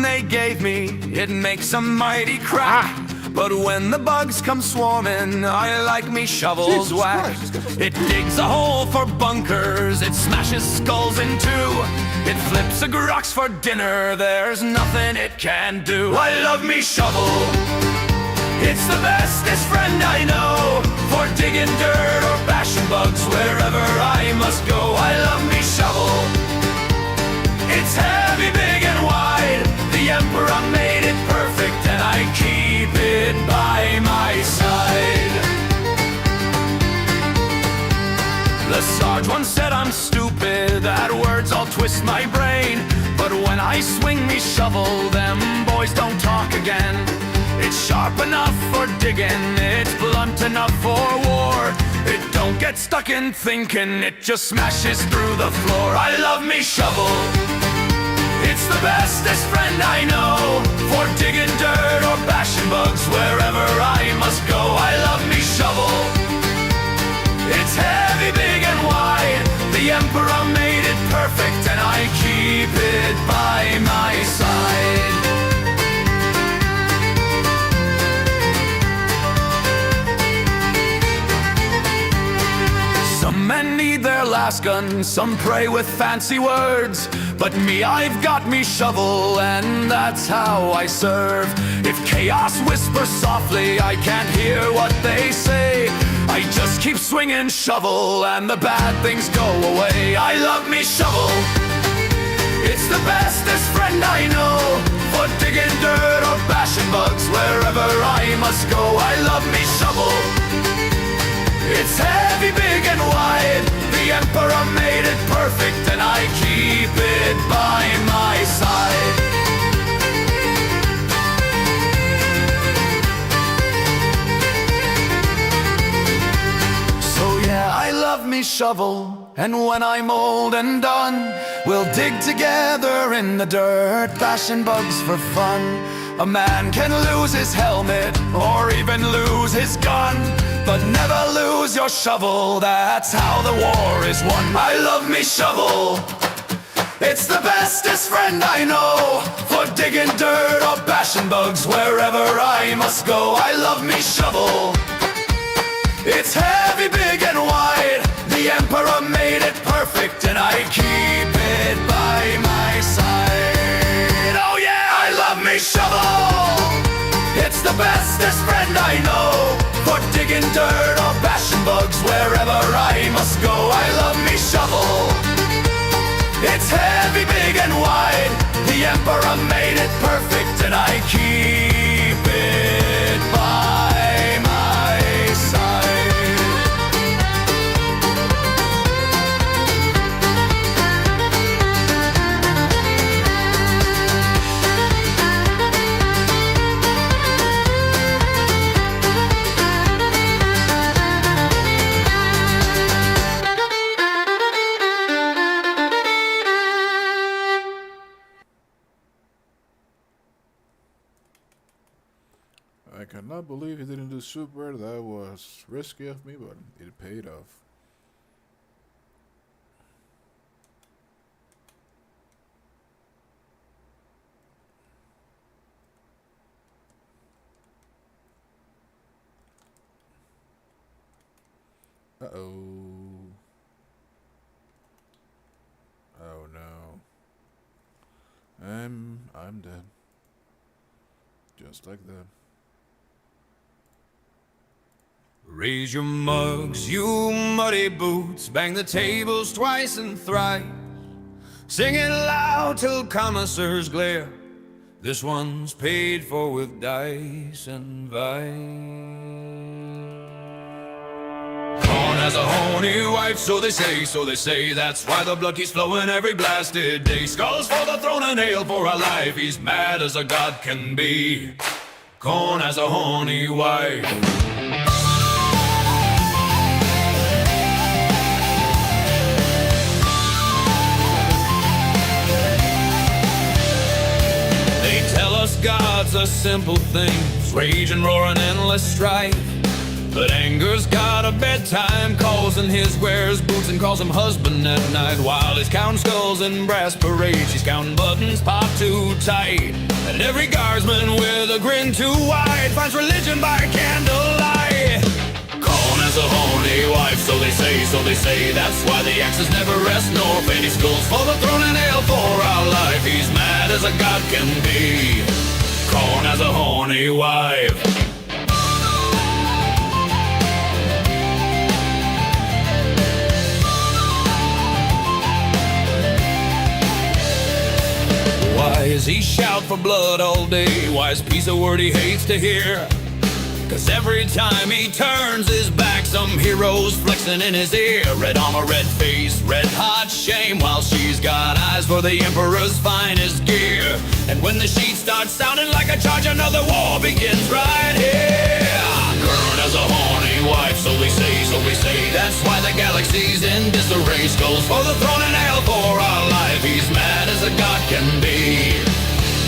They gave me, it makes a mighty crack. But when the bugs come swarming, I like me shovels whack. It digs a hole for bunkers, it smashes skulls in two. It flips a grox for dinner, there's nothing it can do. I love me shovel, it's the bestest friend I know. For digging dirt or bashing bugs wherever I must go. I love me shovel, it's heavy, big and wide. The Emperor made it perfect and I keep it by my side. The Sarge once said I'm stupid, that words all twist my brain. But when I swing me shovel, them boys don't talk again. It's sharp enough for digging, it's blunt enough for war. It don't get stuck in thinking, it just smashes through the floor. I love me shovel, it's the bestest friend I know. For digging dirt or bashing bugs wherever I must go. I love me shovel, it's heavy, big and wide. The Emperor made it perfect and I keep it by my side. Some men need their last gun, some pray with fancy words. But me, I've got me shovel, and that's how I serve. If chaos whispers softly, I can't hear what they say. I just keep swinging shovel, and the bad things go away. I love me shovel, it's the bestest friend I know. For digging dirt or bashing bugs wherever I must go. I love me shovel, it's heavy, big and wide. The Emperor made it perfect and I keep it by my side. So yeah, I love me shovel, and when I'm old and done, we'll dig together in the dirt, bashing bugs for fun. A man can lose his helmet or even lose his gun, but never lose your shovel, that's how the war is won. I love me shovel, it's the bestest friend I know. For digging dirt or bashing bugs wherever I must go. I love me shovel, it's heavy, big and wide. The Emperor made it perfect and I keep it by my side. Oh yeah, I love me shovel, it's the bestest friend I know. For digging dirt or bashing bugs wherever I must go. I love me shovel, it's heavy, big and wide. The Emperor made it perfect and I keep it by my side. cannot believe he didn't do super. That was risky of me, but it paid off. Uh-oh. Oh no. I'm dead. Just like that. Raise your mugs, you muddy boots. Bang the tables twice and thrice. Sing it loud till connoisseurs glare. This one's paid for with dice and vice. Corn has a horny wife, so they say. That's why the blood keeps flowing every blasted day. Skulls for the throne and ale for our life. He's mad as a god can be. Corn has a horny wife. God's a simple thing, rage and roar and endless strife. But anger's got a bedtime, calls and his wears boots and calls him husband at night. While he's counting skulls in brass parades, he's counting buttons popped too tight. And every guardsman with a grin too wide finds religion by candlelight. Corn has a horny wife, so they say. That's why the axes never rest nor fade. He skulls for the throne and ale for our life. He's mad as a god can be. Corn has a horny wife. Why does he shout for blood all day? Why is peace a word he hates to hear? Cause every time he turns his back, some hero's flexing in his ear. Red armor, red face, red hot shame, while she's got eyes for the emperor's finest gear. And when the sheet starts sounding like a charge, another war begins right here. Kern has a horny wife, so we say. That's why the galaxy's in disarray. Skulls for the throne and ale for our life. He's mad as a god can be.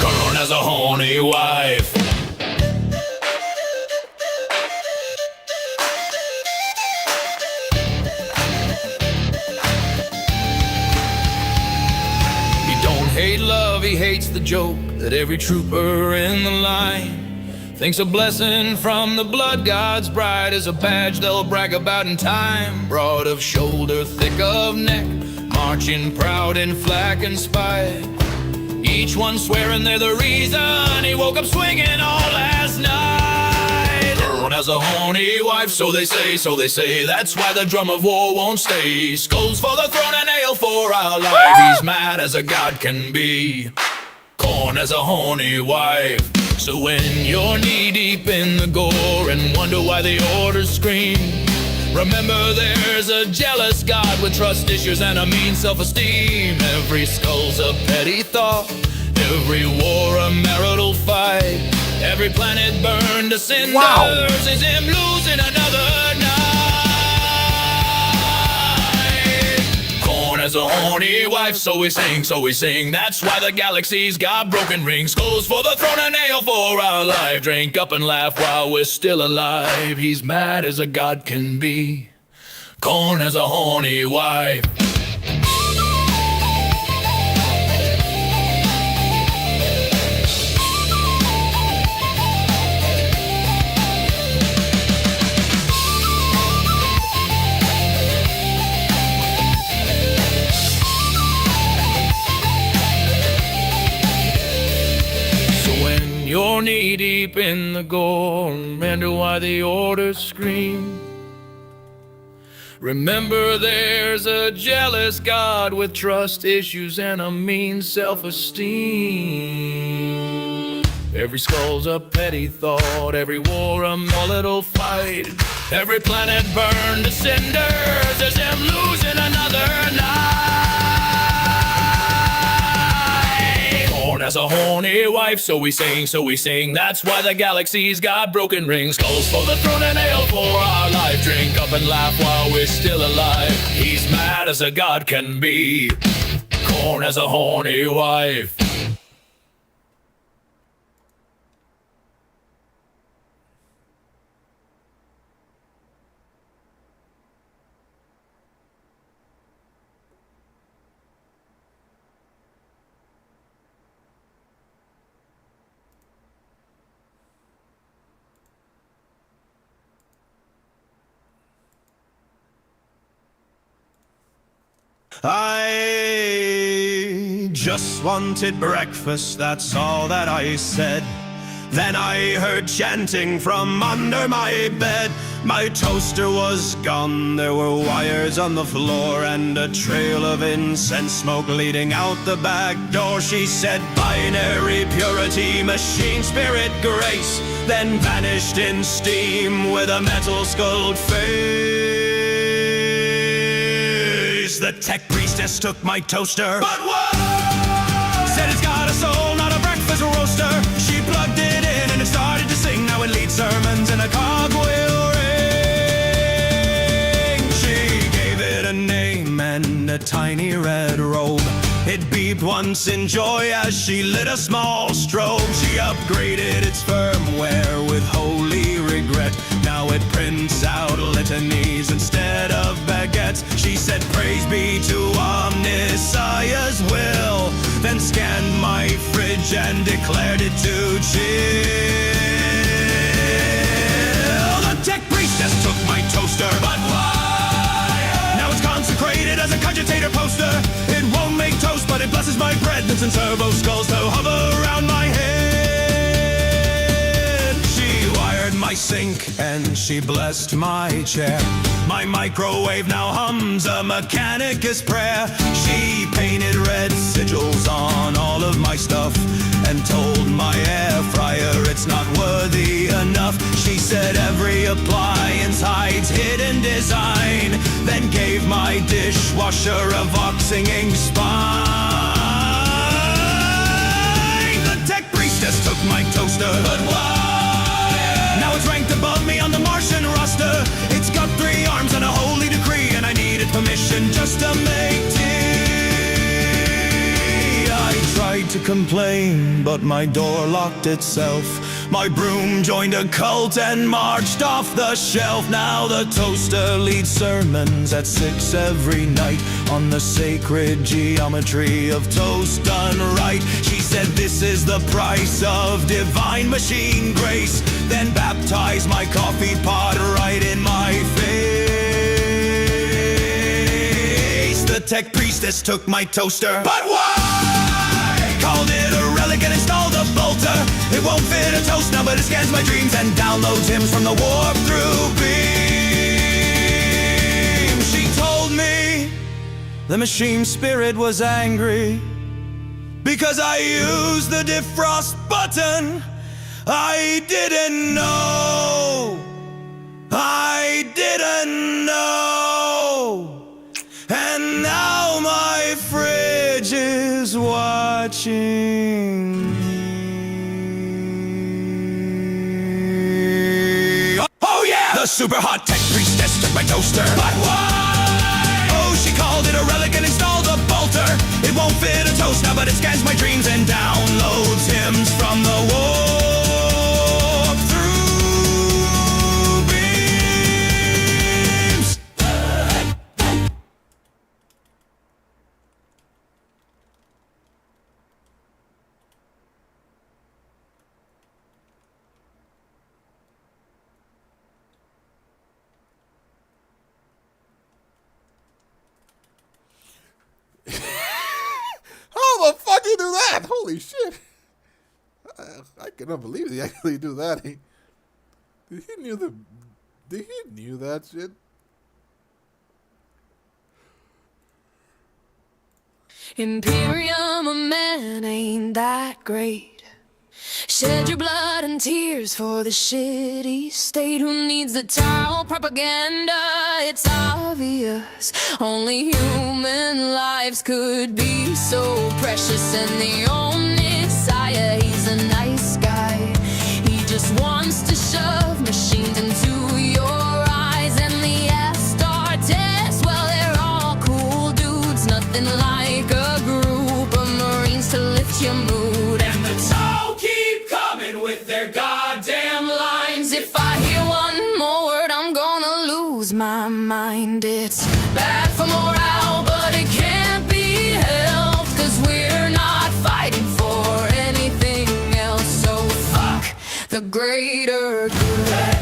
Kern has a horny wife. Hate love, he hates the joke that every trooper in the line thinks a blessing from the blood god's bride is a badge they'll brag about in time. Broad of shoulder, thick of neck, marching proud in flack and spite. Each one swearing they're the reason he woke up swinging all last night. Everyone has a horny wife, so they say. That's why the drum of war won't stay. Skulls for the throne and ale for our life. He's mad as a god can be. Corn has a horny wife. So when you're knee deep in the gore and wonder why the orders scream, remember there's a jealous god with trust issues and a mean self-esteem. Every skull's a petty thought, every war a marital fight. Every planet burned to cinders is him losing another night. Corn has a horny wife, so we sing. That's why the galaxy's got broken rings. Skulls for the throne and ale for our life. Drink up and laugh while we're still alive. He's mad as a god can be. Corn has a horny wife. You're knee deep in the gore, wonder why the orders scream. Remember there's a jealous god with trust issues and a mean self-esteem. Every skull's a petty thought, every war a volatile fight. Every planet burned to cinders as him losing another night. Corn has a horny wife, so we sing. That's why the galaxy's got broken rings. Skulls for the throne and ale for our life. Drink up and laugh while we're still alive. He's mad as a god can be. Corn has a horny wife. I just wanted breakfast, that's all that I said. Then I heard chanting from under my bed. My toaster was gone, there were wires on the floor and a trail of incense smoke leading out the back door. She said, binary purity, machine spirit grace, then vanished in steam with a metal skulled face. The tech priestess took my toaster, but why? Said it's got a soul, not a breakfast roaster. She plugged it in and it started to sing. Now it leads sermons in a cogwheel ring. She gave it a name and a tiny red robe. It beeped once in joy as she lit a small strobe. She upgraded its firmware with holy regret. Now it prints out litanies instead of baguettes. She said, praise be to Omnissiah's will, then scanned my fridge and declared it to chill. The tech priestess took my toaster, but why? Now it's consecrated as a cogitator poster. It won't make toast, but it blesses my bread and sends servo skulls to hover around my head. She wired my sink and she blessed my chair. My microwave now hums a mechanicus prayer. She painted red sigils on all of my stuff and told my air fryer it's not worthy enough. She said every appliance hides hidden design, then gave my dishwasher a vox-singing spine. The tech priestess took my toaster, but why? Now it's ranked above me on the Martian roster. It's got 3 arms and a holy decree, and I needed permission just to make tea. I tried to complain, but my door locked itself. My broom joined a cult and marched off the shelf. Now the toaster leads sermons at 6 every night on the sacred geometry of toast done right. She said this is the price of divine machine grace, then baptized my coffee pot right in my face. The tech priestess took my toaster, but why? Called it a relic and installed a bolter. It won't fit a toast now, but it scans my dreams and downloads hymns from the warp through beam. She told me the machine spirit was angry because I used the defrost button. I didn't know. I didn't know. And now my fridge is watching me. Oh yeah! The super hot tech priestess took my toaster, but why? Oh, she called it a relic and installed a bolter. It won't fit a toast now, but it scans my dreams and downloads hymns from the warp through beams. How the fuck you do that? Holy shit! I cannot believe he actually do that. Did he knew that shit? Imperium, a man ain't that great. Shed your blood and tears for the shitty state. Who needs the towel propaganda? It's obvious only human lives could be so precious. And the Omnissiah, he's a nice guy. He just wants to shove machines into your eyes. And the S-Star test, well, they're all cool dudes. Nothing like a group of Marines to lift your mood. And the tow keep coming with their goddamn lines. If I hear one more word, I'm gonna lose my mind. It's bad for morale, but it can't be helped, 'cause we're not fighting for anything else. So fuck the greater good.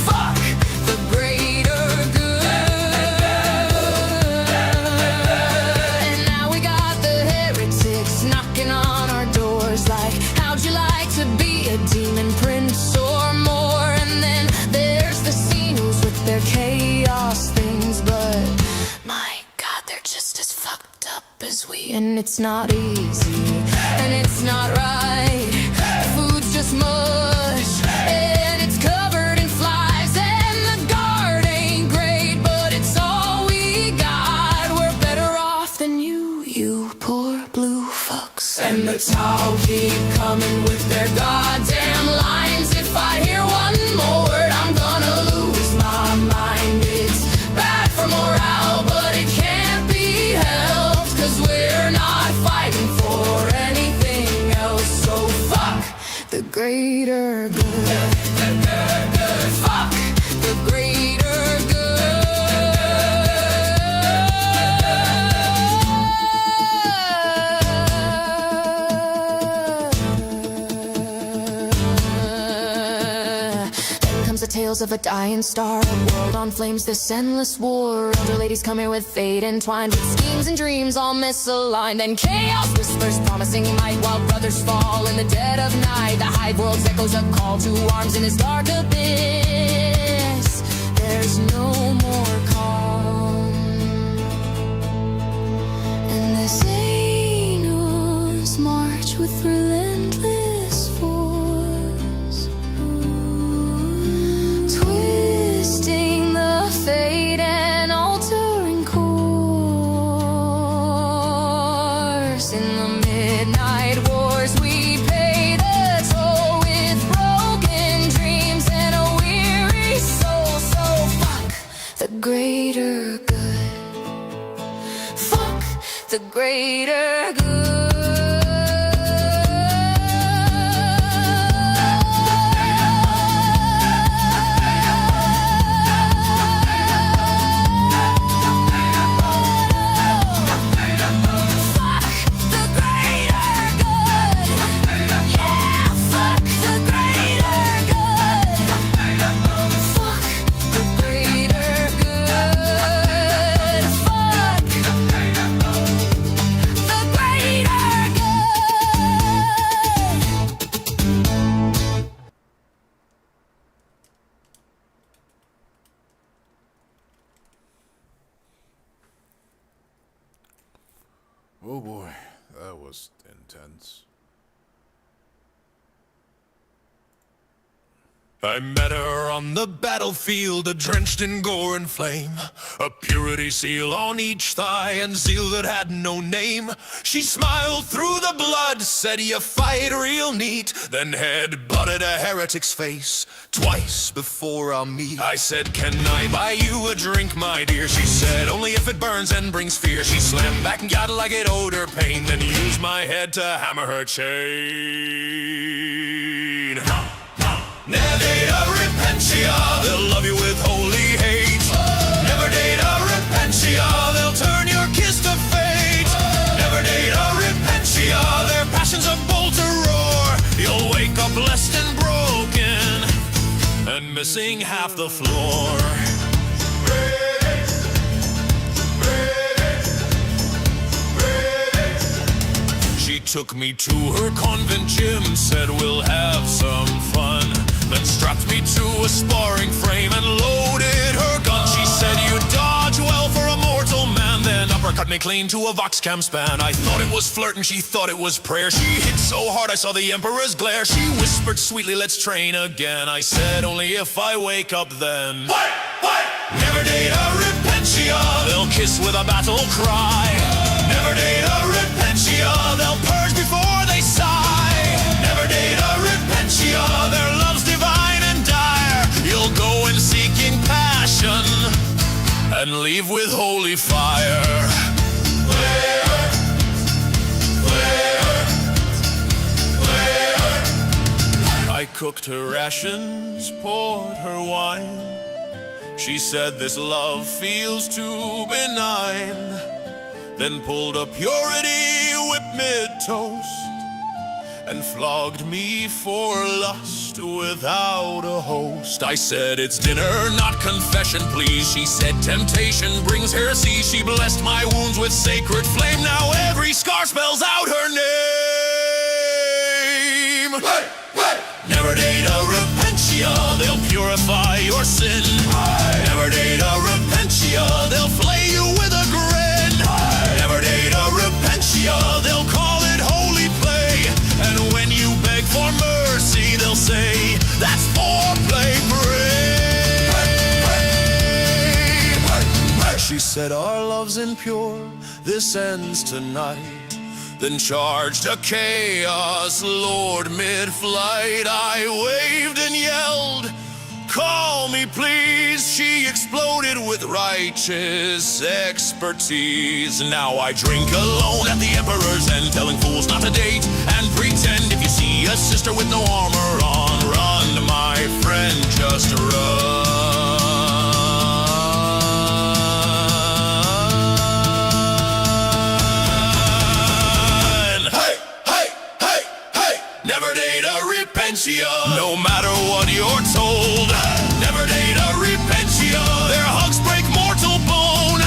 Fuck the greater good. sweet, and it's not easy, and it's not right. The food's just mush, and it's covered in flies, and the guard ain't great, but it's all we got. We're better off than you poor blue fucks. And the towel keep coming with their goddamn lines. If I hear one more word, I'm gonna lose my mind. It's bad for morale, but it can't be helped, 'cause we're not fighting for anything else. So fuck The greater good. fuck The greater good. Then comes the tales of a dying star, a world on flames, this endless war. Elder ladies come here with fate entwined, with schemes and dreams all misaligned. Then chaos whispers promising might, while brothers fall in the dead of night. The high world's echoes a call to arms in this dark abyss. There's no more calm, and the Xenos march with relentless force, twisting the fate and altering course. In the midnight wars we pay the toll with broken dreams and a weary soul. So fuck the greater good. Fuck the greater good. Oh boy, that was intense. I met her on the battlefield, drenched in gore and flame. A purity seal on each thigh and zeal that had no name. She smiled through the blood, said you fight real neat, then head-butted a heretic's face twice before our meet. I said, can I buy you a drink, my dear? She said, only if it burns and brings fear. She slammed back and got like it owed her pain, then used my head to hammer her chain. Never date a repentia, they'll love you with holy hate. Never date a repentia, they'll turn your kiss to fate. Never date a repentia, their passion's a bolt to roar. You'll wake up blessed and broken, and missing half the floor. She took me to her convent gym, said we'll have some fun. Then strapped me to a sparring frame and loaded her gun. She said, you dodge well for a mortal man, then uppercut me clean to a Voxcam span. I thought it was flirting, she thought it was prayer. She hit so hard I saw the emperor's glare. She whispered sweetly, let's train again. I said, only if I wake up then. What? Never date a repentia, they'll kiss with a battle cry. Never date a repentia, they'll purge before they sigh. Never date a repentia, their love's divine and dire. You'll go in seeking passion and leave with holy fire. I cooked her rations, poured her wine. She said this love feels too benign, then pulled a purity whip mid-toast and flogged me for lust without a host. I said, it's dinner, not confession, please. She said, temptation brings heresy. She blessed my wounds with sacred flame. Now every scar spells out her name. Never date a repentia, they'll purify your sin. Never date a repentia, they'll flay you with a grin. Never date a repentia, She said our love's impure, this ends tonight. Then charged a chaos lord mid-flight. I waved and yelled, call me please. She exploded with righteous expertise. Now I drink alone at the emperor's end, telling fools not to date and pretend. If you see a sister with no armor on, run, my friend, just run. Never date a repentia, no matter what you're told. Never date a repentia, their hugs break mortal bone.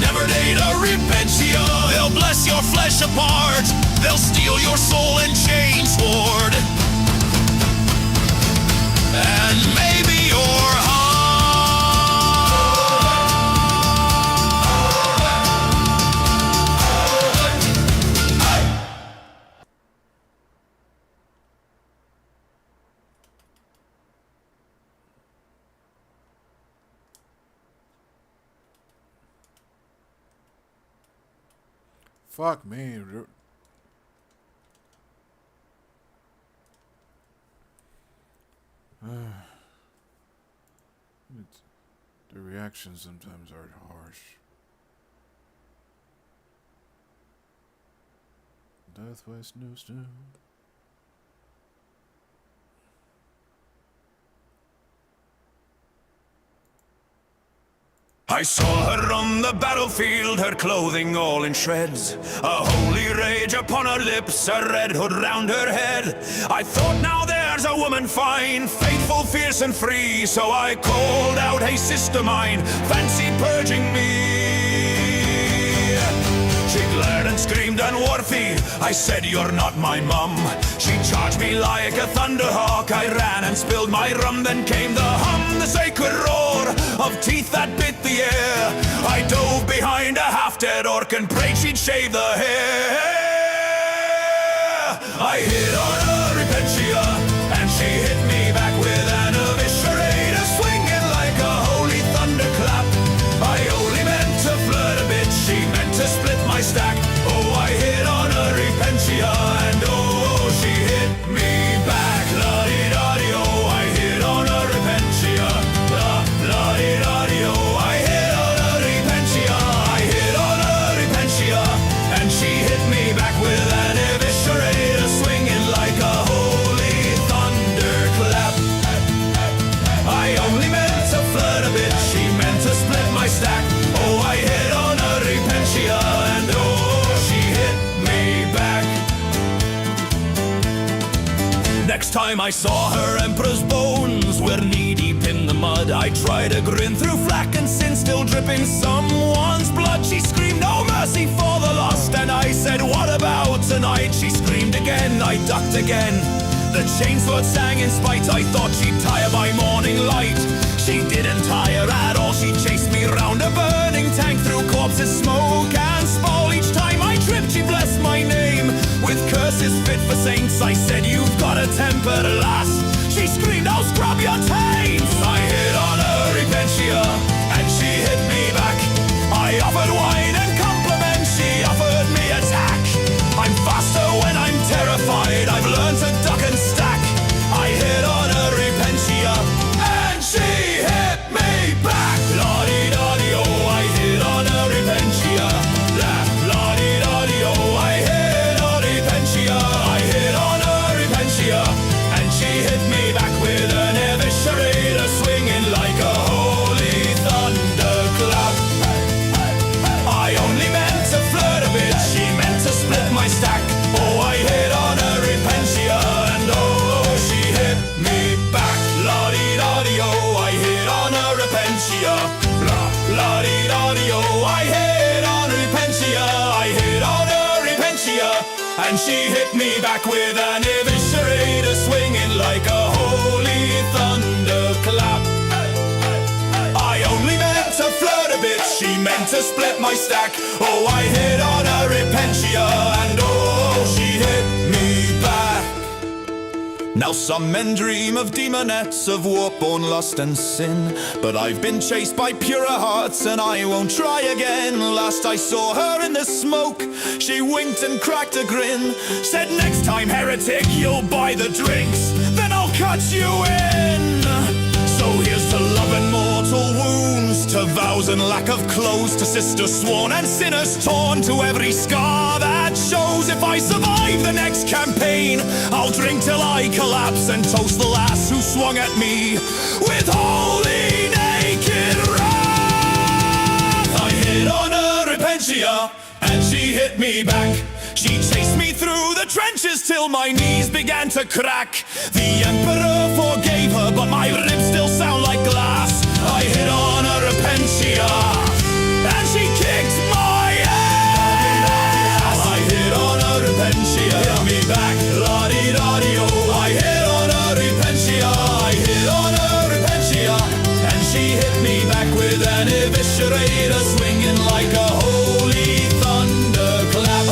Never date a repentia, they'll bless your flesh apart. They'll steal your soul and chain sword. And maybe your heart. Fuck me. The reactions sometimes are harsh. Death by snowstorm. I saw her on the battlefield, her clothing all in shreds. A holy rage upon her lips, a red hood round her head. I thought, now there's a woman fine, faithful, fierce and free. So I called out, hey sister mine, fancy purging me. She glared and screamed unworthy. I said, you're not my mum. She charged me like a thunderhawk. I ran and spilled my rum. Then came the hum, the sacred roar of teeth that bit the air. I dove behind a half-dead orc and prayed she'd shave the hair. I hit on her repentia, and she hit me back with an eviscerator, swinging like a holy thunderclap. I only meant to flirt a bit, she meant to split my stack. Oh, I hit on her repentia, and oh, she hit me back. La-di-da-di-oh, I hit on her repentia. La-di-da-di-oh, I hit on her repentia. I hit on her repentia, and she hit me back with an eviscerator, swinging like a holy thunderclap. I only meant to flirt a bit, she meant to split my stack. Oh, I hit on her repentia, and oh, she hit me back. Next time I saw her, emperor's bones were knee-deep in the mud. I tried to grin through flack and sin, still dripping someone's blood. She screamed, no mercy for the lost, and I said, what about tonight? She screamed again, I ducked again. The chainsword sang in spite, I thought she'd tire by morning light. She didn't tire at all, she chased me round a burning tank, through corpses, smoke and spall. Each time I tripped, she blessed my name with curses fit for saints. I said, you've got a temper, lass. She screamed, I'll scrub your taints. I hit on her repentia, and she hit me back. I offered wine and compliments, she offered me attack. I'm faster when I'm terrified, I've learned to duck and stack. I hit on her repentia, and she hit me back. La-di-da-di-oh, I hit on her repentia. La-di-da-di-oh, I hit on repentia. I hit on her repentia, and she hit me back with an eviscerator, swinging like a holy thunderclap. I only meant to flirt a bit, she meant to split my stack. Oh, I hit on her repentia, and oh, she hit me back. La-di-da-di-oh, I hit on her repentia. La-di-da-di-oh, I hit on repentia. I hit on her repentia, and she hit me back with an eviscerator, swinging like a holy thunderclap. I only meant to flirt a bit, she meant to split my stack. Oh, I hit on her repentia, and oh, she hit me back. Now some men dream of demonettes, of warp-born lust and sin, but I've been chased by purer hearts and I won't try again. Last I saw her in the smoke, she winked and cracked a grin, said next time heretic you'll buy the drinks, then I'll cut you in. So here's to love and mortal wounds, to vows and lack of clothes, to sisters sworn and sinners torn, to every scar that shows. If I survive the next campaign, I'll drink till I collapse and toast the lass who swung at me with holy naked wrath. I hit on her Repentia and she hit me back. She chased me through the trenches till my knees began to crack. The Emperor forgave her, but my ribs still sound like glass. I hit on her Repentia, and she kicked my ass. I hit on her Repentia, hit me back, la-di-da-di-oh. I hit on her Repentia, I hit on her Repentia, and she hit me back with an eviscerator, swinging like a holy thunderclap.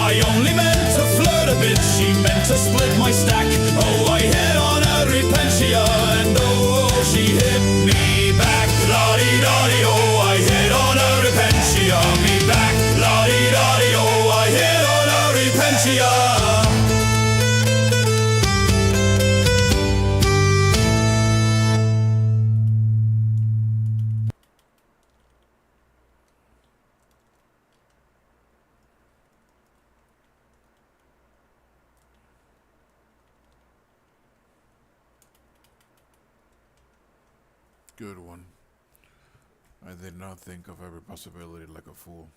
I only meant to flirt a bit, she meant to split my stack. Oh, I hit on her Repentia, and oh, she hit me back. La-di-da-di-oh, I hit on her Repentia, me back. La-di-da-di-oh, I hit on her Repentia. Good one. I did not think of every possibility like a fool.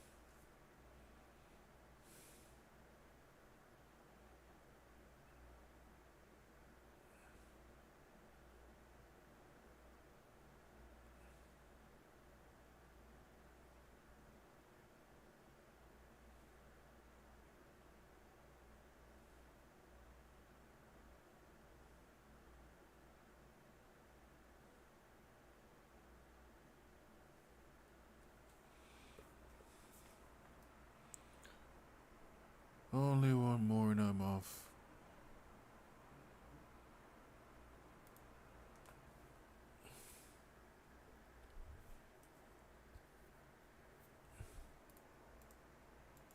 Only one more and I'm off.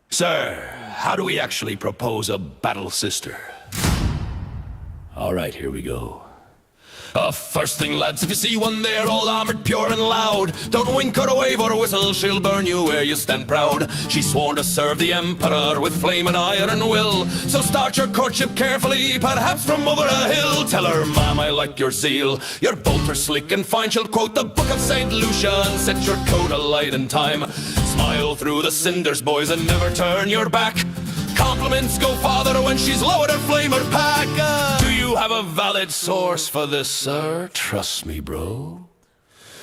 Sir, how do we actually propose a battle sister? All right, here we go. First thing, lads, if you see one there, all armored, pure and loud, don't wink or wave or whistle, she'll burn you where you stand proud. She's sworn to serve the Emperor with flame and iron will, so start your courtship carefully, perhaps from over a hill. Tell her, ma'am, I like your zeal, your both are slick and fine. She'll quote the book of St. Lucia and set your coat alight in time. Smile through the cinders, boys, and never turn your back. Compliments go farther when she's lowered her flame or pack. Do you have a valid source for this, sir? Trust me, bro.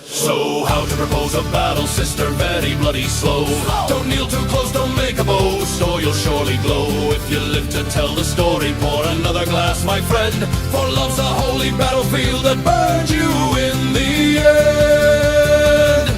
So, how to propose a battle, sister? Very bloody slow. Don't kneel too close, don't make a boast, or you'll surely glow. If you live to tell the story, pour another glass, my friend, for love's a holy battlefield that burns you in the end.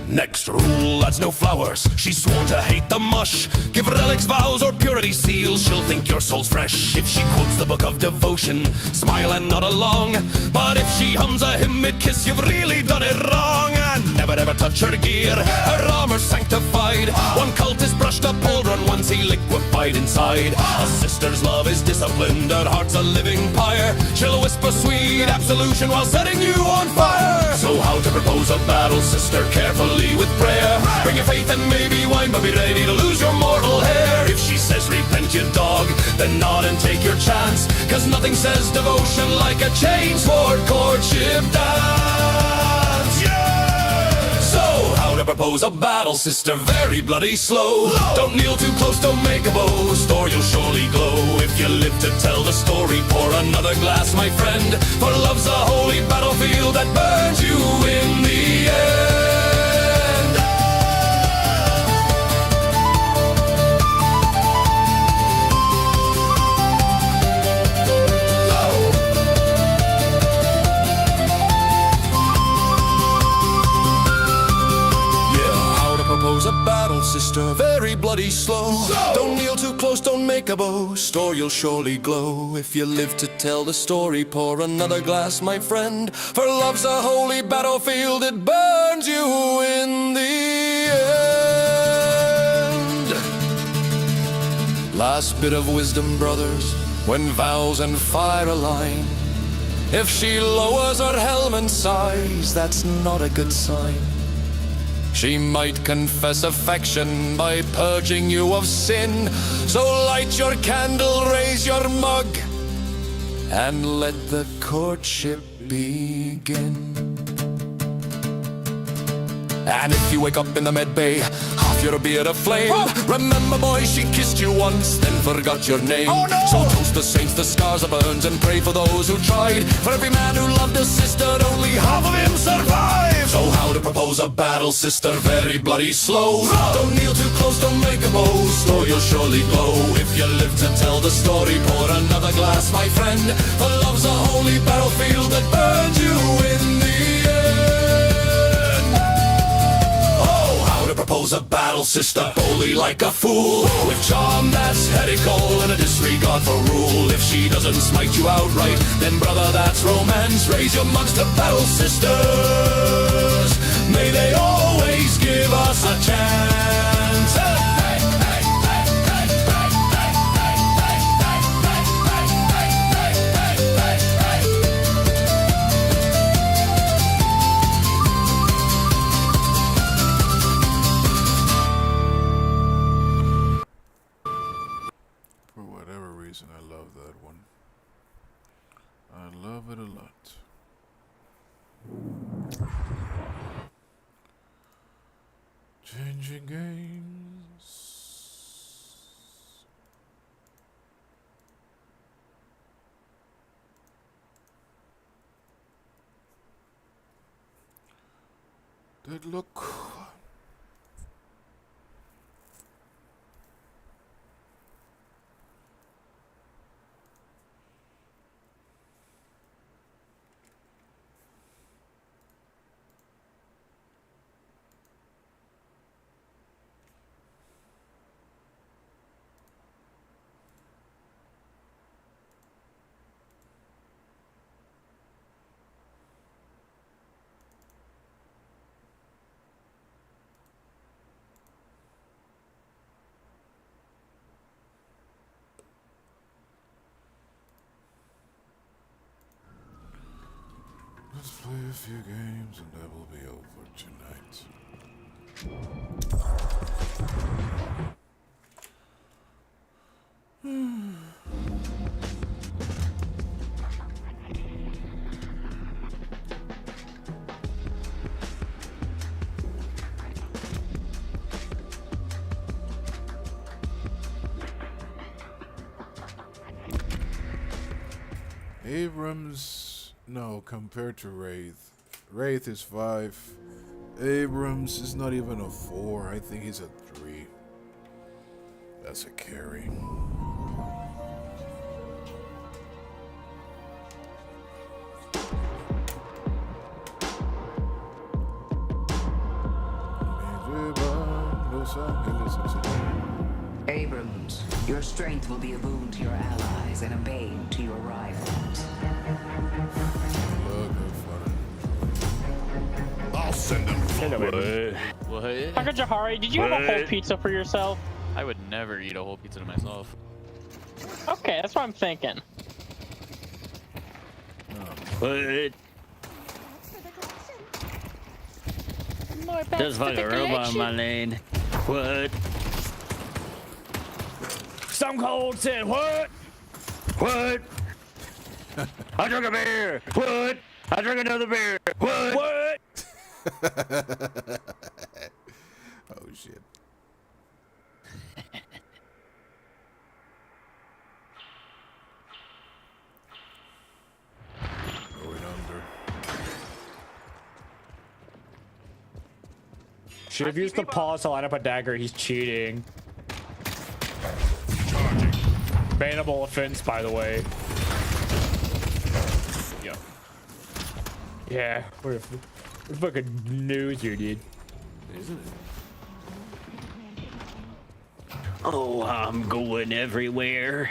Next rule, lads, no flowers. She's sworn to hate the mush. Give relics, vows, or purity seals, she'll think your soul's fresh. If she quotes the book of devotion, smile and nod along. But if she hums a hymn mid-kiss, you've really done it wrong. And never ever touch her gear, her armor's sanctified. One cultist brushed a pauldron once he liquefied inside. A sister's love is disciplined, her heart's a living pyre. She'll whisper sweet absolution while setting you on fire. So how to propose a battle, sister? Carefully with prayer. Bring your faith and maybe wine, but be ready to lose your mortal hair. If she says repent, you dog, then nod and take your chance, cause nothing says devotion like a chain sword courtship dance. Yeah! So how to propose a battle, sister? Very bloody slow. Don't kneel too close, don't make a boast, or you'll surely glow. If you live to tell the story, pour another glass, my friend, for love's a holy battlefield that burns you in the end. propose a battle, sister, very bloody slow. Don't kneel too close, don't make a boast, or you'll surely glow. If you live to tell the story, pour another glass, my friend. For love's a holy battlefield, it burns you in the end. Last bit of wisdom, brothers, when vows and fire align. If she lowers her helm and sighs, that's not a good sign. She might confess affection by purging you of sin. So light your candle, raise your mug, and let the courtship begin. And if you wake up in the med bay, half your beard aflame, remember, boy, she kissed you once, then forgot your name. Oh, no! So toast the saints, the scars are burns, and pray for those who tried. For every man who loved a sister, only half of him survived. So how to propose a battle, sister, very bloody slow. Don't kneel too close, don't make a boast, or you'll surely glow. If you live to tell the story, pour another glass, my friend. For love's a holy battlefield that burns you in the propose a battle, sister, boldly like a fool. With charm that's heretical and a disregard for rule. If she doesn't smite you outright, then brother, that's romance. Raise your mugs to battle, sisters. May they always give us a chance. I love that one. I love it a lot. Changing games. Deadlock. Let's play a few games and that will be over tonight. Abrams, no, compared to Wraith. Wraith is 5. Abrams is not even a 4. I think he's a 3. That's a carry. Abrams, your strength will be a boon to your allies and a bane to your rivals. I'll send them forward. What? Dr. Jahari, did you have a whole pizza for yourself? I would never eat a whole pizza to myself. Okay, that's what I'm thinking. What? There's fucking robot in my lane. What? Some cold said what? What? I drink a beer. What? I drink another beer. What? What? Oh shit. Going under. Should have used the pause to line up a dagger. He's cheating. Charging. Bannable offense, by the way. Yep. Yeah, we're fucking news here, dude. Isn't it? Oh, I'm going everywhere.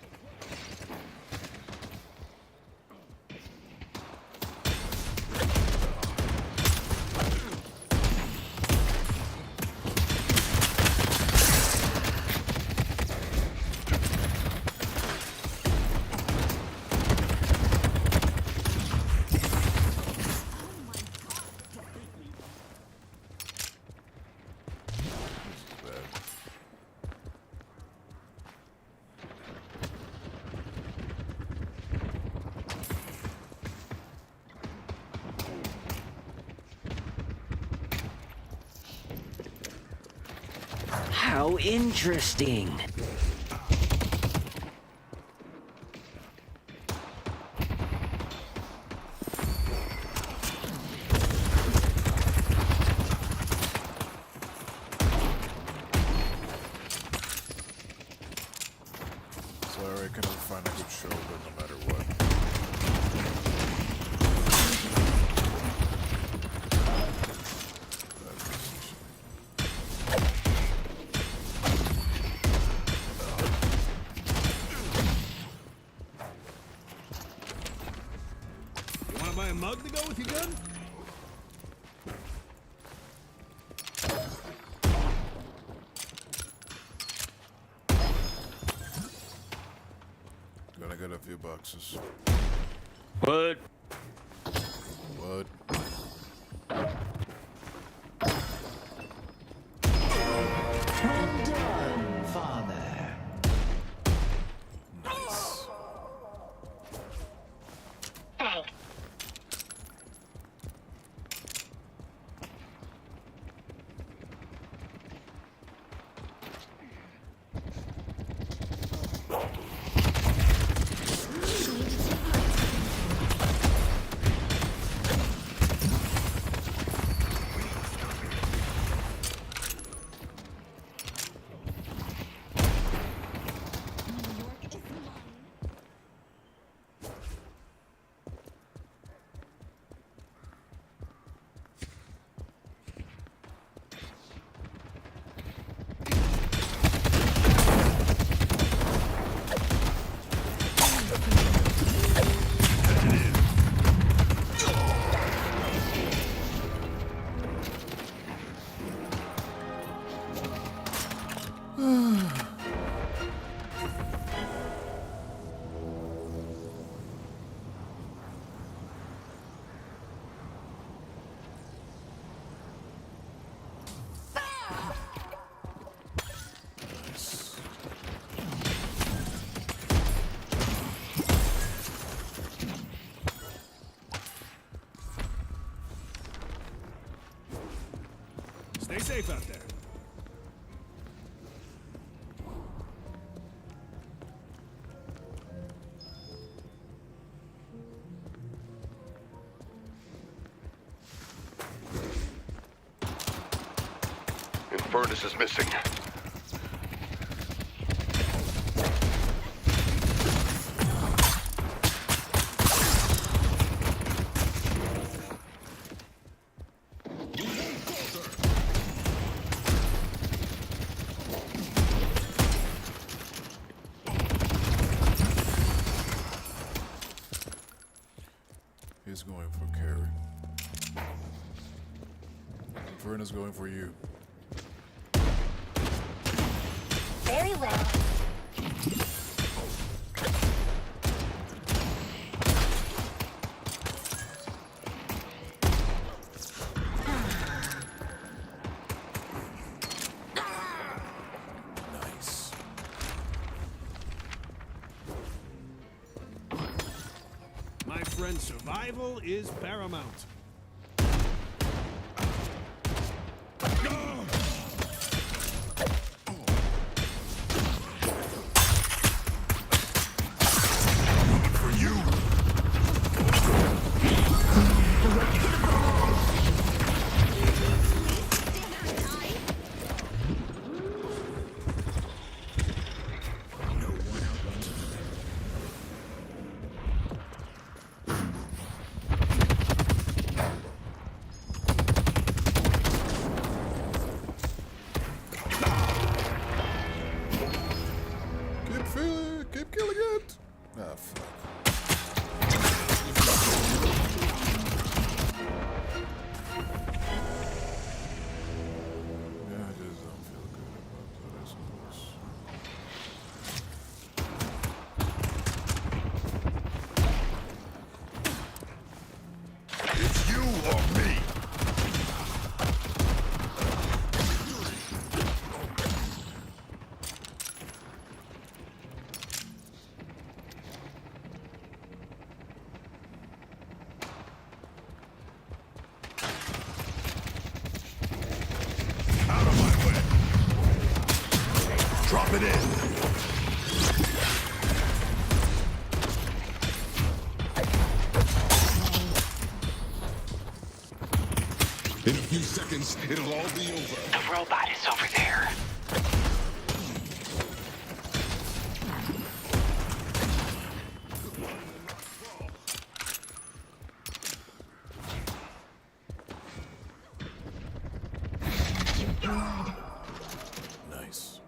How interesting. Sorry, I cannot find a good shoulder no matter what. You wanna buy a mug to go with your gun? Gonna get a few boxes. What? What? Well done, Father. Nice. Stay safe out there. Furnace is missing. He's going for carry. Furnace going for you. Very well. Nice. My friend, survival is paramount. Out of my way. Drop it in. In a few seconds, it'll all be over. The robot is over there. Nice.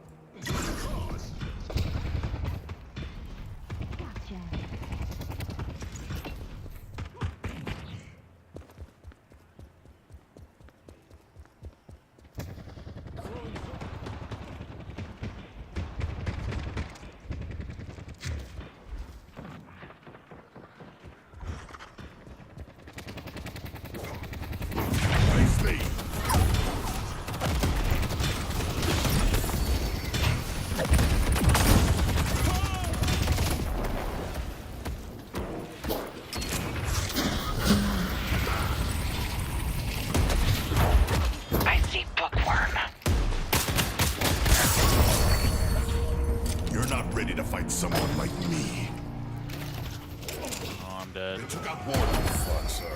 Nicely. I see bookworm. You're not ready to fight someone like me. Oh, I'm dead. They took out Warden. Fuck, sorry.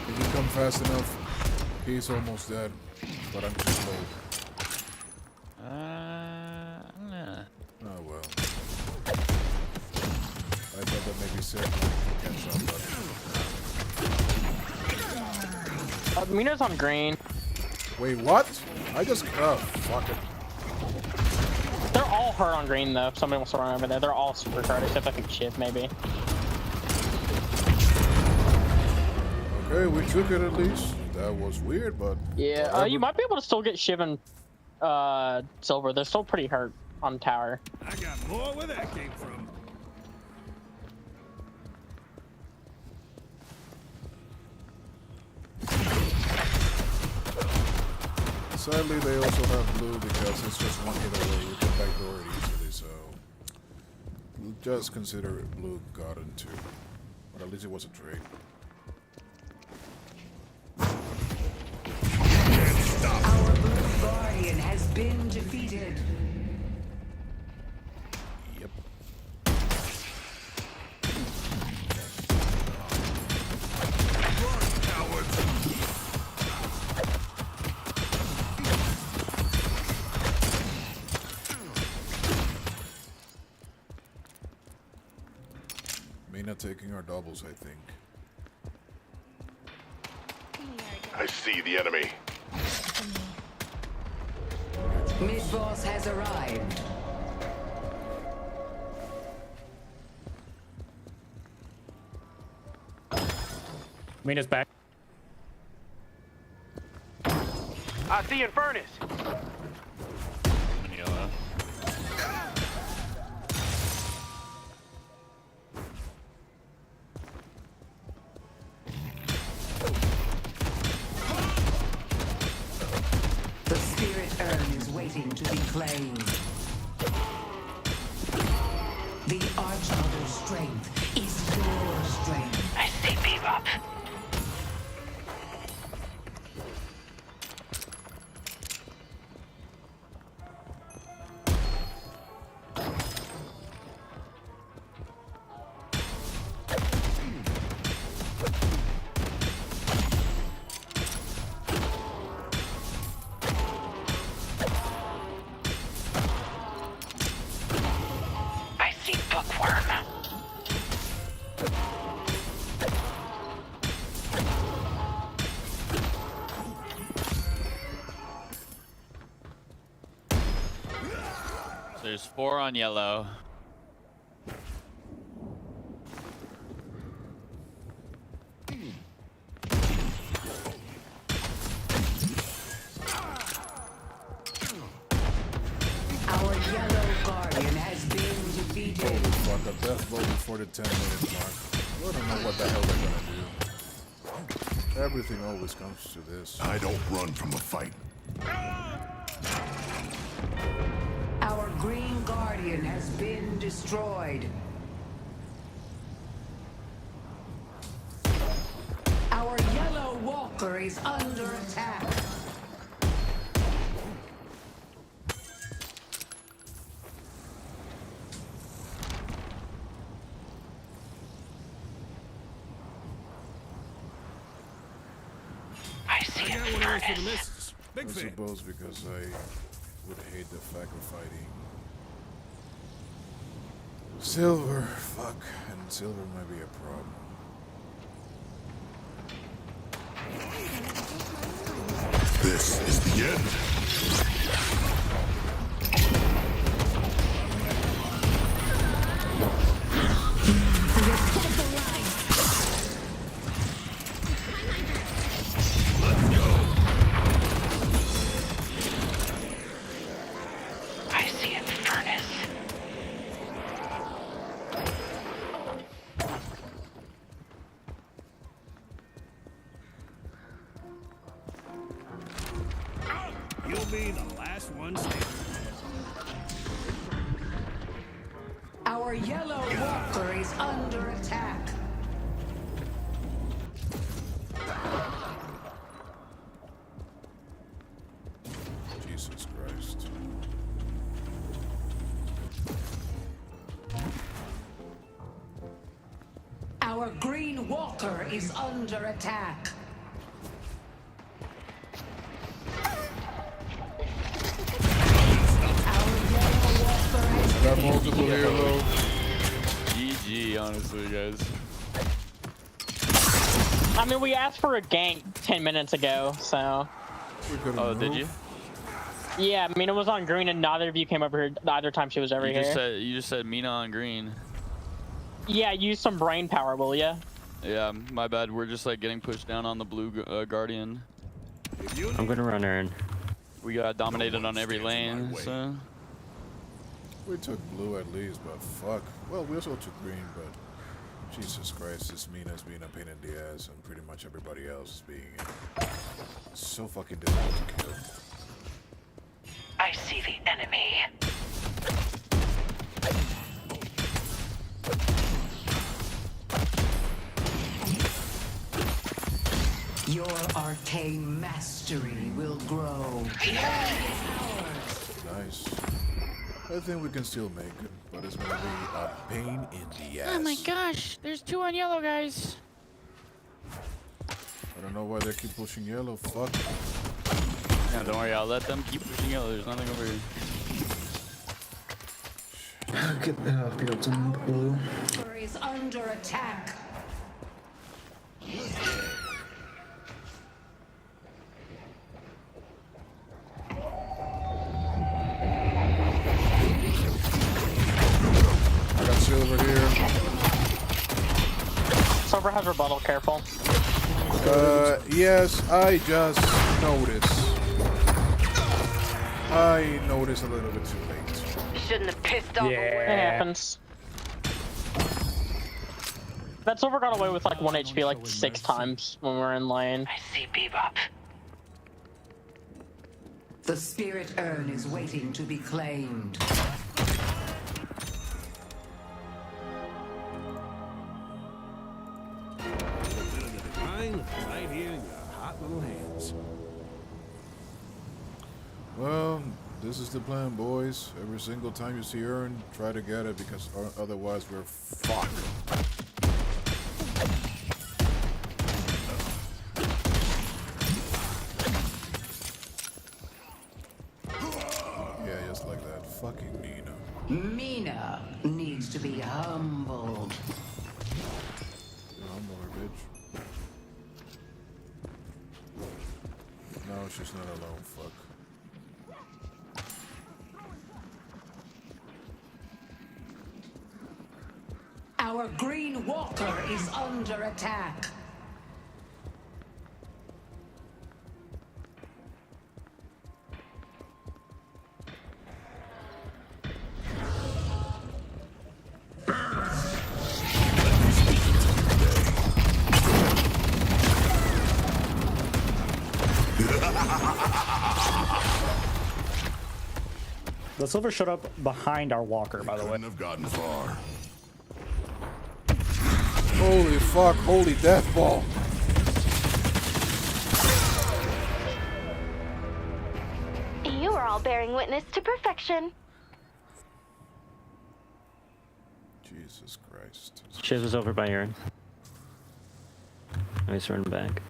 If you come fast enough, he's almost dead. But I'm too slow. Nah. Oh well. I thought that maybe Seth can catch up, but Mina's on green. wait, what? I just fuck it. They're all hurt on green though. If somebody wants to run over there, they're all super hurt except I think Shiv maybe. Okay, we took it at least. That was weird, but Yeah, whatever. you might be able to still get Shiv and Silver. They're still pretty hurt on tower. I got more where that came from. Sadly, they also have blue because it's just one hit away. You can backdoor it easily, so just consider it blue gotten too. But at least it was a trade. Our blue guardian has been defeated. Yep. Mina taking our doubles, I think. I see the enemy. Mid-boss has arrived. Mina's back. I see Infernus. Manila. The spirit urn is waiting to be claimed. The Archmother's strength is your strength. I see Bebop. I see bookworm. There's 4 on yellow. Our yellow guardian has been defeated. Holy fuck, a death blow before the 10-minute mark. I don't know what the hell they're gonna do. Everything always comes to this. I don't run from a fight. Our green guardian has been destroyed. destroyed. Our yellow walker is under attack. I see a furnace. I suppose because I would hate the fact of fighting silver. Fuck, and silver might be a problem. This is the end. I see a furnace. You'll be the last one standing. Our yellow walker is under attack. Jesus Christ. Our green walker is under attack. Got multiple here, low. GG, honestly, guys. I mean, we asked for a gank 10 minutes ago, so. Oh, did you? Yeah, Mina was on green and neither of you came over here either time she was over here. You just said Mina on green. Yeah, use some brain power, will ya? Yeah, my bad. We're just like getting pushed down on the blue guardian. I'm gonna run her in. We got dominated on every lane, so. We took blue at least, but fuck. Well, we also took green, but Jesus Christ, this Mina's being a pain in the ass, and pretty much everybody else is being so fucking difficult to kill. I see the enemy. Your arcane mastery will grow. Nice. I think we can still make it, but it's gonna be a pain in the ass. Oh my gosh, there's 2 on yellow, guys. I don't know why they keep pushing yellow. Fuck. Yeah, don't worry. I'll let them keep pushing yellow. There's nothing over here. Get built in blue. Walker is under attack. I got silver here. Silver has rebuttal, careful. Yes, I just noticed. I noticed a little bit too late. Shouldn't have pissed off It happens. That silver got away with like 1 HP like 6 times when we were in lane. I see Bebop. The spirit urn is waiting to be claimed. Right here in your hot little hands. Well, this is the plan, boys. Every single time you see Urn, try to get it because otherwise we're fucked. Yeah, just like that. Fucking Nina. Mina needs to be humbled. Humble her, bitch. No, she's not alone. Fuck. Our green walker is under attack. The The silver showed up behind our walker, by the way. Couldn't have gotten far. Holy fuck, holy death ball. You are all bearing witness to perfection. Jesus Christ. Shiz was over by Aaron. Now he's running back.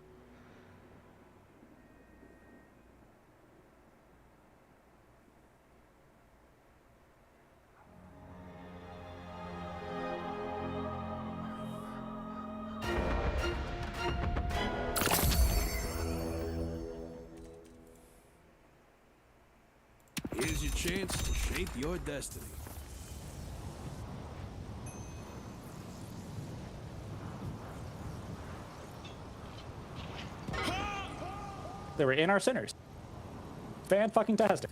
Here's your chance to shape your destiny. They were in our centers. Fan-fucking-tastic.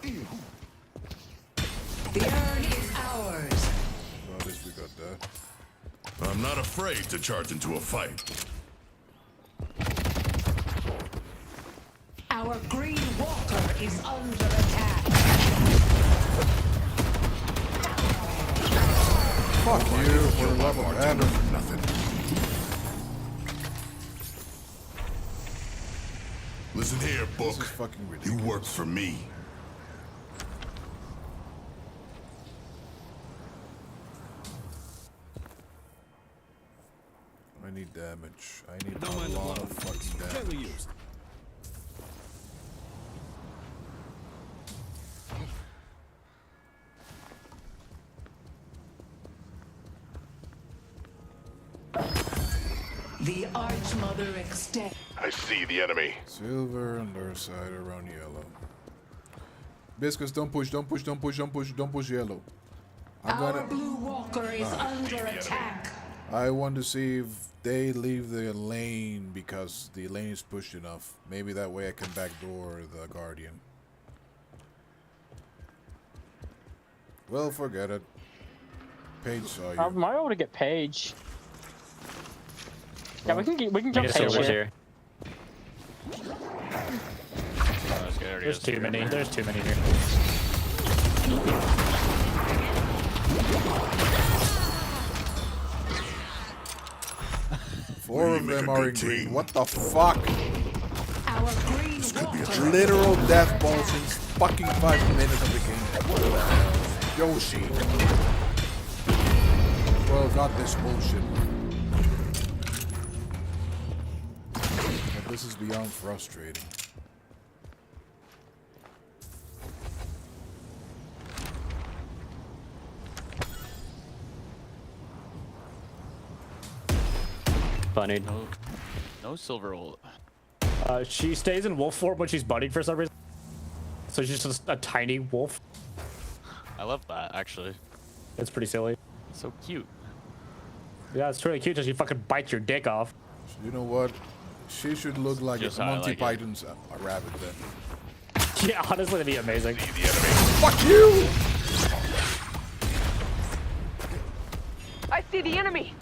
The urn is ours. Well, at least we got that. I'm not afraid to charge into a fight. Our green walker is under attack. Fuck you, for the love of Adam. Nothing. Listen here, book. This is fucking You ridiculous. work for me. I need damage. I need a lot of fucking Gently damage. used. The Archmother extends. I see the enemy. Silver on their side around yellow. Biscuits, don't push, don't push, don't push, don't push, don't push yellow. Our blue walker is under attack. I want to see if they leave the lane because the lane is pushed enough. Maybe that way I can backdoor the Guardian. Well, forget it. Paige saw you. I might be able to get Paige. Yeah, we can jump Get Paige silvers here. here. There's too many. There's too many here. Four of them are in green. What the fuck? Our green walker. Literal death balls since fucking 5 minutes of the game. What the hell? Yoshi. Well, got this bullshit. But this is beyond frustrating. Funny. No silver ult. She stays in wolf form when she's budding for some reason. So she's just a tiny wolf. I love that, actually. It's pretty silly. So cute. Yeah, it's really cute until she fucking bites your dick off. You know what? She should look like Just a how I Monty like it. Python's rabbit then. Yeah, honestly, that'd be amazing. Fuck you! I see the enemy.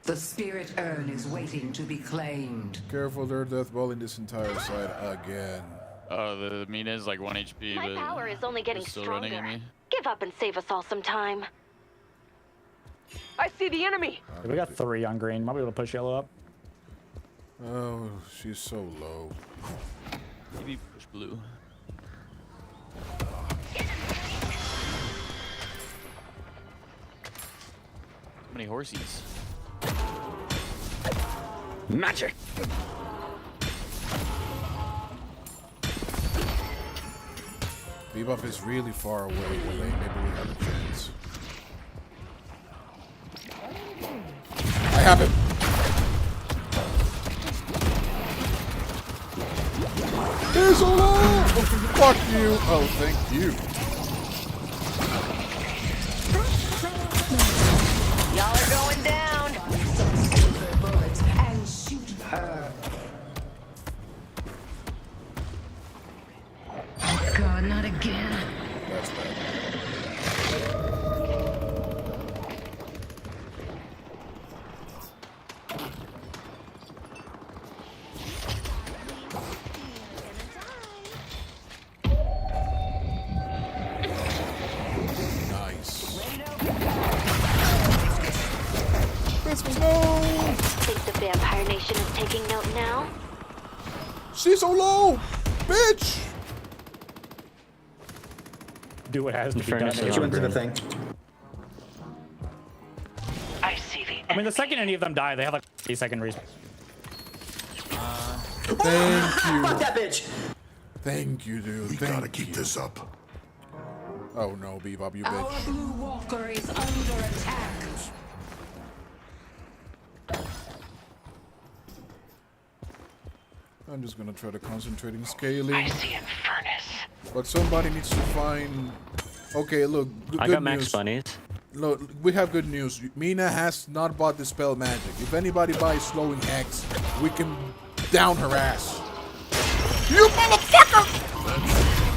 The spirit urn is waiting to be claimed. Careful, they're death balling this entire side again. Oh, the Mina is like 1 HP, My but power is only getting they're still running at stronger. me. Give up and save us all some time. I see the enemy. We got 3 on green. Might be able to push yellow up. Oh, she's so low. Maybe push blue. So many horsies. Magic. Bebop is really far away. Maybe we have a chance. I have him. There's a low. Oh, fuck you. Oh, thank you. Y'all are going down. Bullets and shoot her. Oh God, not again. That's bad. Ashen is taking note now. She's so low! Bitch! Do what has to be done. She went to the thing. I see the I mean, the second any of them die, they have like 30-second respawn. Thank you. Fuck that bitch! Thank you, dude. We Thank gotta keep this up. Oh no, Bebop, you Our bitch. blue walker is under attack. I'm just gonna try to concentrate in scaling. I see Infernus. But somebody needs to find... Okay, look, I good got max news. bunnies. Look, we have good news. Mina has not bought the spell magic. If anybody buys Slowing X, we can down her ass. You motherfucker!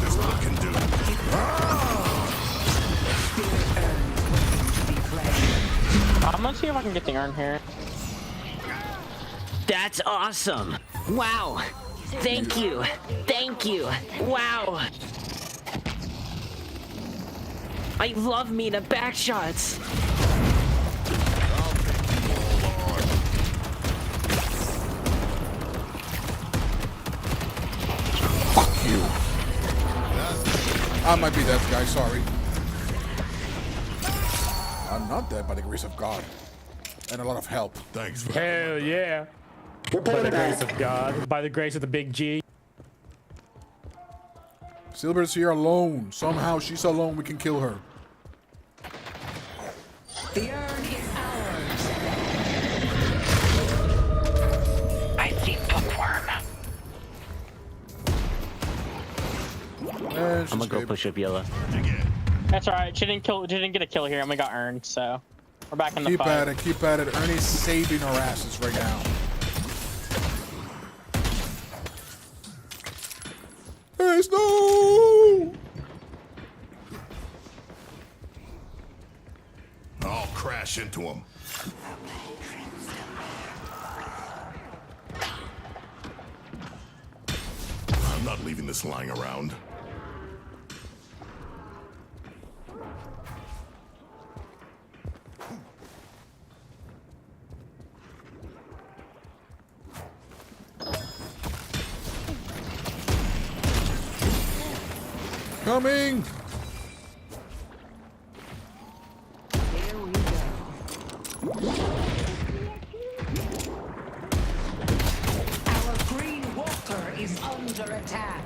This one can do. I'm gonna see if I can get the urn here. That's awesome. Wow. Thank you. Thank you. Wow. I love Mina backshots. Fuck you. I might be that guy, sorry. I'm not dead by the grace of God. And a lot of help. Thanks for Hell yeah. By the grace of God. By the grace of the big G. Silver's here alone. Somehow she's alone, we can kill her. The urn is ours. I see bookworm. And I'm gonna go push up yellow. That's alright. She didn't get a kill here, and we got earned. So we're back in the Keep fight. at it, keep at it. Ernie's saving our asses right now. There's no! I'll crash into him. I'm not leaving this lying around. Coming! Here we go. Our green walker is under attack.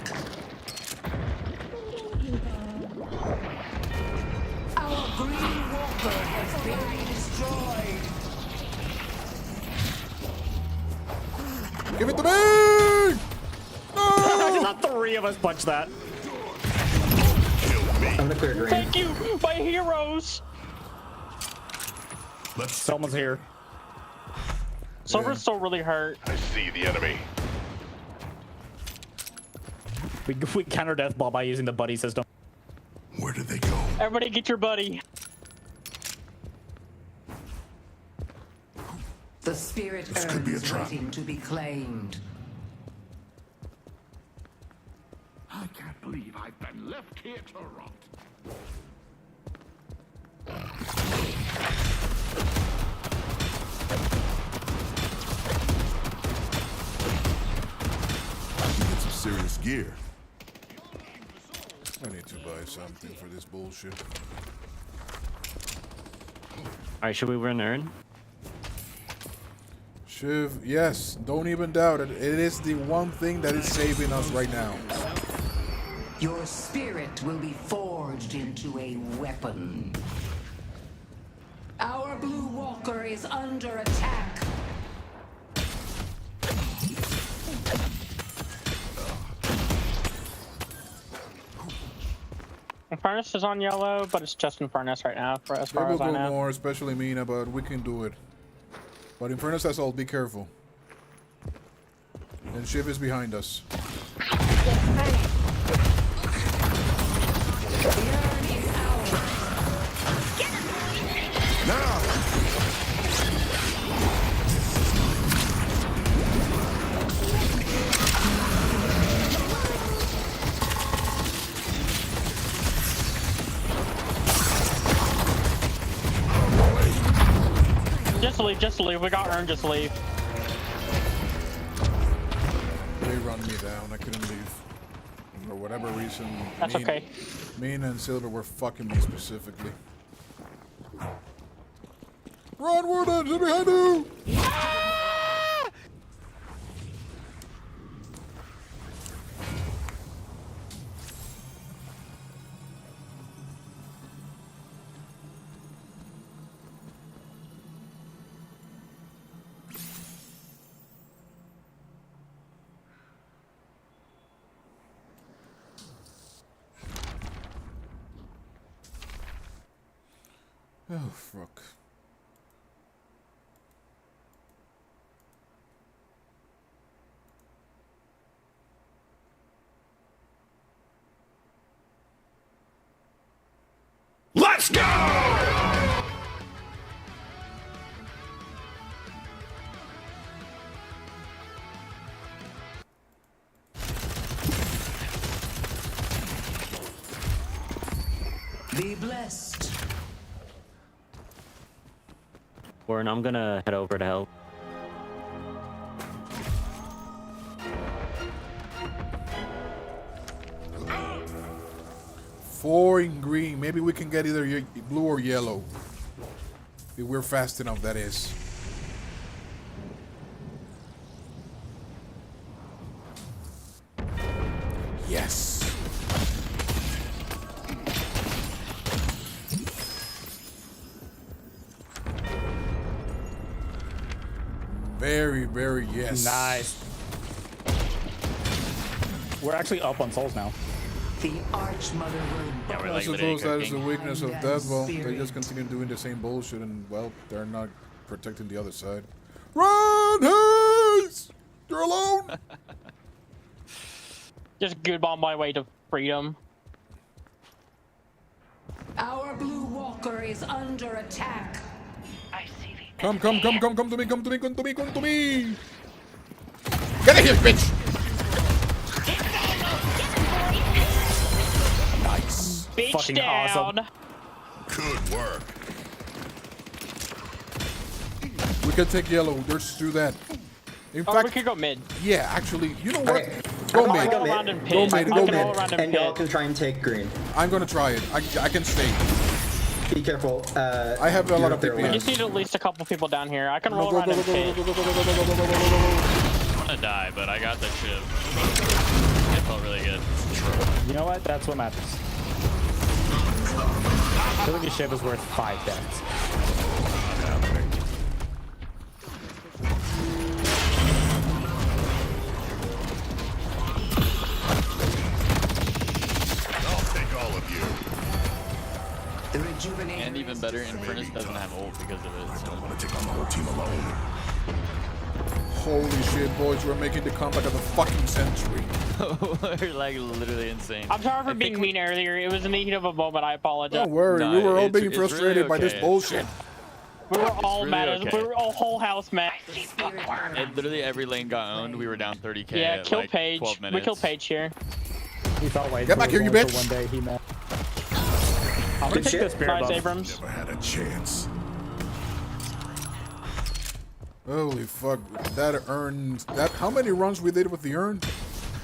Our green walker has been destroyed. Give it to me! How did the three of us punch that? I'm the clear green. Thank you, my heroes. Someone's here. Silver's still really hurt. I see the enemy. We counter death ball by using the buddy system. Where did they go? Everybody get your buddy. The spirit urn is waiting to be claimed. I can't believe I've been left here to rot. I can get some serious gear. I need to buy something for this bullshit. Alright, should we run urn? Shiv, yes, don't even doubt it. It is the one thing that is saving us right now. Your spirit will be forged into a weapon. Our blue walker is under attack. Infernus is on yellow, but it's just Infernus right now, as They far will as I go know. more, especially Mina, but we can do it. But Infernus has ult, be careful. And Shiv is behind us. Just leave, just leave. We got earned, just leave. me down. I couldn't leave. For whatever reason. That's okay. Mean and Silver were fucking me specifically. Run, Warden! They're behind you! Oh, fuck. Let's go! Be blessed. Warren, I'm gonna head over to help. Four in green. Maybe we can get either blue or yellow. If we're fast enough, that is. Yes. Very, very yes. Nice. We're actually up on souls now. The Archmother will. I suppose that is the weakness of Deadlock. They just continue doing the same bullshit and, well, they're not protecting the other side. Run, Hayes! You're alone! Just good on my way to freedom. Our blue walker is under attack. I see the Come to me, come to me, come to me! Get out here, bitch! Nice. Bitch Fucking down. awesome. Good work. We can take yellow. Let's do that. In Oh, fact, we could go mid. yeah, actually, you know what? Okay. Go I mid. can roll around and Go pit. mid. I Go can roll mid. around And y'all pit. can try and take green. I'm gonna try it. I can stay. Be careful. I have a lot of We DPS. just need at least a couple people down here. I can roll Go, around go, and go, go, pit. go, go, go, go, go, go, go, go, go. I'm gonna die, but I got that ship. It felt really good. You know what? That's what matters. I feel like a ship is worth 5 deaths. I'll take all of you. The rejuvenator. And even better, Infernus doesn't have ult because of it. I don't want to take on the whole team alone. Holy shit, boys, we're making the comeback of the fucking century. We're like literally insane. I'm sorry for I being think we- mean earlier. It was in the heat of a moment. I apologize. Don't worry, No, we were all it's- being it's really frustrated by this okay. bullshit. We were all really mad. okay. We were all whole house mad. And literally every lane got owned. We were down 30k Yeah, at kill like Paige. 12 minutes. We killed Paige here. He felt like Get back here, you bitch! One day he met. I'm gonna Good take shit. this spirit Nice, buff. Abrams. Never had a chance. Holy fuck, that earned that. How many runs we did with the urn?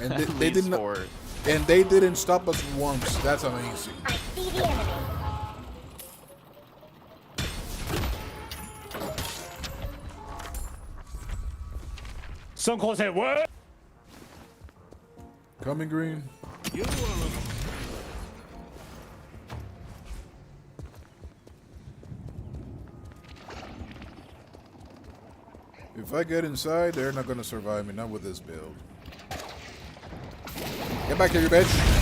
And they At least didn't. 4. And they didn't stop us once. That's amazing. I see the enemy. So close hit. What? Coming green. If I get inside, they're not gonna survive me. Not with this build. Get back here, you bitch.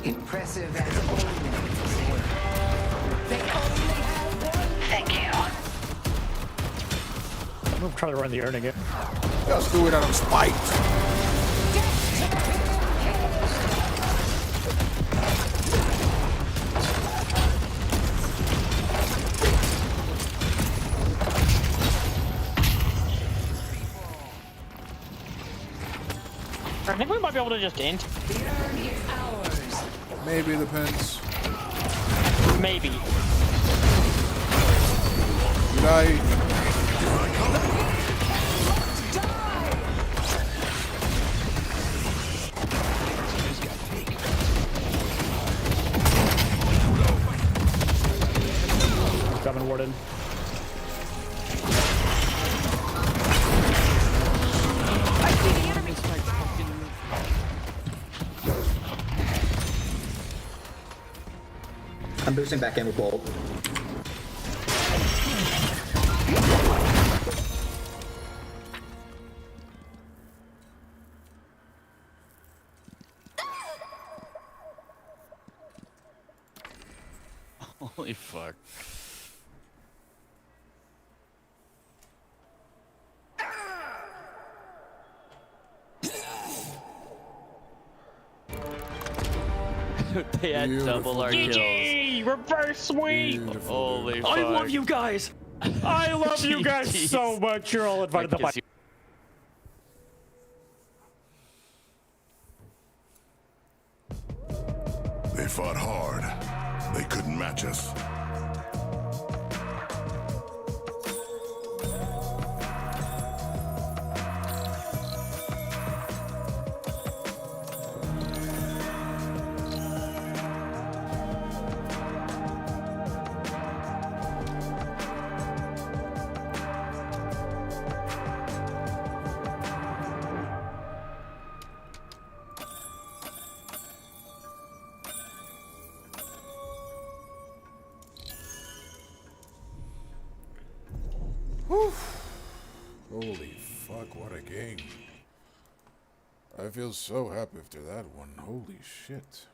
Impressive as always. They only have one. Thank you. I'm gonna try to run the urn again. Just do it out of spite. I think we might be able to just int. Maybe, depends. Maybe. Did I? Coming, Warden. I'm boosting back in with Bolt. Holy fuck. They had double our kills. GG! Reverse sweep! Holy fuck. I love you guys! I love you guys so much. You're all invited to the fight. They fought hard. They couldn't match us. Holy fuck, what a game. I feel so happy after that one. Holy shit.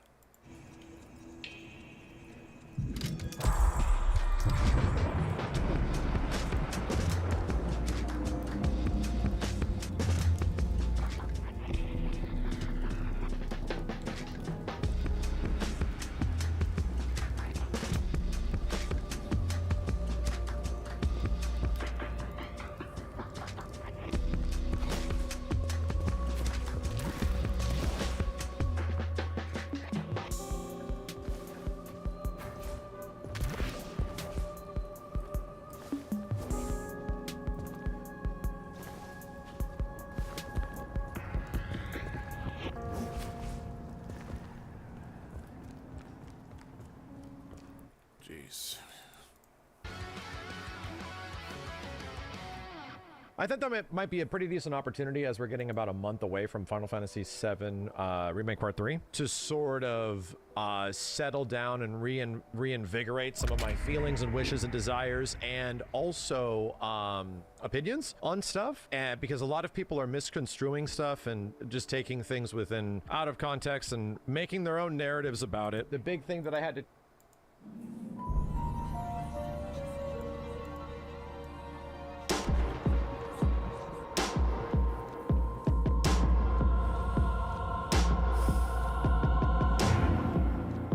Jeez. I think that might be a pretty decent opportunity, as we're getting about a month away from Final Fantasy VII Remake Part 3, to sort of settle down and reinvigorate some of my feelings and wishes and desires, and also opinions on stuff. And because a lot of people are misconstruing stuff and just taking things out of context and making their own narratives about it. The big thing that I had to...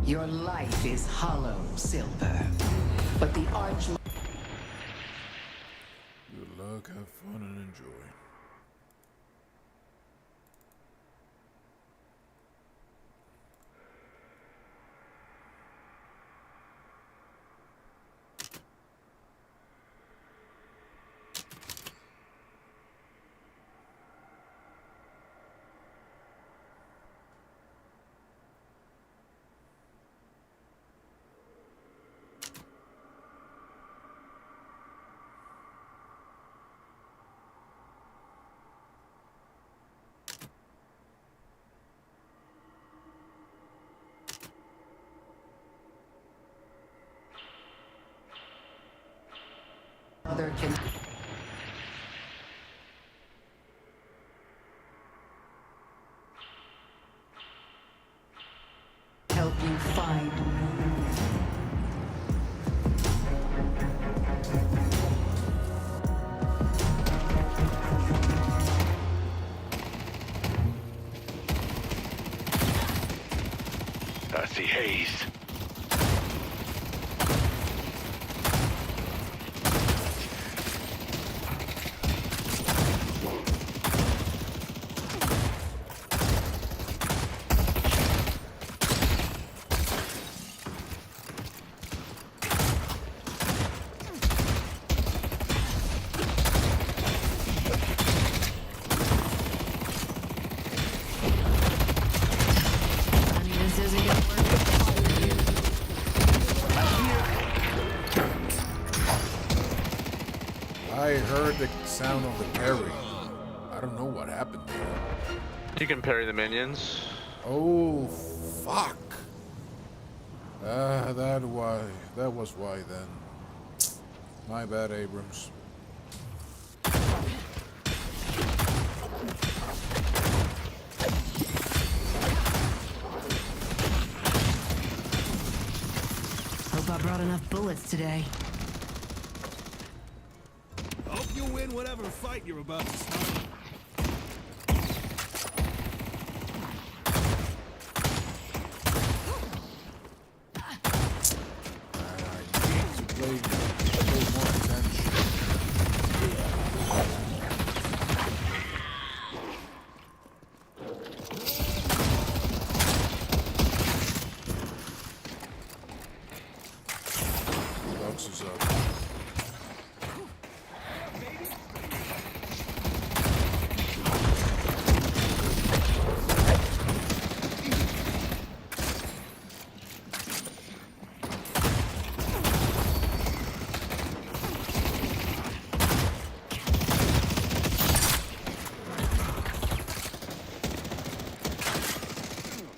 Your life is hollow, Silver. But the arch... Good luck, have fun, and enjoy. Mother can... help you find... I see haze. the sound of the parry. I don't know what happened there. You can parry the minions. Oh, fuck. That was why then. My bad, Abrams. Hope I brought enough bullets today. Hope you win whatever fight you're about to start.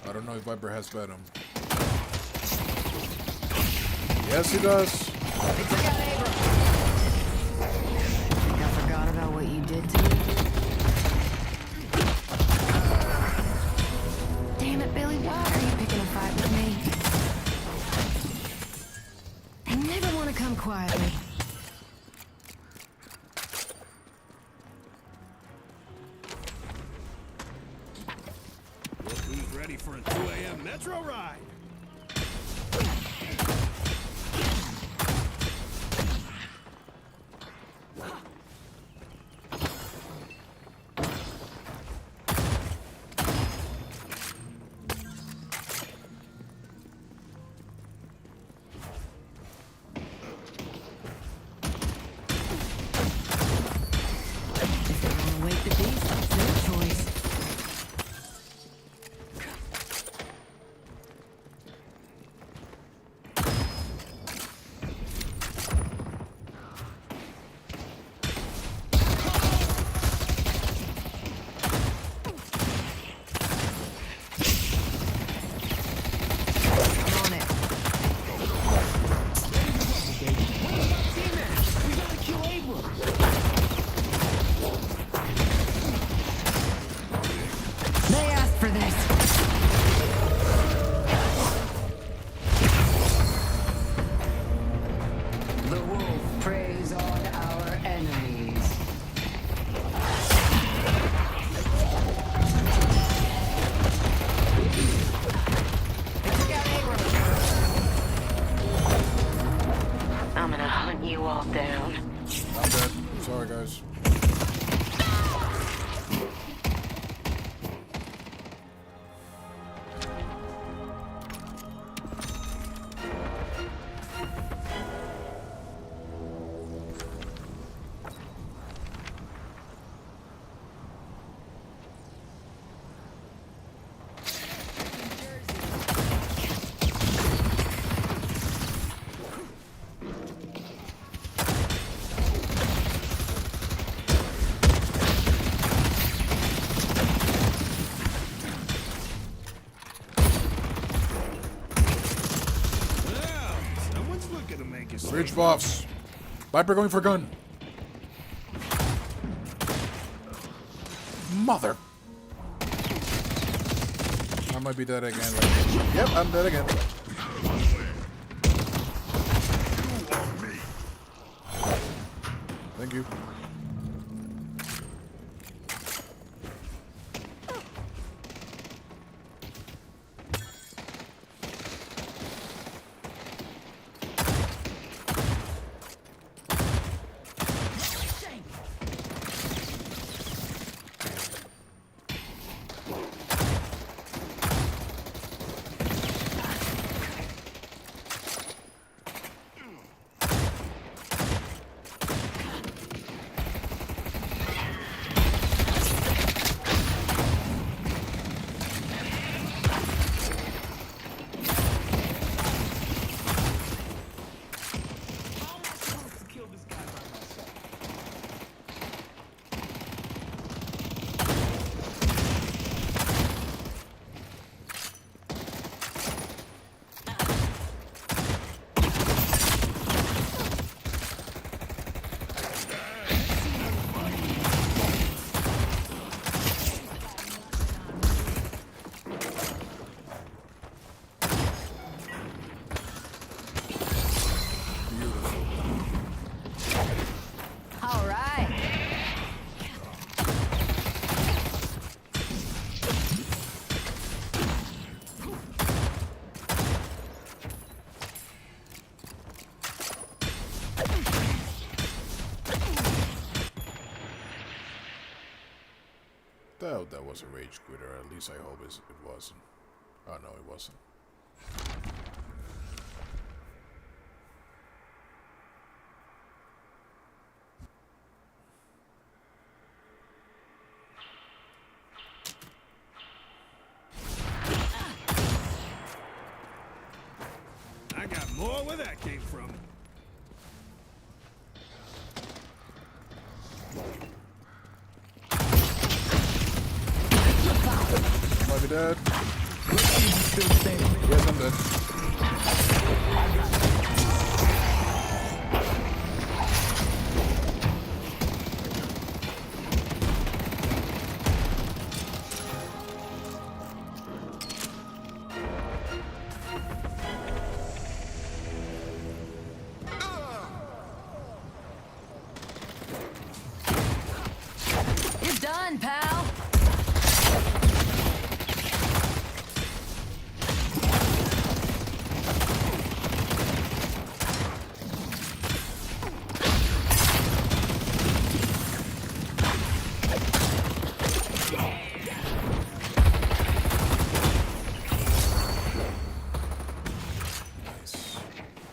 I don't know if Viper has Venom. Yes, he does. I forgot about what you did to me. Damn it, Billy, why are you picking a fight with me? I never want to come quietly. Look who's ready for a 2 a.m. Metro ride. Wake the beast, it's their choice. They asked for this. The wolf preys on our enemies. I'm gonna hunt you all down. I'm dead. Sorry, guys. Bridge buffs. Viper going for gun. Mother. I might be dead again. Yep, I'm dead again. Thank you. doubt that was a rage quitter. At least I hope it wasn't. Oh no, it wasn't. I got more where that came from. Might be dead. Yes, I'm dead. You're done, pal.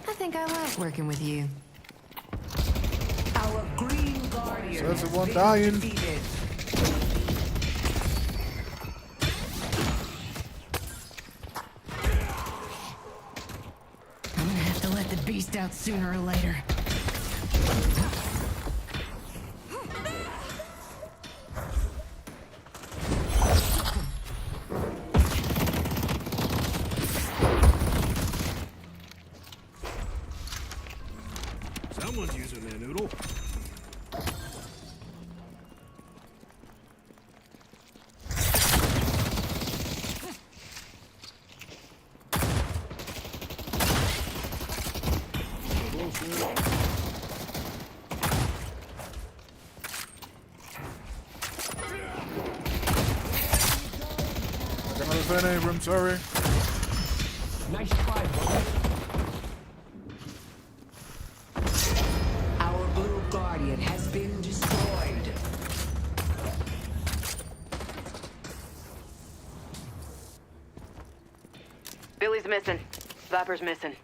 I think I like working with you. Our green guardian Says the has one been dying. defeated. I'm gonna have to let the beast out sooner or later. Someone's using their noodle. I got another fan Abram, sorry. Nice try, buddy. Our blue guardian has been destroyed. Billy's missing. Viper's missing.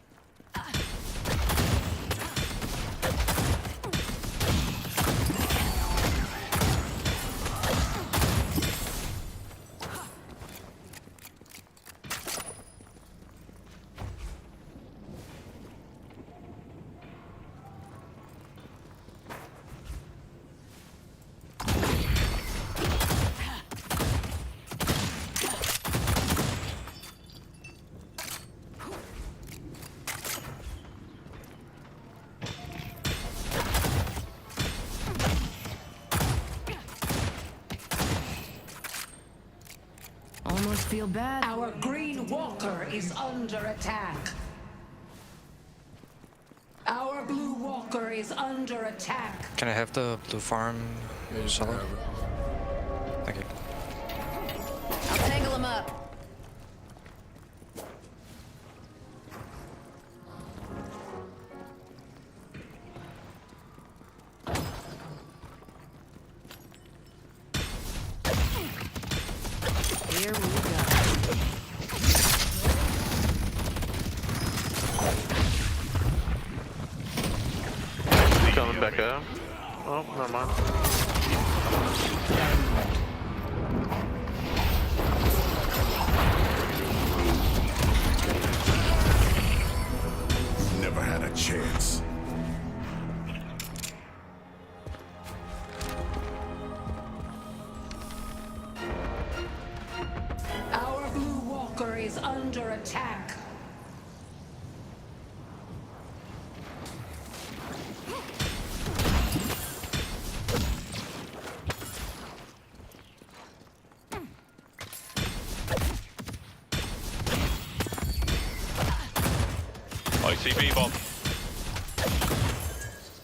Almost feel bad. Our green walker is under attack. Our blue walker is under attack. Can I have the blue farm solo? Thank you. I'll tangle him up. Here we go. Coming back up. Oh, never mind. Never had a chance. Our blue walker is under attack. ICB bomb.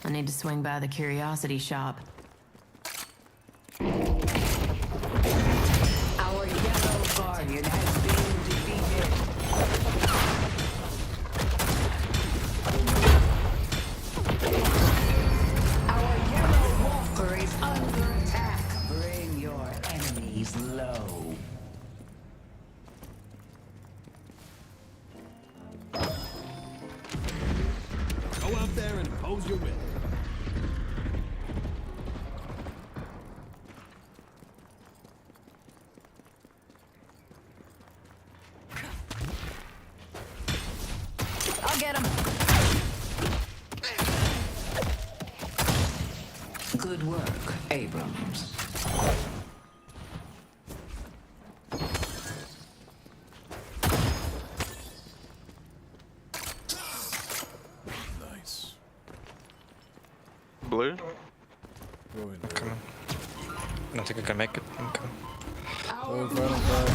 I need to swing by the curiosity shop. Our yellow guardian has been defeated. Our yellow walker is under attack. Bring your enemies I don't think I can make it. Okay. Oh, final fight.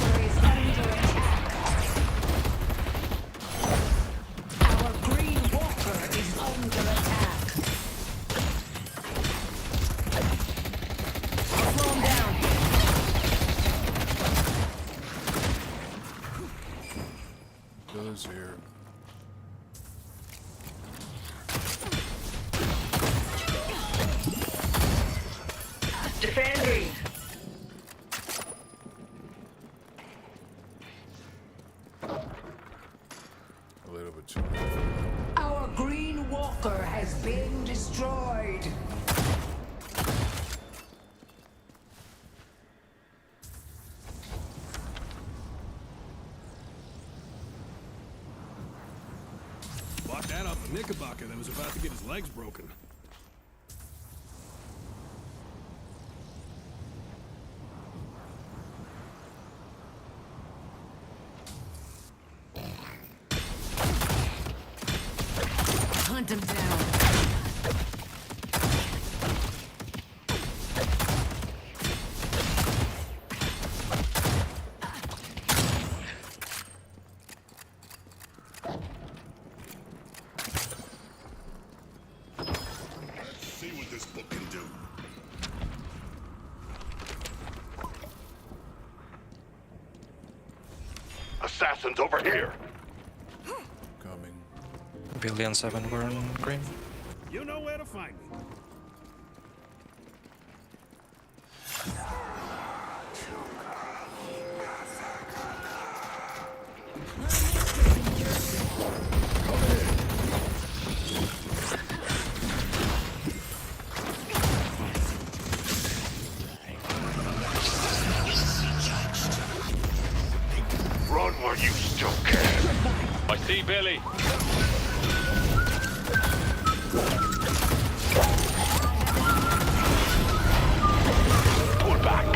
Our green walker is under attack. I'll slow him down. Killer's here. Defend green. A little bit too late. Our green walker has been destroyed. Bought that off a knickerbocker that was about to get his legs broken. Hunt him down. See what this book can do. Assassins over here. Coming. Billy and 7 were on green. You know where to find me. Run where you still can. I see Billy. Pull back.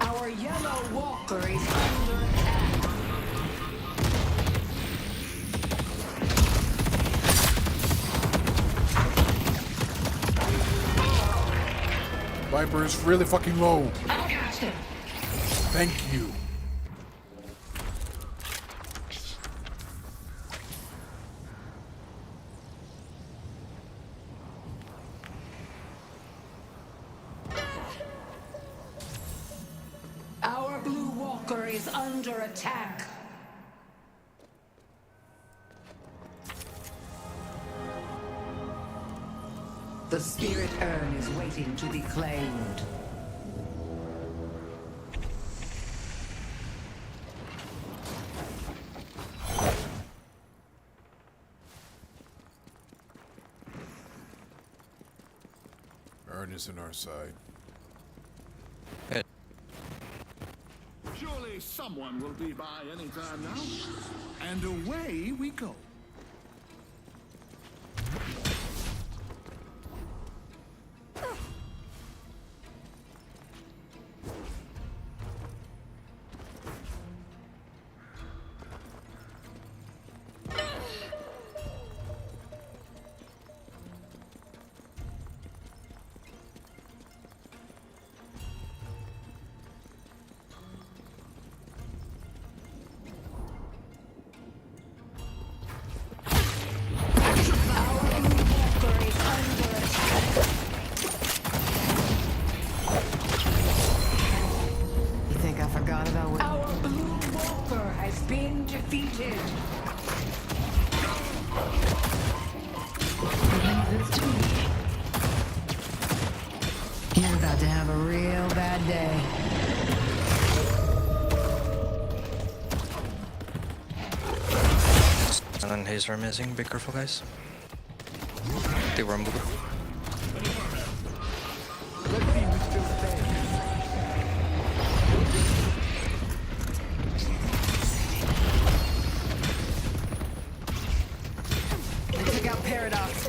Our yellow walker is under attack. Viper is really fucking low. Thank you. Our blue walker is under attack. The spirit urn is waiting to be claimed. Urn is on our side. Surely someone will be by any time now. And away we go. You're about to have a real bad day. And then hazer missing. Be careful, guys. They were moving. They took out Paradox.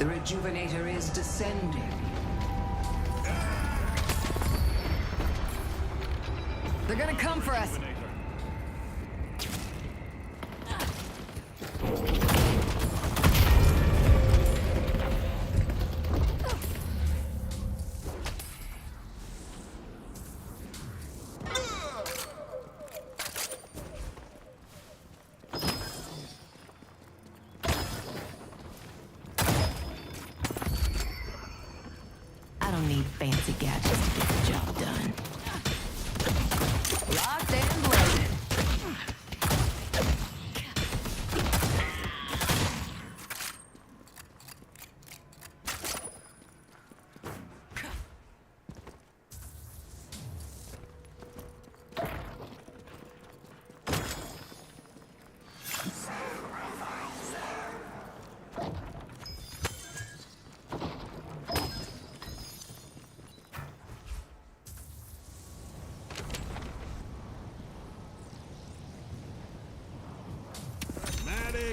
The rejuvenator is descending. They're gonna come for us. I don't need fancy gadgets to get the job done. Locked and loaded.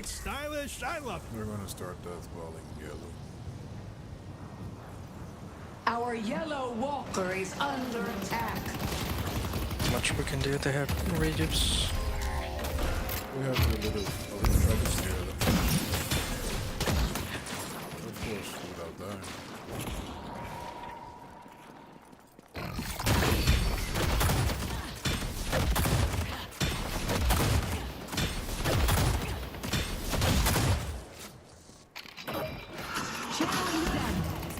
Stylish, I love it. We're gonna start deathballing yellow. Our yellow walker is under attack. Much we can do. They have radius. We have to try to scare them. Of course, without dying.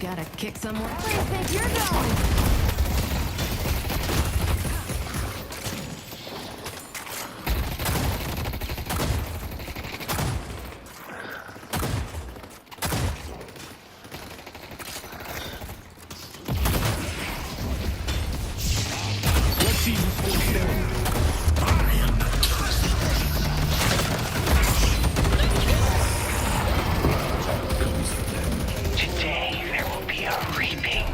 Gotta kick somewhere. Where do you think you're going? Let's see who's going there. Today there will be a reaping.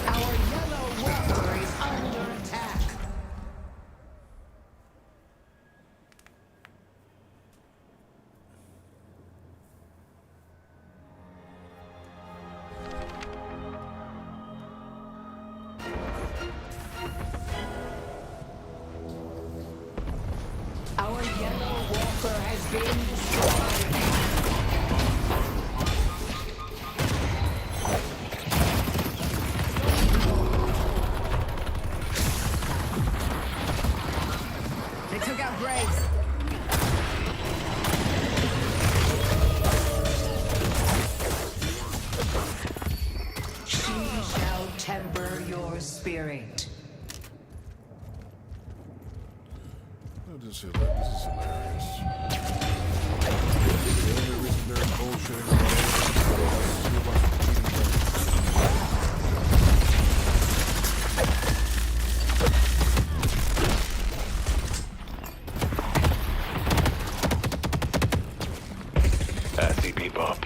Our yellow walker is under attack. Our yellow walker has been destroyed. They took out Graves. She shall temper your spirit. Oh, this is hilarious. The only reason they're bullshitting about it is because they have too much cheating. Assy bebop.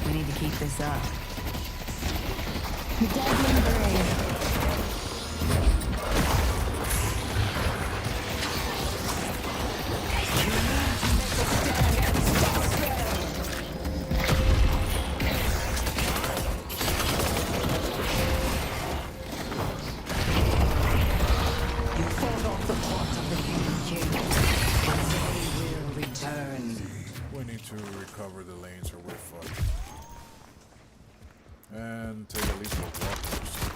We need to keep this up. Deadly brave. need to recover the lanes or we're fucked. And take at least a walk or something.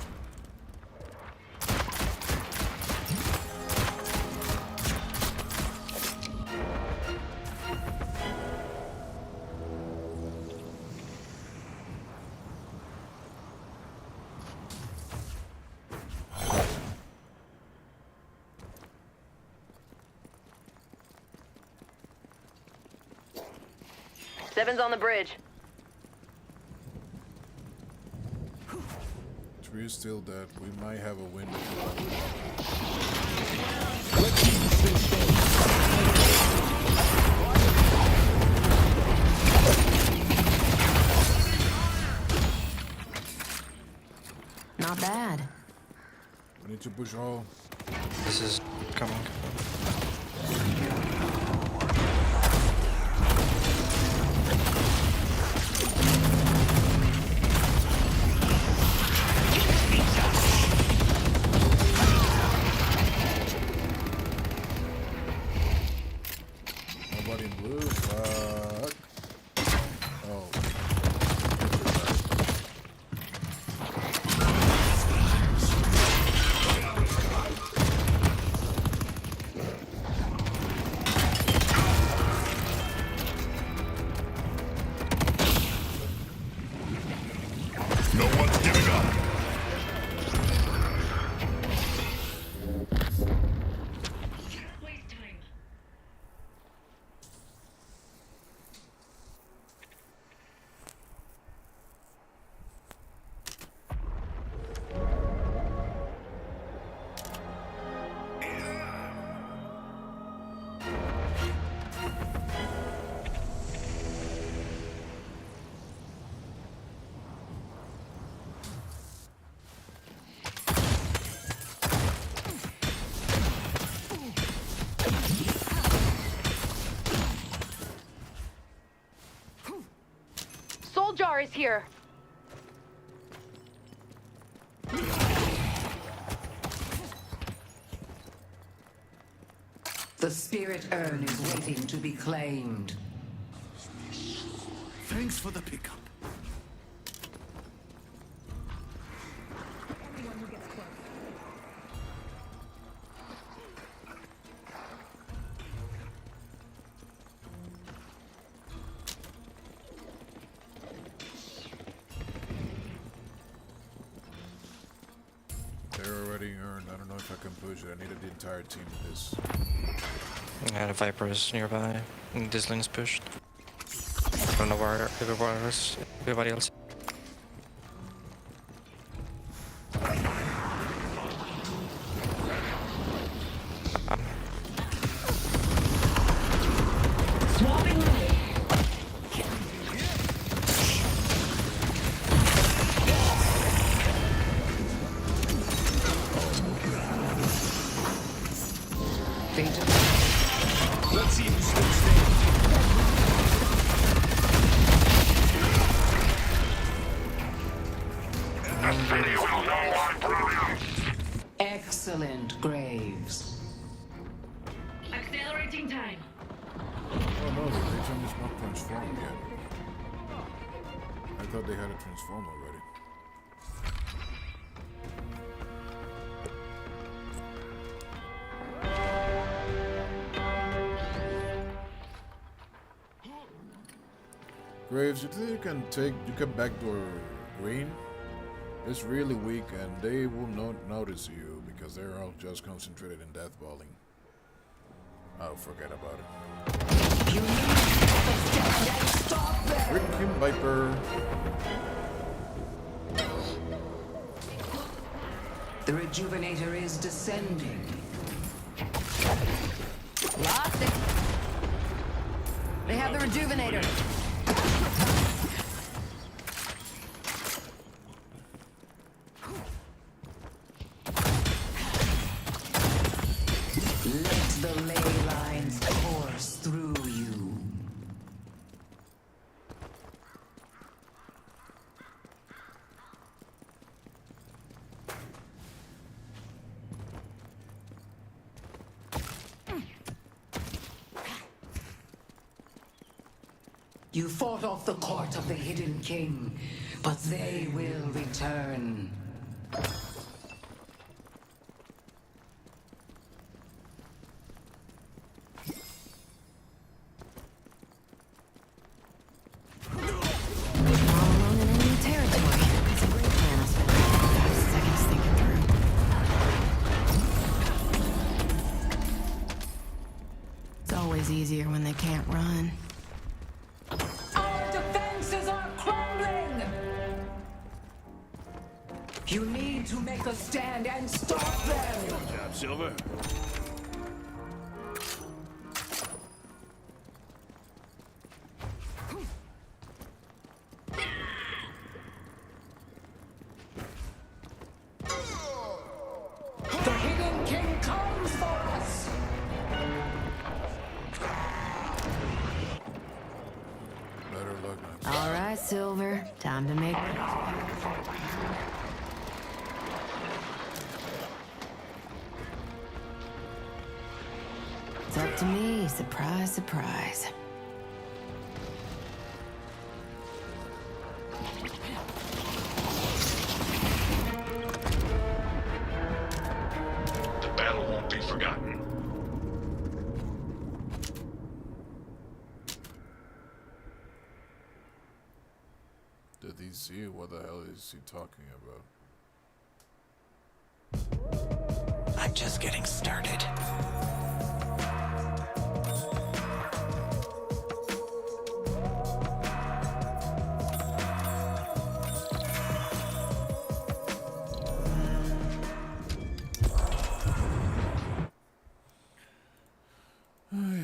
Seven's on the bridge. Tree is still dead. We might have a win. Not bad. We need to push all. This is coming. Nobody in blue. Fuck. Oh. No one's giving up. Soul Jar is here. The spirit urn is waiting to be claimed. Thanks for the pickup. They're already earned. I don't know if I can push it. I needed the entire team in this. Yeah, the Viper is nearby. And this lane is pushed. I don't know where everybody else. Let's see who's still standing. Excellent, Graves. Accelerating time. Oh no, the Legion is not transformed yet. I thought they had it transformed already. Graves, you think you can backdoor green? It's really weak and they will not notice you because they're all just concentrated in deathballing. Oh, forget about it. Freaking Viper! The Rejuvenator is descending. Lost it. They have the Rejuvenator. Let the ley lines course through you. You fought off the court of the Hidden King, but they will return. It's always easier when they can't run. Our defenses are crumbling! You need to make a stand and stop them! Good job, Silver. The Hidden King comes for us! Better luck next time. All right, Silver. Time to make. It's up to me. Surprise, surprise. The battle won't be forgotten. Did he see it? What the hell is he talking about? I'm just getting started. Ay.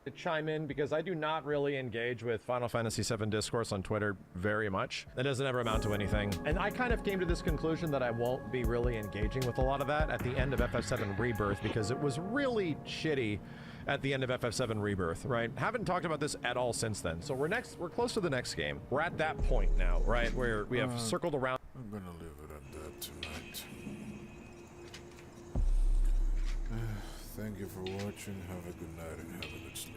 To chime in because I do not really engage with Final Fantasy VII discourse on Twitter very much. That doesn't ever amount to anything. And I kind of came to this conclusion that I won't be really engaging with a lot of that at the end of FF7 Rebirth because it was really shitty at the end of FF7 Rebirth, right? Haven't talked about this at all since then. So we're close to the next game. We're at that point now, right? Where we have circled around. I'm gonna leave it at that tonight. Thank you for watching. Have a good night and have a good sleep.